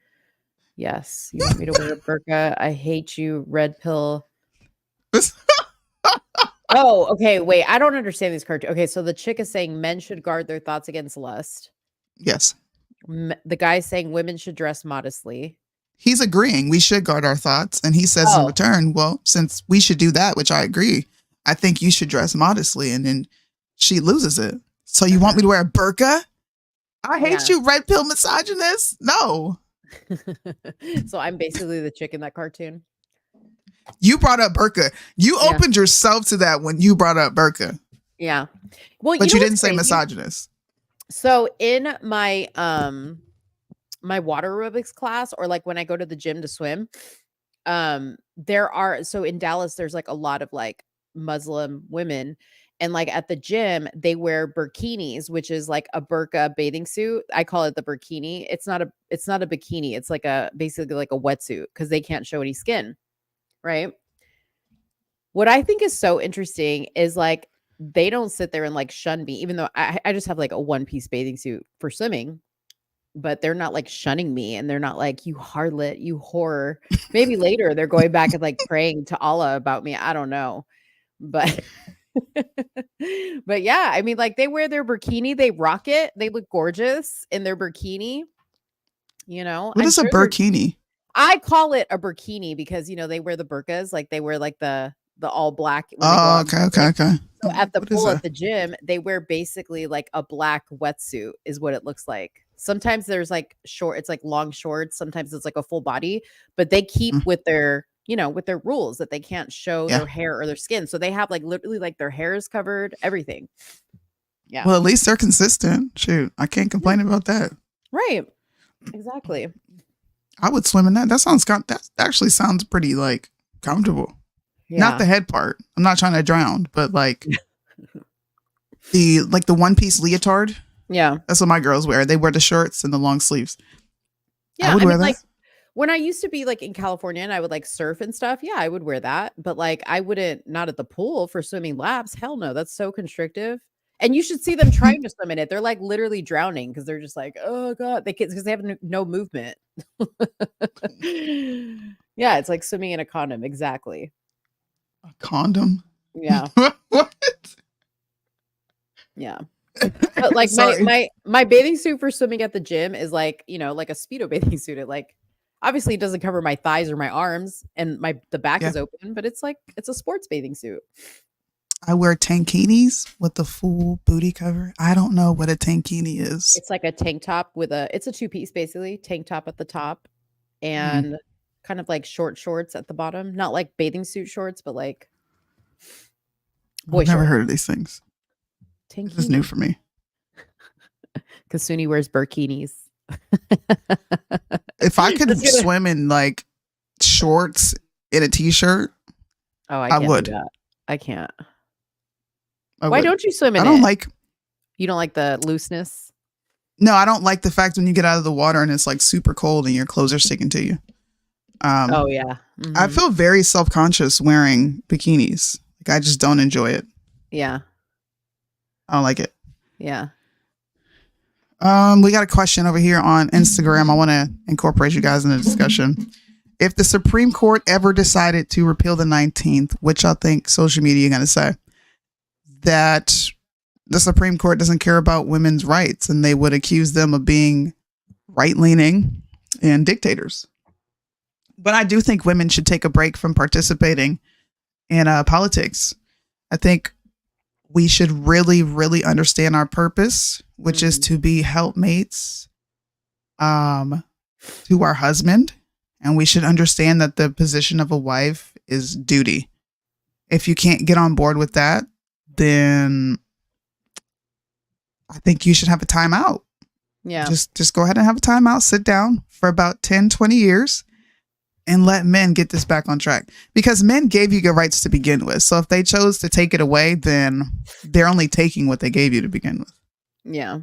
Yes. You want me to wear a burqa? I hate you. Red pill. Oh, okay. Wait, I don't understand these cartoons. Okay, so the chick is saying men should guard their thoughts against lust. Yes. The guy's saying women should dress modestly. he's agreeing we should guard our thoughts, and he says in return, well, since we should do that, which I agree, I think you should dress modestly, and then she loses it. So you want me to wear a burqa? I hate you, red pill misogynist. No. So I'm basically the chick in that cartoon. You brought up burqa. You opened yourself to that when you brought up burqa. Yeah. Well, but you didn't say misogynist. So in my my water aerobics class, or like when I go to the gym to swim, there are, so in Dallas there's like a lot of like Muslim women, and like at the gym they wear burkinis, which is like a burqa bathing suit. I call it the burkini. It's not a bikini. It's like basically like a wetsuit, because they can't show any skin, right? What I think is so interesting is like they don't sit there and like shun me, even though I just have like a one-piece bathing suit for swimming, but they're not like shunning me, and they're not like, you harlot, you whore. Maybe later they're going back and like praying to Allah about me. I don't know. But but yeah, I mean, like they wear their burkini, they rock it, they look gorgeous in their burkini. You know, what is a burkini? I call it a burkini because, you know, they wear the burqas, like they wear like the all black. Oh, okay. So at the pool at the gym, they wear basically like a black wetsuit is what it looks like. Sometimes there's like it's like long shorts. Sometimes it's like a full body, but they keep with their, you know, with their rules that they can't show their hair or their skin. So they have like literally like their hair is covered, everything. Yeah. Well, at least they're consistent. Shoot, I can't complain about that. Right. Exactly. I would swim in that. That actually sounds pretty like comfortable. Yeah. Not the head part. I'm not trying to drown, but like the one piece leotard. Yeah. That's what my girls wear. They wear the shorts and the long sleeves. Yeah. I would wear that. Like when I used to be like in California and I would like surf and stuff. Yeah, I would wear that. But like I wouldn't, not at the pool for swimming laps. Hell no. That's so constrictive. And you should see them trying to swim in it. They're like literally drowning because they're just like, oh God, because they have no movement. Yeah, it's like swimming in a condom. Exactly. A condom? Yeah. What? Yeah. But like my bathing suit for swimming at the gym is like, you know, like a Speedo bathing suit. It like obviously it doesn't cover my thighs or my arms, and the back is open, but it's like it's a sports bathing suit. I wear tankinis with the full booty cover. I don't know what a tankini is. It's like a tank top it's a two-piece basically, tank top at the top and kind of like short shorts at the bottom. Not like bathing suit shorts, but like boy I've never heard of these things. Tankini. This is new for me. Because Soonie wears burkinis. If I could swim in like shorts in a t-shirt, I would. Do that. I can't. Why don't you swim in you don't like the looseness? No, I don't like the fact when you get out of the water and it's like super cold and your clothes are sticking to you. Oh yeah. Mm-hmm. I feel very self-conscious wearing bikinis. Like I just don't enjoy it. Yeah. I don't like it. Yeah. We got a question over here on Instagram. I want to incorporate you guys in the discussion. If the Supreme Court ever decided to repeal the 19th, which I think social media are going to say that the Supreme Court doesn't care about women's rights and they would accuse them of being right-leaning and dictators. But I do think women should take a break from participating in politics. I think we should really, really understand our purpose, which is to be helpmates to our husband. And we should understand that the position of a wife is duty. If you can't get on board with that, then I think you should have a timeout. Yeah. Just go ahead and have a timeout, sit down for about 10, 20 years and let men get this back on track, because men gave you your rights to begin with. So if they chose to take it away, then they're only taking what they gave you to begin with. Yeah.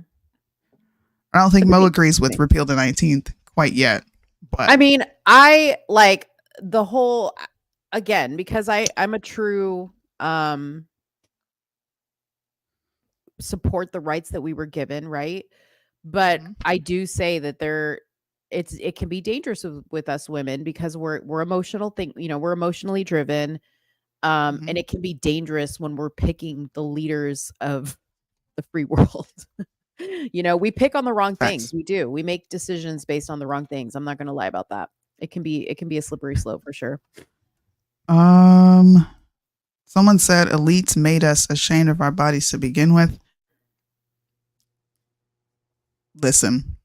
I don't think Mo agrees with repeal the 19th quite yet. But I mean, I like the whole, again, because I'm a true support the rights that we were given, right? But I do say that it can be dangerous with us women because we're emotional we're emotionally driven. And it can be dangerous when we're picking the leaders of the free world. We pick on the wrong things. We do. We make decisions based on the wrong things. I'm not going to lie about that. It can be a slippery slope for sure. Someone said elites made us ashamed of our bodies to begin with. Listen.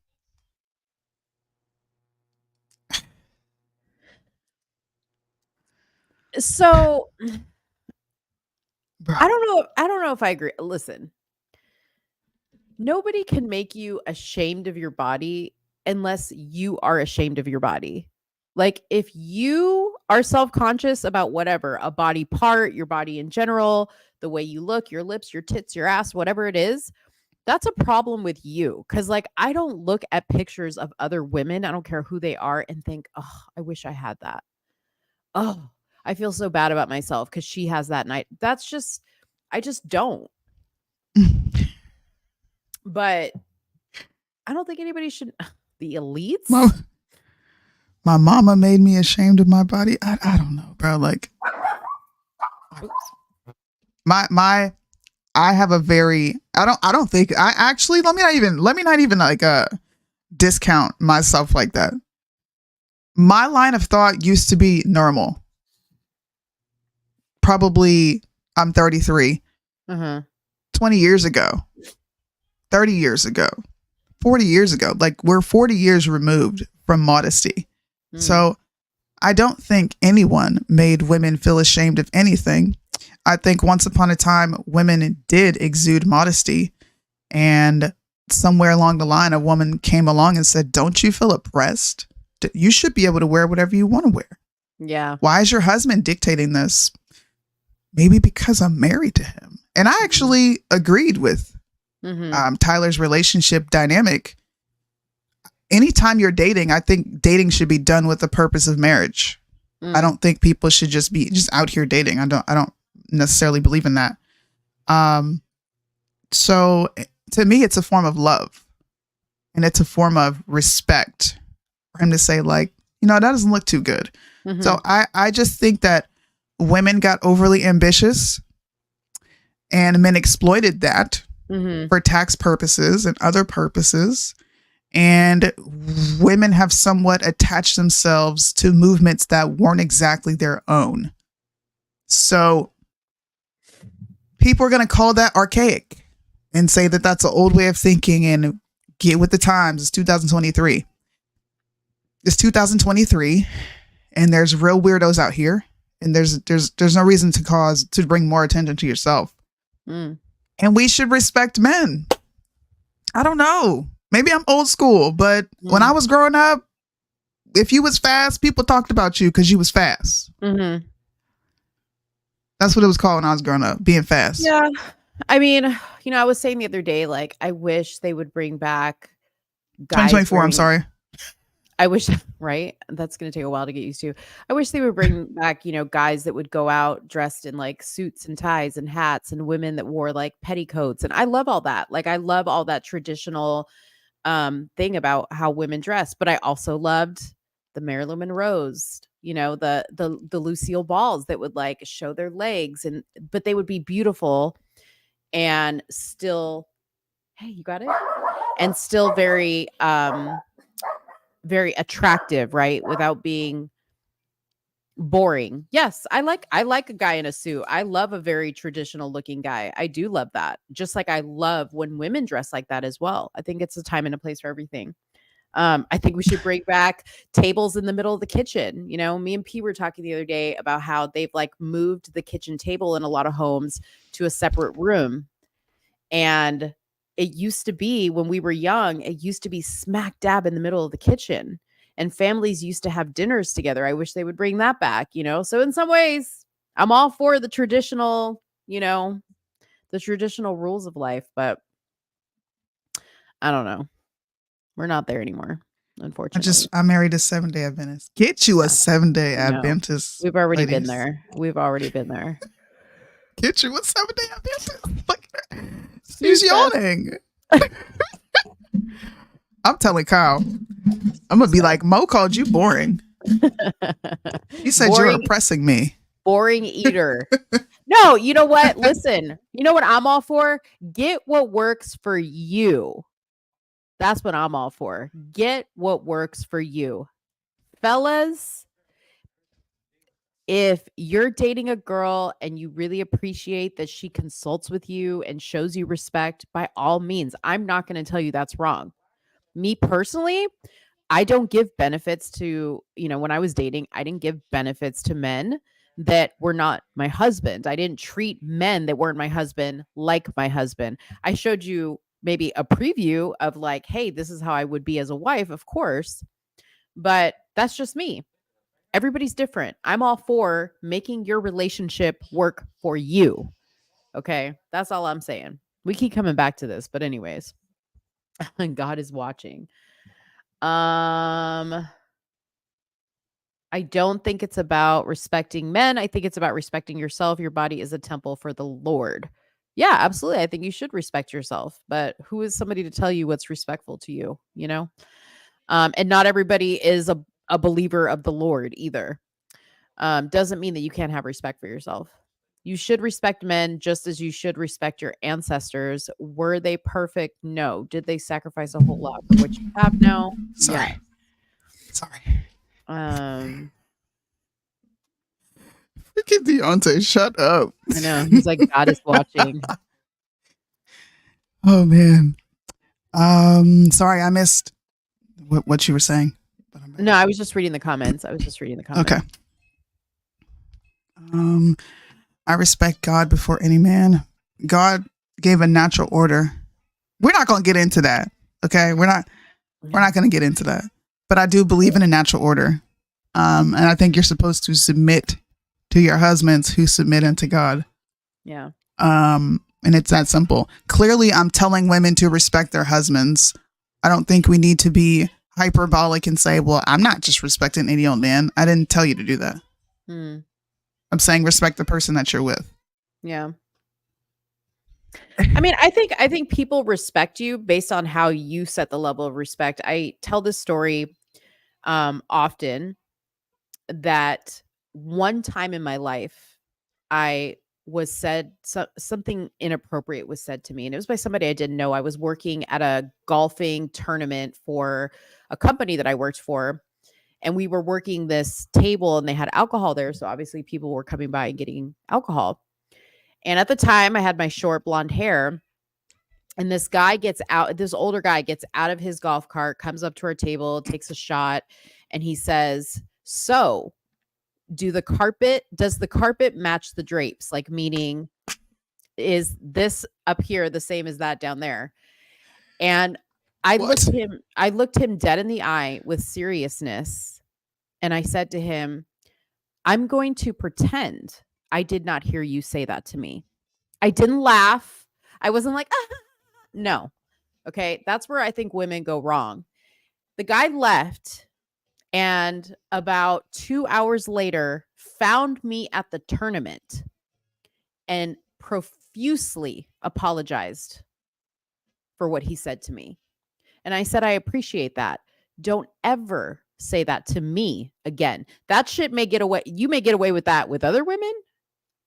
So I don't know if I agree. Listen. Nobody can make you ashamed of your body unless you are ashamed of your body. Like if you are self-conscious about whatever, a body part, your body in general, the way you look, your lips, your tits, your ass, whatever it is, that's a problem with you. Cause like I don't look at pictures of other women, I don't care who they are, and think, oh, I wish I had that. Oh, I feel so bad about myself because she has that night. I just don't. But I don't think anybody should. The elites. My mama made me ashamed of my body. I don't know, bro. Like, I have a very. I don't think. I actually let me not even like discount myself like that. My line of thought used to be normal. Probably, I'm 33. 20 years ago. 30 years ago, 40 years ago, like we're 40 years removed from modesty. So I don't think anyone made women feel ashamed of anything. I think once upon a time, women did exude modesty, and somewhere along the line, a woman came along and said, don't you feel oppressed? You should be able to wear whatever you want to wear. Yeah. Why is your husband dictating this? Maybe because I'm married to him. And I actually agreed with Tyler's relationship dynamic. Anytime you're dating, I think dating should be done with the purpose of marriage. I don't think people should just be out here dating. I don't necessarily believe in that. So to me, it's a form of love, and it's a form of respect for him to say, like, that doesn't look too good. So I just think that women got overly ambitious and men exploited that for tax purposes and other purposes. And women have somewhat attached themselves to movements that weren't exactly their own. So people are going to call that archaic and say that that's an old way of thinking and get with the times. It's 2023. It's 2023 and there's real weirdos out here. And there's no reason to bring more attention to yourself. And we should respect men. I don't know. Maybe I'm old school, but when I was growing up, if you was fast, people talked about you because you was fast. That's what it was called when I was growing up, being fast. Yeah. I mean, I was saying the other day, like, I wish they would bring back guys 2024, I'm sorry. I wish, right? That's going to take a while to get used to. I wish they would bring back, guys that would go out dressed in like suits and ties and hats, and women that wore like petticoats. And I love all that. Like, I love all that traditional thing about how women dress. But I also loved the Marilyn Monroes, the Lucille Balls that would like show their legs, but they would be beautiful and still, hey, you got it? And still very very attractive, right? Without being boring. Yes, I like a guy in a suit. I love a very traditional looking guy. I do love that. Just like I love when women dress like that as well. I think it's a time and a place for everything. I think we should bring back tables in the middle of the kitchen. Me and P were talking the other day about how they've like moved the kitchen table in a lot of homes to a separate room. And it used to be, when we were young, it used to be smack dab in the middle of the kitchen, and families used to have dinners together. I wish they would bring that back, So in some ways, I'm all for the traditional, the traditional rules of life, but I don't know. We're not there anymore, unfortunately. I married a 7-day Adventist. Get you a 7-day Adventist. We've already been there. Get you a 7-day Adventist. Look at her. She's yawning. I'm telling Kyle, I'm going to be like, Mo called you boring. He said you're oppressing me. Boring eater. No, you know what? Listen, you know what I'm all for? Get what works for you. That's what I'm all for. Get what works for you. fellas, if you're dating a girl and you really appreciate that she consults with you and shows you respect, by all means, I'm not going to tell you that's wrong. Me personally, I don't give benefits to, when I was dating, I didn't give benefits to men that were not my husband. I didn't treat men that weren't my husband like my husband. I showed you maybe a preview of like, hey, this is how I would be as a wife, of course, but that's just me. Everybody's different. I'm all for making your relationship work for you. Okay. That's all I'm saying. We keep coming back to this, but anyways, God is watching. I don't think it's about respecting men. I think it's about respecting yourself. Your body is a temple for the Lord. Yeah, absolutely. I think you should respect yourself, but who is somebody to tell you what's respectful to you, and not everybody is a believer of the Lord either. Doesn't mean that you can't have respect for yourself. You should respect men just as you should respect your ancestors. Were they perfect? No. Did they sacrifice a whole lot for what you have now? Sorry. Yes. Sorry. Look at Deontay. Shut up. I know. He's like, God is watching. Oh, man. Sorry, I missed what you were saying. No, I was just reading the comments. Okay. I respect God before any man. God gave a natural order. We're not going to get into that. Okay. We're not going to get into that, but I do believe in a natural order. And I think you're supposed to submit to your husbands who submit unto God. Yeah. And it's that simple. Clearly I'm telling women to respect their husbands. I don't think we need to be hyperbolic and say, well, I'm not just respecting any old man. I didn't tell you to do that. I'm saying respect the person that you're with. Yeah. I mean, I think people respect you based on how you set the level of respect. I tell this story often that one time in my life, I was said something inappropriate was said to me, and it was by somebody I didn't know. I was working at a golfing tournament for a company that I worked for, and we were working this table and they had alcohol there. So obviously people were coming by and getting alcohol. And at the time I had my short blonde hair, and this older guy gets out of his golf cart, comes up to our table, takes a shot, and he says, so does the carpet match the drapes? Like, meaning, is this up here the same as that down there? And I looked him dead in the eye with seriousness. And I said to him, I'm going to pretend I did not hear you say that to me. I didn't laugh. I wasn't like, no. Okay. That's where I think women go wrong. The guy left, and about 2 hours later found me at the tournament and profusely apologized for what he said to me. And I said, I appreciate that. Don't ever say that to me again. That shit may get away. You may get away with that with other women,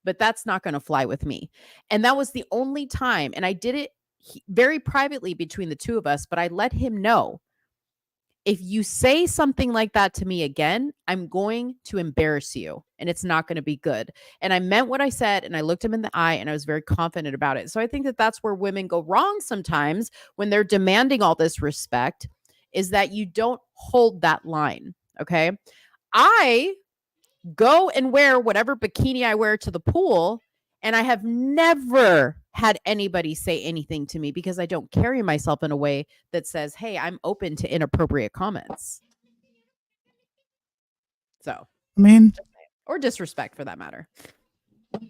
but that's not going to fly with me. And that was the only time. And I did it very privately between the two of us, but I let him know, if you say something like that to me again, I'm going to embarrass you, and it's not going to be good. And I meant what I said, and I looked him in the eye, and I was very confident about it. So I think that that's where women go wrong sometimes when they're demanding all this respect, is that you don't hold that line. Okay. I go and wear whatever bikini I wear to the pool, and I have never had anybody say anything to me because I don't carry myself in a way that says, hey, I'm open to inappropriate comments. So, I mean, or disrespect for that matter. I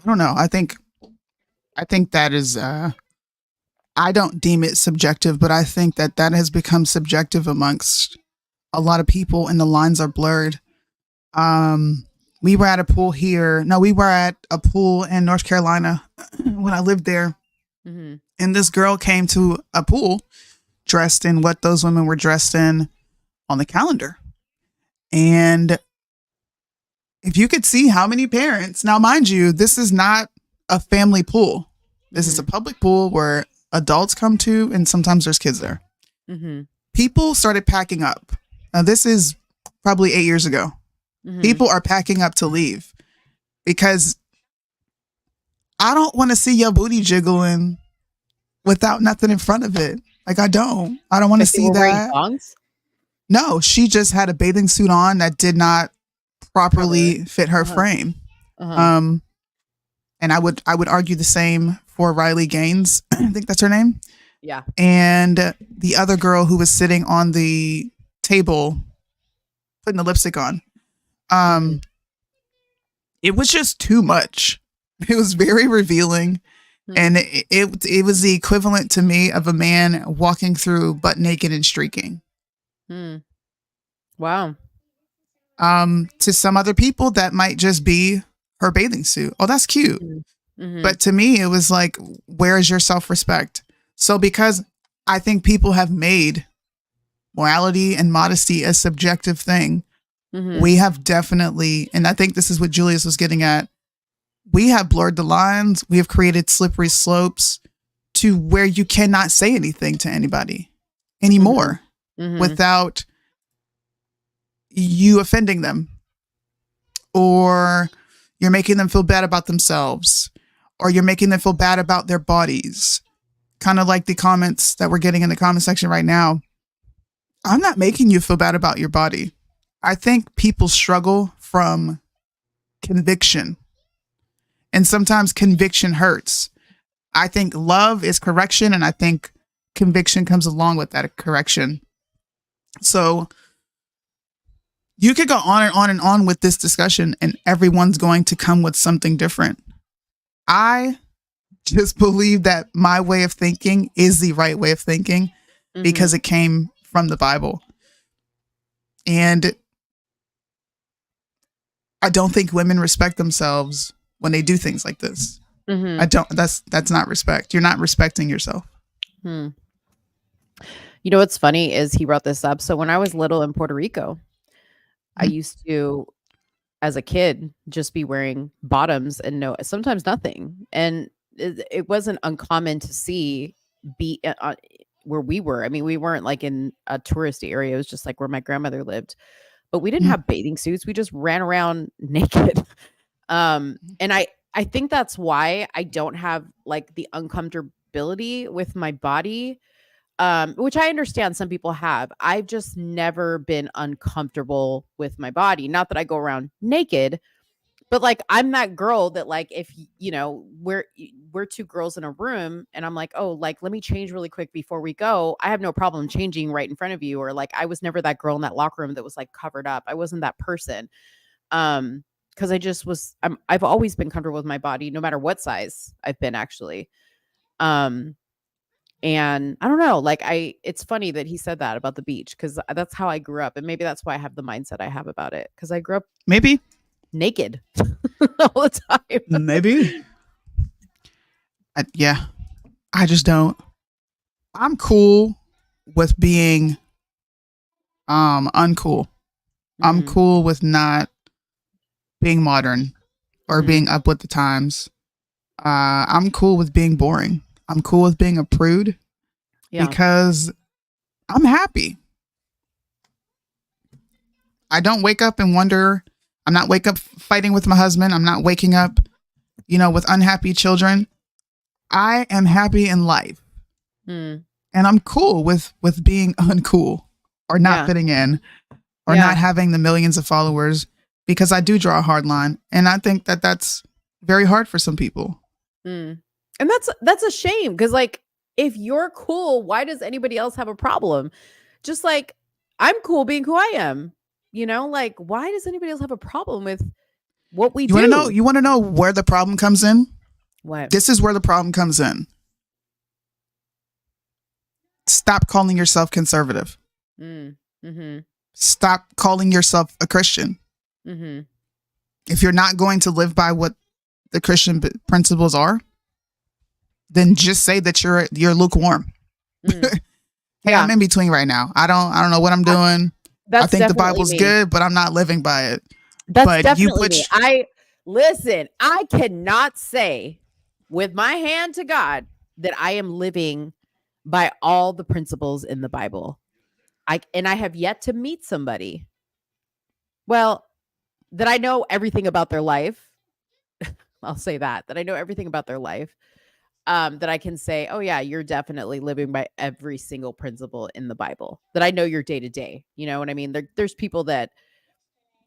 don't know. I think that is, I don't deem it subjective, but I think that has become subjective amongst a lot of people, and the lines are blurred. We were at a pool here. No, we were at a pool in North Carolina when I lived there. Mm-hmm. And this girl came to a pool dressed in what those women were dressed in on the calendar. And if you could see how many parents, now mind you, this is not a family pool. This is a public pool where adults come to, and sometimes there's kids there. Mm-hmm. People started packing up. This is probably 8 years ago. Mhm. People are packing up to leave because I don't want to see your booty jiggling without nothing in front of it. Like, I don't want to Like they see were wearing that. thongs? No, she just had a bathing suit on that did not properly fit her frame. Uh-huh. And I would argue the same for Riley Gaines. I think that's her name. Yeah. And the other girl who was sitting on the table putting the lipstick on. It was just too much. It was very revealing. And it was the equivalent to me of a man walking through butt naked and streaking. Wow. To some other people, that might just be her bathing suit. Oh, that's cute. But to me, it was like, where is your self-respect? So because I think people have made morality and modesty a subjective thing, we have definitely, and I think this is what Julius was getting at, we have blurred the lines. We have created slippery slopes to where you cannot say anything to anybody anymore without you offending them, or you're making them feel bad about themselves, or you're making them feel bad about their bodies. Kind of like the comments that we're getting in the comment section right now. I'm not making you feel bad about your body. I think people struggle from conviction. And sometimes conviction hurts. I think love is correction, and I think conviction comes along with that correction. So you could go on and on and on with this discussion, and everyone's going to come with something different. I just believe that my way of thinking is the right way of thinking because it came from the Bible. And I don't think women respect themselves when they do things like this. I don't, that's not respect. You're not respecting yourself. You know, what's funny is he brought this up. So when I was little in Puerto Rico, I used to, as a kid, just be wearing bottoms and sometimes nothing. And it wasn't uncommon to see where we were. I mean, we weren't like in a touristy area. It was just like where my grandmother lived, but we didn't have bathing suits. We just ran around naked. And I think that's why I don't have like the uncomfortability with my body, which I understand some people have. I've just never been uncomfortable with my body. Not that I go around naked, but like I'm that girl that like if you know we're two girls in a room and I'm like, oh, like let me change really quick before we go. I have no problem changing right in front of you. Or like I was never that girl in that locker room that was like covered up. I wasn't that person. Because I just was, I've always been comfortable with my body, no matter what size I've been, actually. And I don't know, like it's funny that he said that about the beach, because that's how I grew up, and maybe that's why I have the mindset I have about it, because I grew up maybe naked all the time. Maybe. Yeah, I just don't. I'm cool with being uncool. I'm cool with not being modern or being up with the times. I'm cool with being boring. I'm cool with being a prude because I'm happy. I don't wake up and wonder. I'm not wake up fighting with my husband. I'm not waking up, with unhappy children. I am happy in life. And I'm cool with being uncool or not fitting in or not having the millions of followers, because I do draw a hard line. And I think that that's very hard for some people. And that's a shame, because like if you're cool, why does anybody else have a problem? Just like I'm cool being who I am, like why does anybody else have a problem with what we do? You want to know where the problem comes in? What? This is where the problem comes in. Stop calling yourself conservative. Stop calling yourself a Christian. If you're not going to live by what the Christian principles are, then just say that you're lukewarm. Hey, I'm in between right now. I don't know what I'm doing. I think the Bible's good, but I'm not living by it. That's definitely me. I cannot say with my hand to God that I am living by all the principles in the Bible. I have yet to meet somebody, well, that I know everything about their life. I'll say that I know everything about their life. That I can say, oh yeah, you're definitely living by every single principle in the Bible. That I know your day to day. You know what I mean? There's people that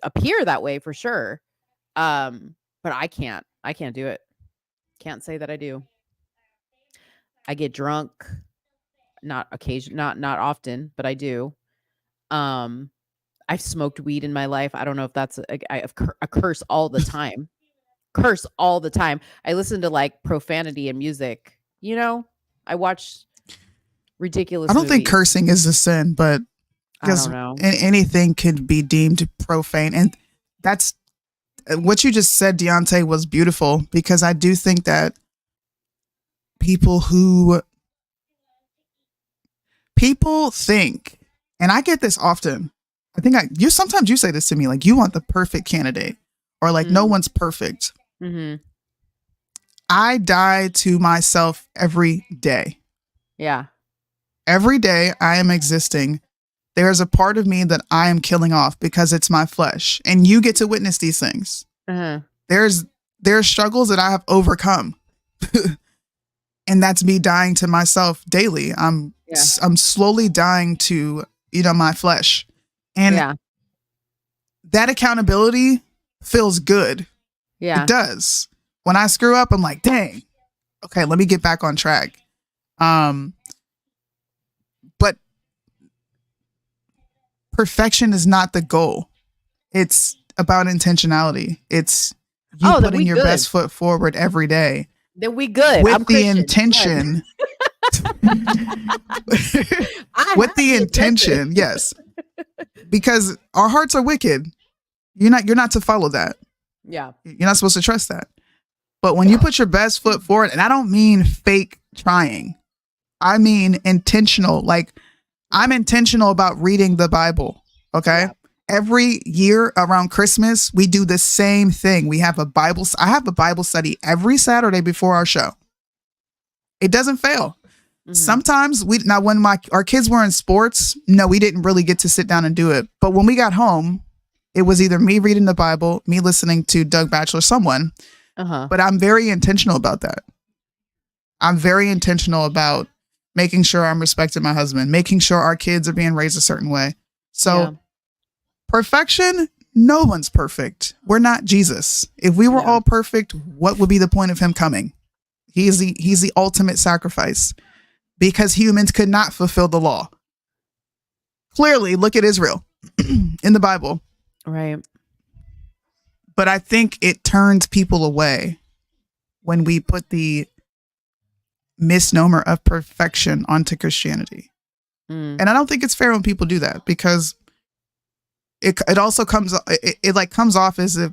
appear that way for sure. But I can't do it. Can't say that I do. I get drunk, not often, but I do. I've smoked weed in my life. I don't know if that's a curse all the time. Curse all the time. I listen to like profanity and music. You know, I watch ridiculous. I don't think movies. cursing is a sin, but I don't know. anything could be deemed profane, and that's what you just said, Deontay, was beautiful, because I do think that people think, and I get this often. I think sometimes you say this to me, like, you want the perfect candidate, or like no one's perfect. Mm-hmm. I die to myself every day. Yeah. Every day I am existing, there's a part of me that I am killing off because it's my flesh, and you get to witness these things. Uh-huh. There's struggles that I have overcome, and that's me dying to myself daily. I'm slowly dying to, my flesh, and that accountability feels good. Yeah, it does. When I screw up, I'm like, dang, okay, let me get back on track. But perfection is not the goal. It's about intentionality. It's you putting your best foot forward every day. Then we good. With the intention. With the intention, yes. Because our hearts are wicked. You're not to follow that. Yeah. You're not supposed to trust that. But when you put your best foot forward, and I don't mean fake trying, I mean intentional. Like, I'm intentional about reading the Bible. Okay. Yeah. Every year around Christmas, we do the same thing. I have a Bible study every Saturday before our show. It doesn't fail. Mm-hmm. Sometimes when our kids were in sports, no, we didn't really get to sit down and do it. But when we got home, it was either me reading the Bible, me listening to Doug Batchelor, someone. Uh-huh. But I'm very intentional about that. I'm very intentional about making sure I'm respecting my husband, making sure our kids are being raised a certain way. So perfection, no one's perfect. We're not Jesus. If we were all perfect, what would be the point of him coming? He's the ultimate sacrifice, because humans could not fulfill the law. Clearly, look at Israel in the Bible. Right. But I think it turns people away when we put the misnomer of perfection onto Christianity. And I don't think it's fair when people do that, because it also comes off as if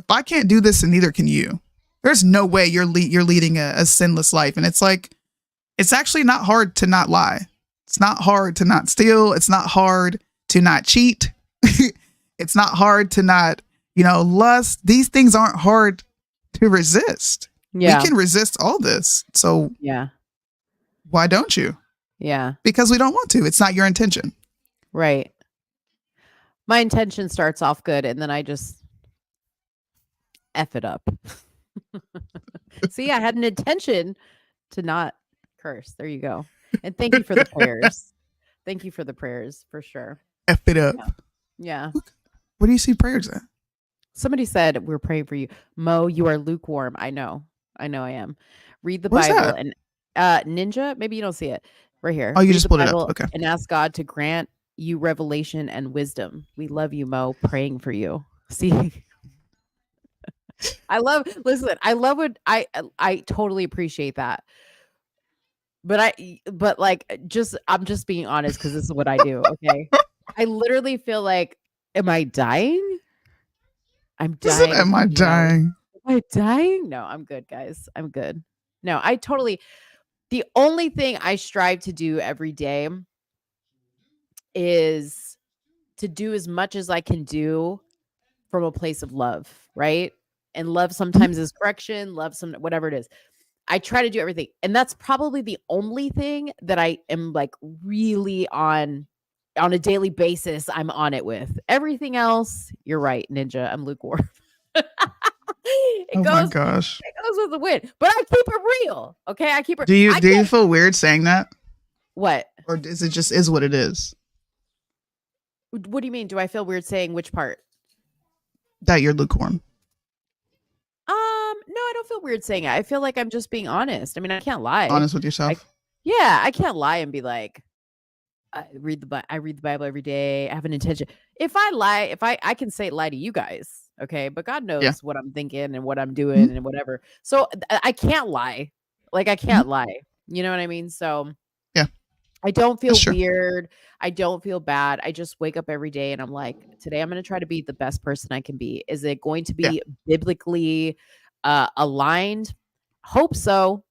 I can't do this and neither can you. There's no way you're leading a sinless life. And it's like, it's actually not hard to not lie. It's not hard to not steal. It's not hard to not cheat. It's not hard to not, lust. These things aren't hard to resist. Yeah. We can resist all this. So why don't you? Yeah. Because we don't want to. It's not your intention. Right. My intention starts off good, and then I just F it up. See, I had an intention to not curse. There you go. And thank you for the prayers. Thank you for the prayers, for sure. F it up. Yeah. What do you see prayers at? Somebody said we're praying for you. Mo, you are lukewarm. I know I am. Read the Where's Bible that? and Ninja, maybe you don't see it. Right here. Oh, you Read just the pulled it Bible up. Okay. And ask God to grant you revelation and wisdom. We love you, Mo. Praying for you. See, I love what I totally appreciate that. But I'm just being honest, because this is what I do. Okay. I literally feel like, am I dying? I'm dying. Am I dying? Am I dying? No, I'm good, guys. I'm good. No, the only thing I strive to do every day is to do as much as I can do from a place of love, right? And love sometimes is correction, whatever it is. I try to do everything. And that's probably the only thing that I am like really on on a daily basis, I'm on it with. Everything else, you're right, Ninja. I'm lukewarm. My gosh. It goes with the wind. But I keep it real. Okay. I keep it. Do you feel weird saying that? What? Or is it just is what it is? What do you mean? Do I feel weird saying which part? That you're lukewarm. No, I don't feel weird saying it. I feel like I'm just being honest. I mean, I can't lie. Honest with yourself. I can't lie and be like, I read the Bible every day. I have an intention. If I lie, I can lie to you guys, okay? But God knows what I'm thinking and what I'm doing and whatever. So I can't lie. Like I can't lie. You know what I mean? So yeah, I don't feel weird. I don't feel bad. I just wake up every day and I'm like, today I'm going to try to be the best person I can be. Is it going to be biblically aligned? Hope so.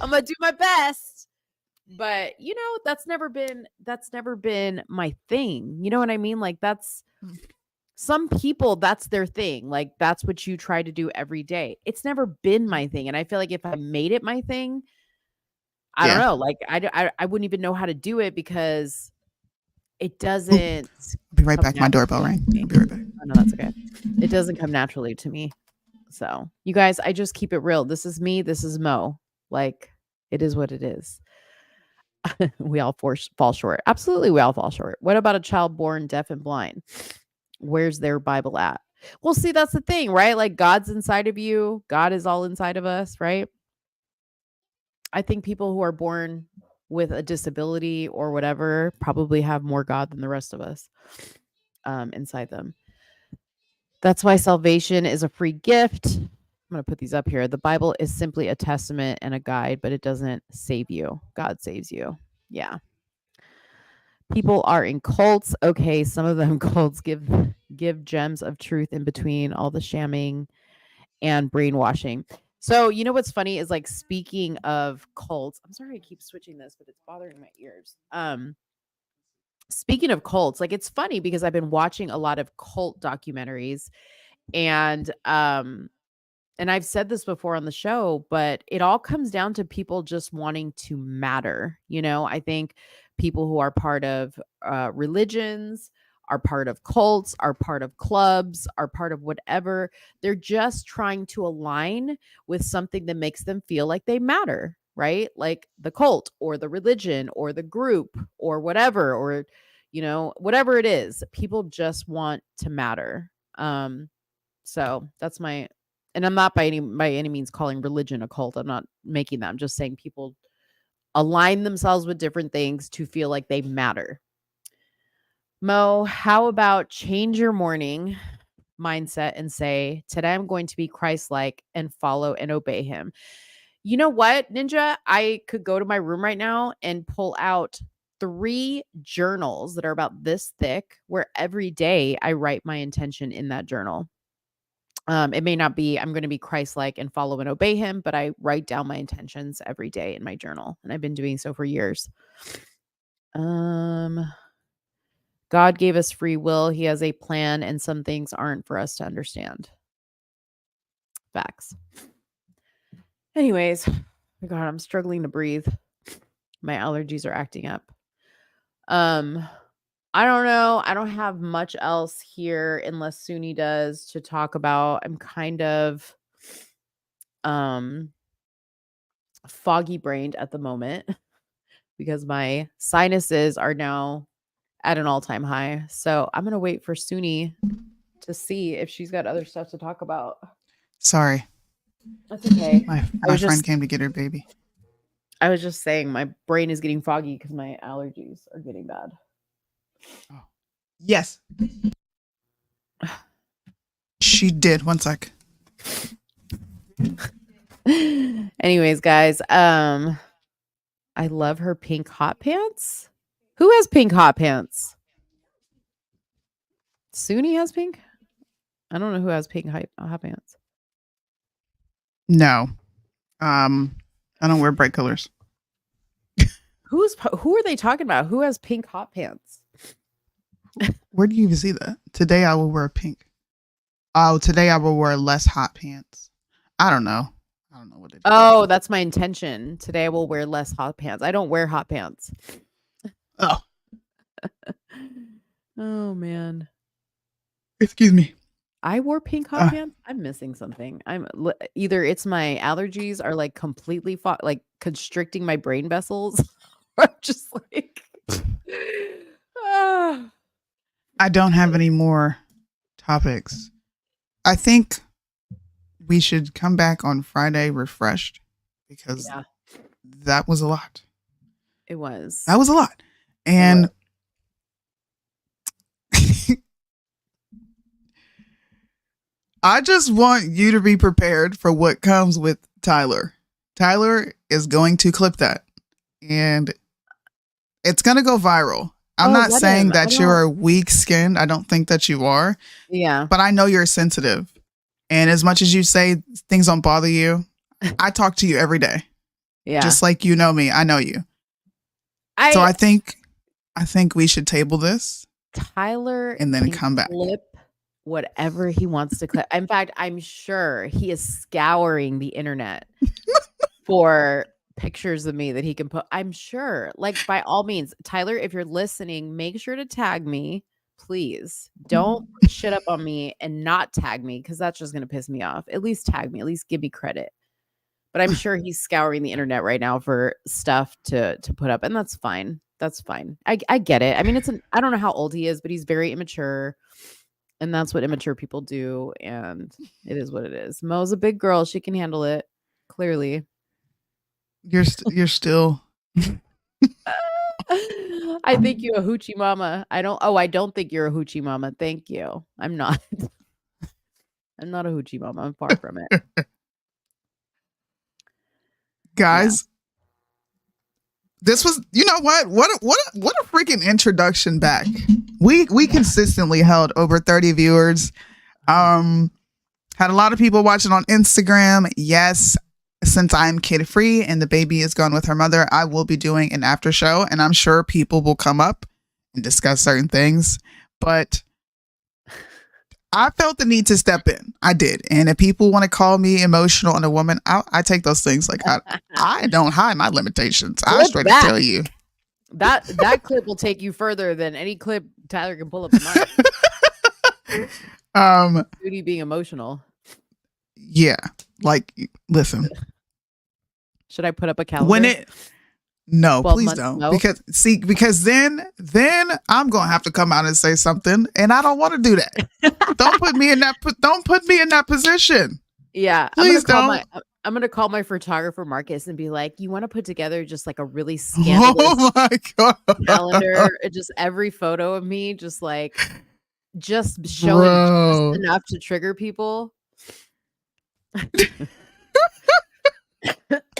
I'm gonna do my best. But that's never been my thing. You know what I mean? Like that's some people, that's their thing. Like that's what you try to do every day. It's never been my thing. And I feel like if I made it my thing, I don't know. Like I wouldn't even know how to do it because it doesn't. I'll be right back. My doorbell rang. I'll be right back. Oh, no, that's okay. It doesn't come naturally to me. So you guys, I just keep it real. This is me. This is Mo. Like it is what it is. We all fall short. Absolutely, we all fall short. What about a child born deaf and blind? Where's their Bible at? Well, see, that's the thing, right? Like God's inside of you. God is all inside of us, right? I think people who are born with a disability or whatever probably have more God than the rest of us inside them. That's why salvation is a free gift. I'm going to put these up here. The Bible is simply a testament and a guide, but it doesn't save you. God saves you. Yeah. People are in cults. Okay, some of them cults give gems of truth in between all the shamming and brainwashing. So, you know what's funny is like speaking of cults. I'm sorry I keep switching this, but it's bothering my ears. Speaking of cults, like it's funny because I've been watching a lot of cult documentaries and I've said this before on the show, but it all comes down to people just wanting to matter. I think people who are part of religions, are part of cults, are part of clubs, are part of whatever, they're just trying to align with something that makes them feel like they matter, right? Like the cult or the religion or the group or whatever, or, whatever it is, people just want to matter. So that's and I'm not by any means calling religion a cult. I'm not making that. I'm just saying people align themselves with different things to feel like they matter. Mo, how about change your morning mindset and say, today I'm going to be Christ-like and follow and obey him. You know what, Ninja? I could go to my room right now and pull out 3 journals that are about this thick, where every day I write my intention in that journal. It may not be, I'm going to be Christ-like and follow and obey him, but I write down my intentions every day in my journal. And I've been doing so for years. God gave us free will. He has a plan, and some things aren't for us to understand. Facts. Anyways, my God, I'm struggling to breathe. My allergies are acting up. I don't know. I don't have much else here unless Soonie does to talk about. I'm kind of foggy brained at the moment because my sinuses are now at an all-time high. So I'm going to wait for Soonie to see if she's got other stuff to talk about. Sorry. That's okay. My friend came to get her baby. I was just saying my brain is getting foggy because my allergies are getting bad. Oh. Yes. She did. One sec. Anyways, guys, I love her pink hot pants. Who has pink hot pants? Soonie has pink? I don't know who has pink hot pants. No. I don't wear bright colors. Who are they talking about? Who has pink hot pants? Where do you even see that? Today I will wear pink. Oh, today I will wear less hot pants. I don't know what it is. Oh, that's my intention. Today I will wear less hot pants. I don't wear hot pants. Oh man. Excuse me. I wore pink hot pants. I'm missing something. Either it's my allergies are like completely like constricting my brain vessels. Or I'm just like I don't have any more topics. I think we should come back on Friday refreshed because that was a lot. It was. That was a lot. And I just want you to be prepared for what comes with Tyler. Tyler is going to clip that and it's going to go viral. I'm not saying that you're weak skinned. I don't think that you are. Yeah. But I know you're sensitive. And as much as you say things don't bother you, I talk to you every day. Yeah. Just like you know me. I know you. So I think we should table this. Tyler and then come back. Clip whatever he wants to clip. In fact, I'm sure he is scouring the internet for pictures of me that he can put. I'm sure, like, by all means, Tyler, if you're listening, make sure to tag me, please. Don't put shit up on me and not tag me because that's just gonna piss me off. At least tag me, at least give me credit. But I'm sure he's scouring the internet right now for stuff to put up, and that's fine. That's fine. I get it. I mean, I don't know how old he is, but he's very immature, and that's what immature people do, and it is what it is. Mo's a big girl; she can handle it. Clearly. You're still. I think you a hoochie mama. I don't think you're a hoochie mama. Thank you. I'm not. I'm not a hoochie mama. I'm far from it. Guys, this was, you know what a freaking introduction back. We consistently held over 30 viewers. Had a lot of people watching on Instagram. Yes. Since I'm kid free and the baby is gone with her mother, I will be doing an after show and I'm sure people will come up and discuss certain things. But I felt the need to step in. I did. And if people want to call me emotional and a woman, I take those things. Like I don't hide my limitations. I'll straight up tell you. That clip will take you further than any clip Tyler can pull up in mine. Judy being emotional. Yeah. Like, listen. Should I put up a calendar? No, please don't. No? Because then I'm gonna have to come out and say something, and I don't want to do that. Don't put me in that position. Yeah, please don't. I'm gonna call my photographer Marcus and be like, "You want to put together just like a really scandalous calendar? Just every photo of me, just showing just enough to trigger people."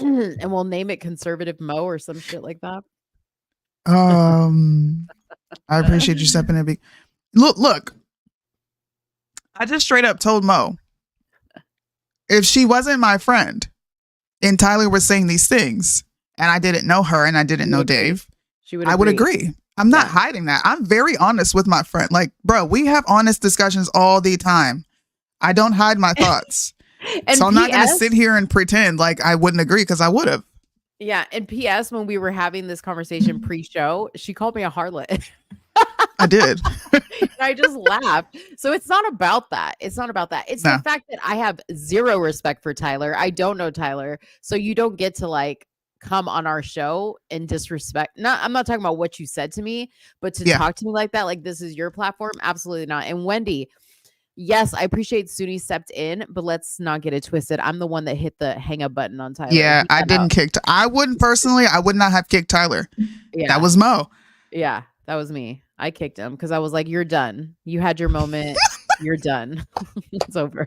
And we'll name it Conservative Mo or some shit like that. I appreciate you stepping in. Look. I just straight up told Mo, if she wasn't my friend and Tyler was saying these things and I didn't know her and I didn't know Dave, I would agree. I'm not hiding that. I'm very honest with my friend. Like, bro, we have honest discussions all the time. I don't hide my thoughts. So I'm not going to sit here and pretend like I wouldn't agree because I would have. Yeah. And P.S. when we were having this conversation pre-show, she called me a harlot. I did. And I just laughed. So it's not about that. It's not about that. It's the fact that I have zero respect for Tyler. I don't know Tyler. So you don't get to like come on our show and disrespect. I'm not talking about what you said to me, but to talk to me like that, like this is your platform. Absolutely not. And Wendy, yes, I appreciate Soonie stepped in, but let's not get it twisted. I'm the one that hit the hang up button on Tyler. Yeah, I didn't kick. I would not have kicked Tyler. Yeah. That was Mo. Yeah, that was me. I kicked him because I was like, you're done. You had your moment. You're done. It's over.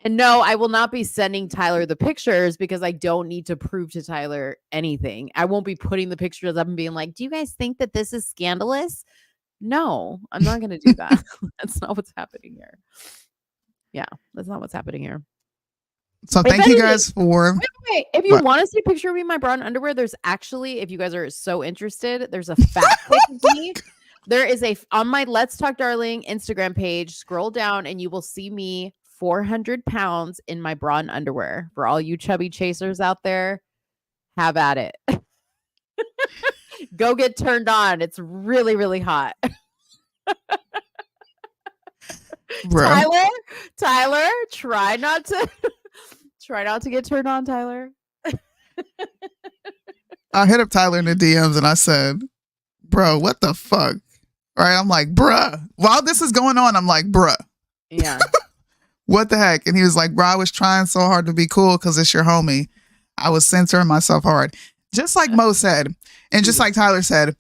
And no, I will not be sending Tyler the pictures because I don't need to prove to Tyler anything. I won't be putting the pictures up and being like, do you guys think that this is scandalous? No, I'm not going to do that. That's not what's happening here. Yeah, that's not what's happening here. So thank you guys for... Wait. If you want to see a picture of me in my bra and underwear, there's actually, if you guys are so interested, there's a fat pic of me. There is on my Let's Talk Darling Instagram page, scroll down and you will see me 400 pounds in my bra and underwear. For all you chubby chasers out there, have at it. Go get turned on. It's really, really hot. Bro. Tyler, try not to get turned on, Tyler. I hit up Tyler in the DMs and I said, bro, what the fuck? Right? I'm like, bruh. While this is going on, I'm like, bruh. Yeah. What the heck? And he was like, bro, I was trying so hard to be cool because it's your homie. I was censoring myself hard. Just like Mo said, and just like Tyler said,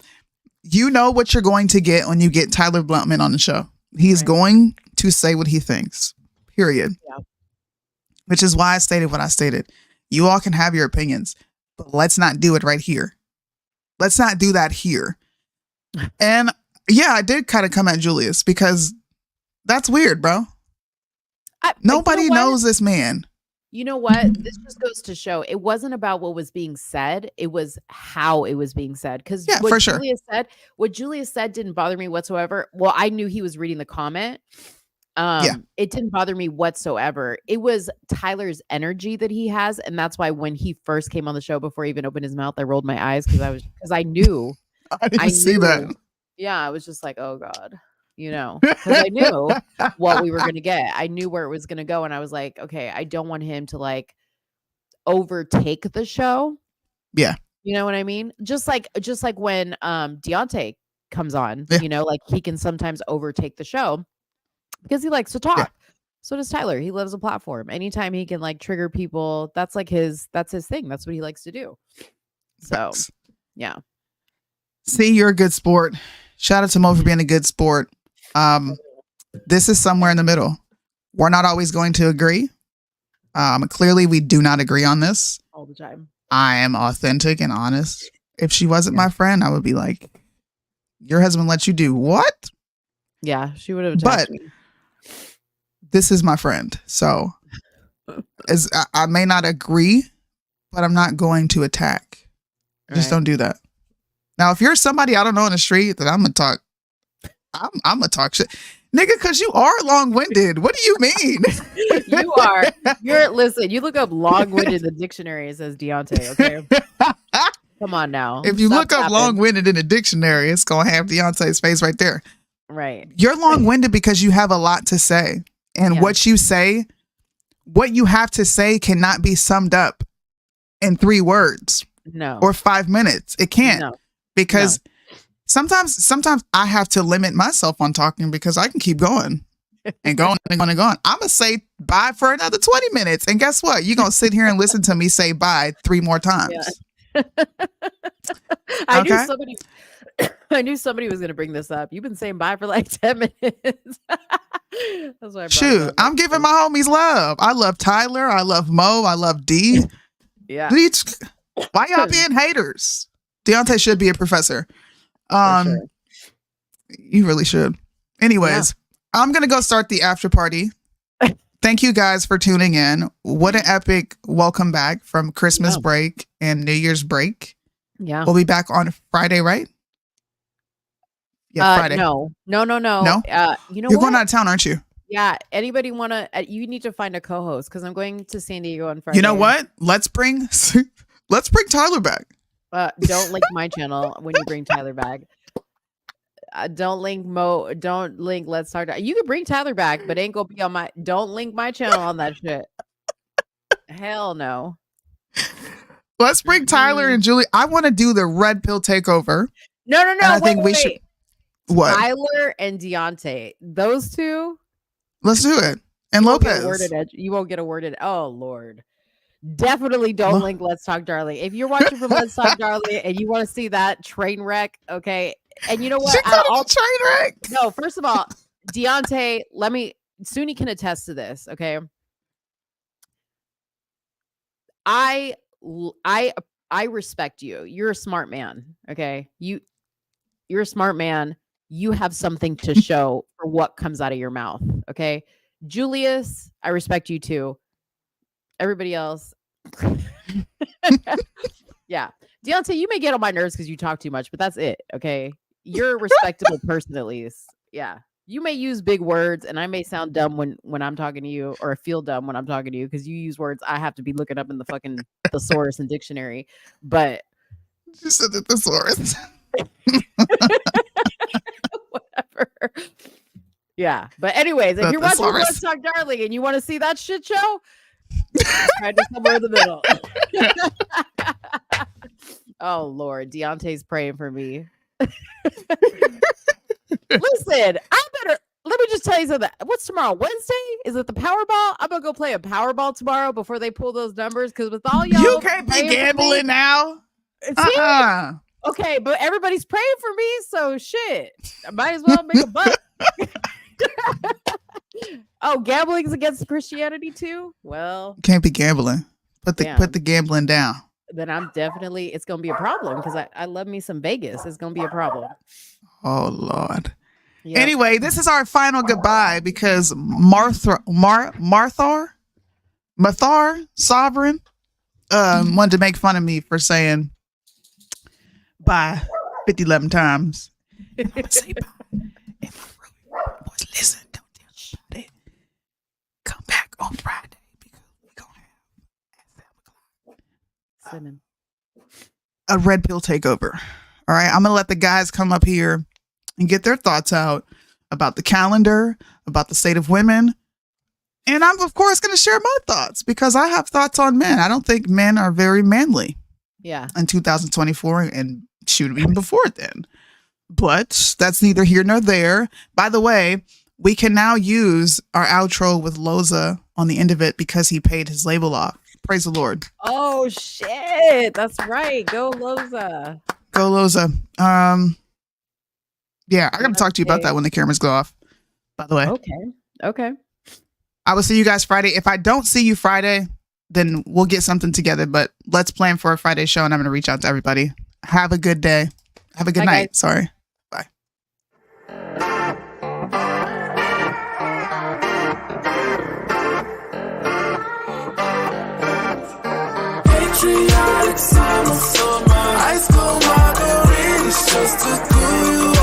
you know what you're going to get when you get Tyler Bluntman on the show. He's going to say what he thinks, period. Yeah. Which is why I stated what I stated. You all can have your opinions, but let's not do it right here. Let's not do that here. And yeah, I did kind of come at Julius because that's weird, bro. Nobody knows this man. You know what? This just goes to show it wasn't about what was being said. It was how it was being said. Because what Julius said didn't bother me whatsoever. Well, I knew he was reading the comment. It didn't bother me whatsoever. It was Tyler's energy that he has. And that's why when he first came on the show, before he even opened his mouth, I rolled my eyes because I knew. I didn't see that. Yeah, I was just like, oh God. Because I knew what we were going to get. I knew where it was going to go. And I was like, okay, I don't want him to like overtake the show. Yeah. You know what I mean? Just like when Deontay comes on, like he can sometimes overtake the show because he likes to talk. Yeah. So does Tyler. He loves a platform. Anytime he can like trigger people, that's his thing. That's what he likes to do. So, yeah. See, you're a good sport. Shout out to Mo for being a good sport. This is somewhere in the middle. We're not always going to agree. Clearly, we do not agree on this. All the time. I am authentic and honest. If she wasn't my friend, I would be like, your husband let you do what? Yeah, she would have attacked me. This is my friend. So as I may not agree, but I'm not going to attack. Just don't do that. Now, if you're somebody I don't know in the street, then I'm gonna talk. I'm gonna talk shit, nigga. Because you are long-winded. What do you mean? You are. Listen. You look up long-winded in the dictionary. It says Deontay. Okay. Come on now. If you look up long-winded in the dictionary, it's gonna have Deontay's face right there. Right. You're long-winded because you have a lot to say, and what you say, what you have to say, cannot be summed up in 3 words. No. Or 5 minutes. It can't. No. Because sometimes I have to limit myself on talking because I can keep going and going and going and going. I'm going to say bye for another 20 minutes. And guess what? You're going to sit here and listen to me say bye 3 more times. Yeah. I knew somebody was going to bring this up. You've been saying bye for like 10 minutes. That's why Shoot, I'm giving my homies love. I love Tyler. I love Mo. I love D. Yeah. Why y'all being haters? Deontay should be a professor. Sure. You really should. Anyways, I'm going to go start the after party. Thank you guys for tuning in. What an epic welcome back from Christmas break and New Year's break. Yeah. We'll be back on Friday, right? Yeah, Friday. No. No? You know You're going out of town, aren't you? Yeah. Anybody want to, you need to find a co-host because I'm going to San Diego on Friday. You know what? Let's bring Tyler back. Don't link my channel when you bring Tyler back. Don't link Mo. Don't link Let's Talk. You can bring Tyler back, but ain't gonna be on my. Don't link my channel on that shit. Hell no. Let's bring Tyler and Julie. I want to do the red pill takeover. No. I think we should. What? Tyler and Deontay. Those two. Let's do it. And Lopez. You won't get a worded. Oh Lord. Definitely don't link Let's Talk Darling. If you're watching from Let's Talk Darling and you want to see that train wreck, okay. And you know what? Train wreck. No, first of all, Deontay, Soonie can attest to this, okay? I respect you. You're a smart man, okay? You're a smart man. You have something to show for what comes out of your mouth, okay? Julius, I respect you too. Everybody else. Yeah. Deontay, you may get on my nerves because you talk too much, but that's it. Okay. You're a respectable person, at least. Yeah. You may use big words and I may sound dumb when I'm talking to you, or feel dumb when I'm talking to you because you use words I have to be looking up in the fucking thesaurus and dictionary. But you said the thesaurus. Whatever. Yeah. But anyways, if you're watching Let's Talk Darling and you want to see that shit show, try to somewhere in the middle. Oh Lord, Deontay's praying for me. Listen, let me just tell you something. What's tomorrow? Wednesday? Is it the Powerball? I'm gonna go play a Powerball tomorrow before they pull those numbers. Because with all y'all, you can't be gambling now. Okay, but everybody's praying for me, so shit. I might as well make a buck. Oh, gambling's against Christianity too? Well, can't be gambling. Put the gambling down. Then it's gonna be a problem because I love me some Vegas. It's gonna be a problem. Oh Lord. Yep. Anyway, this is our final goodbye because Mathar Sovereign wanted to make fun of me for saying bye 11 times. I'm gonna say bye. Boys, listen, don't tell me. Come back on Friday because we're gonna have at 7 o'clock a red pill takeover. All right, I'm gonna let the guys come up here and get their thoughts out about the calendar, about the state of women. And I'm, of course, going to share my thoughts because I have thoughts on men. I don't think men are very manly. Yeah. In 2024 and shoot, even before then. But that's neither here nor there. By the way, we can now use our outro with Loza on the end of it because he paid his label off. Praise the Lord. Oh, shit. That's right. Go Loza. Go Loza. Yeah, I got to talk to you about that when the cameras go off, by the way. Okay. I will see you guys Friday. If I don't see you Friday, then we'll get something together. But let's plan for a Friday show, and I'm going to reach out to everybody. Have a good day. Have a good night. Guys. Sorry. Bye. Patriotic summer, high school margarita, just a good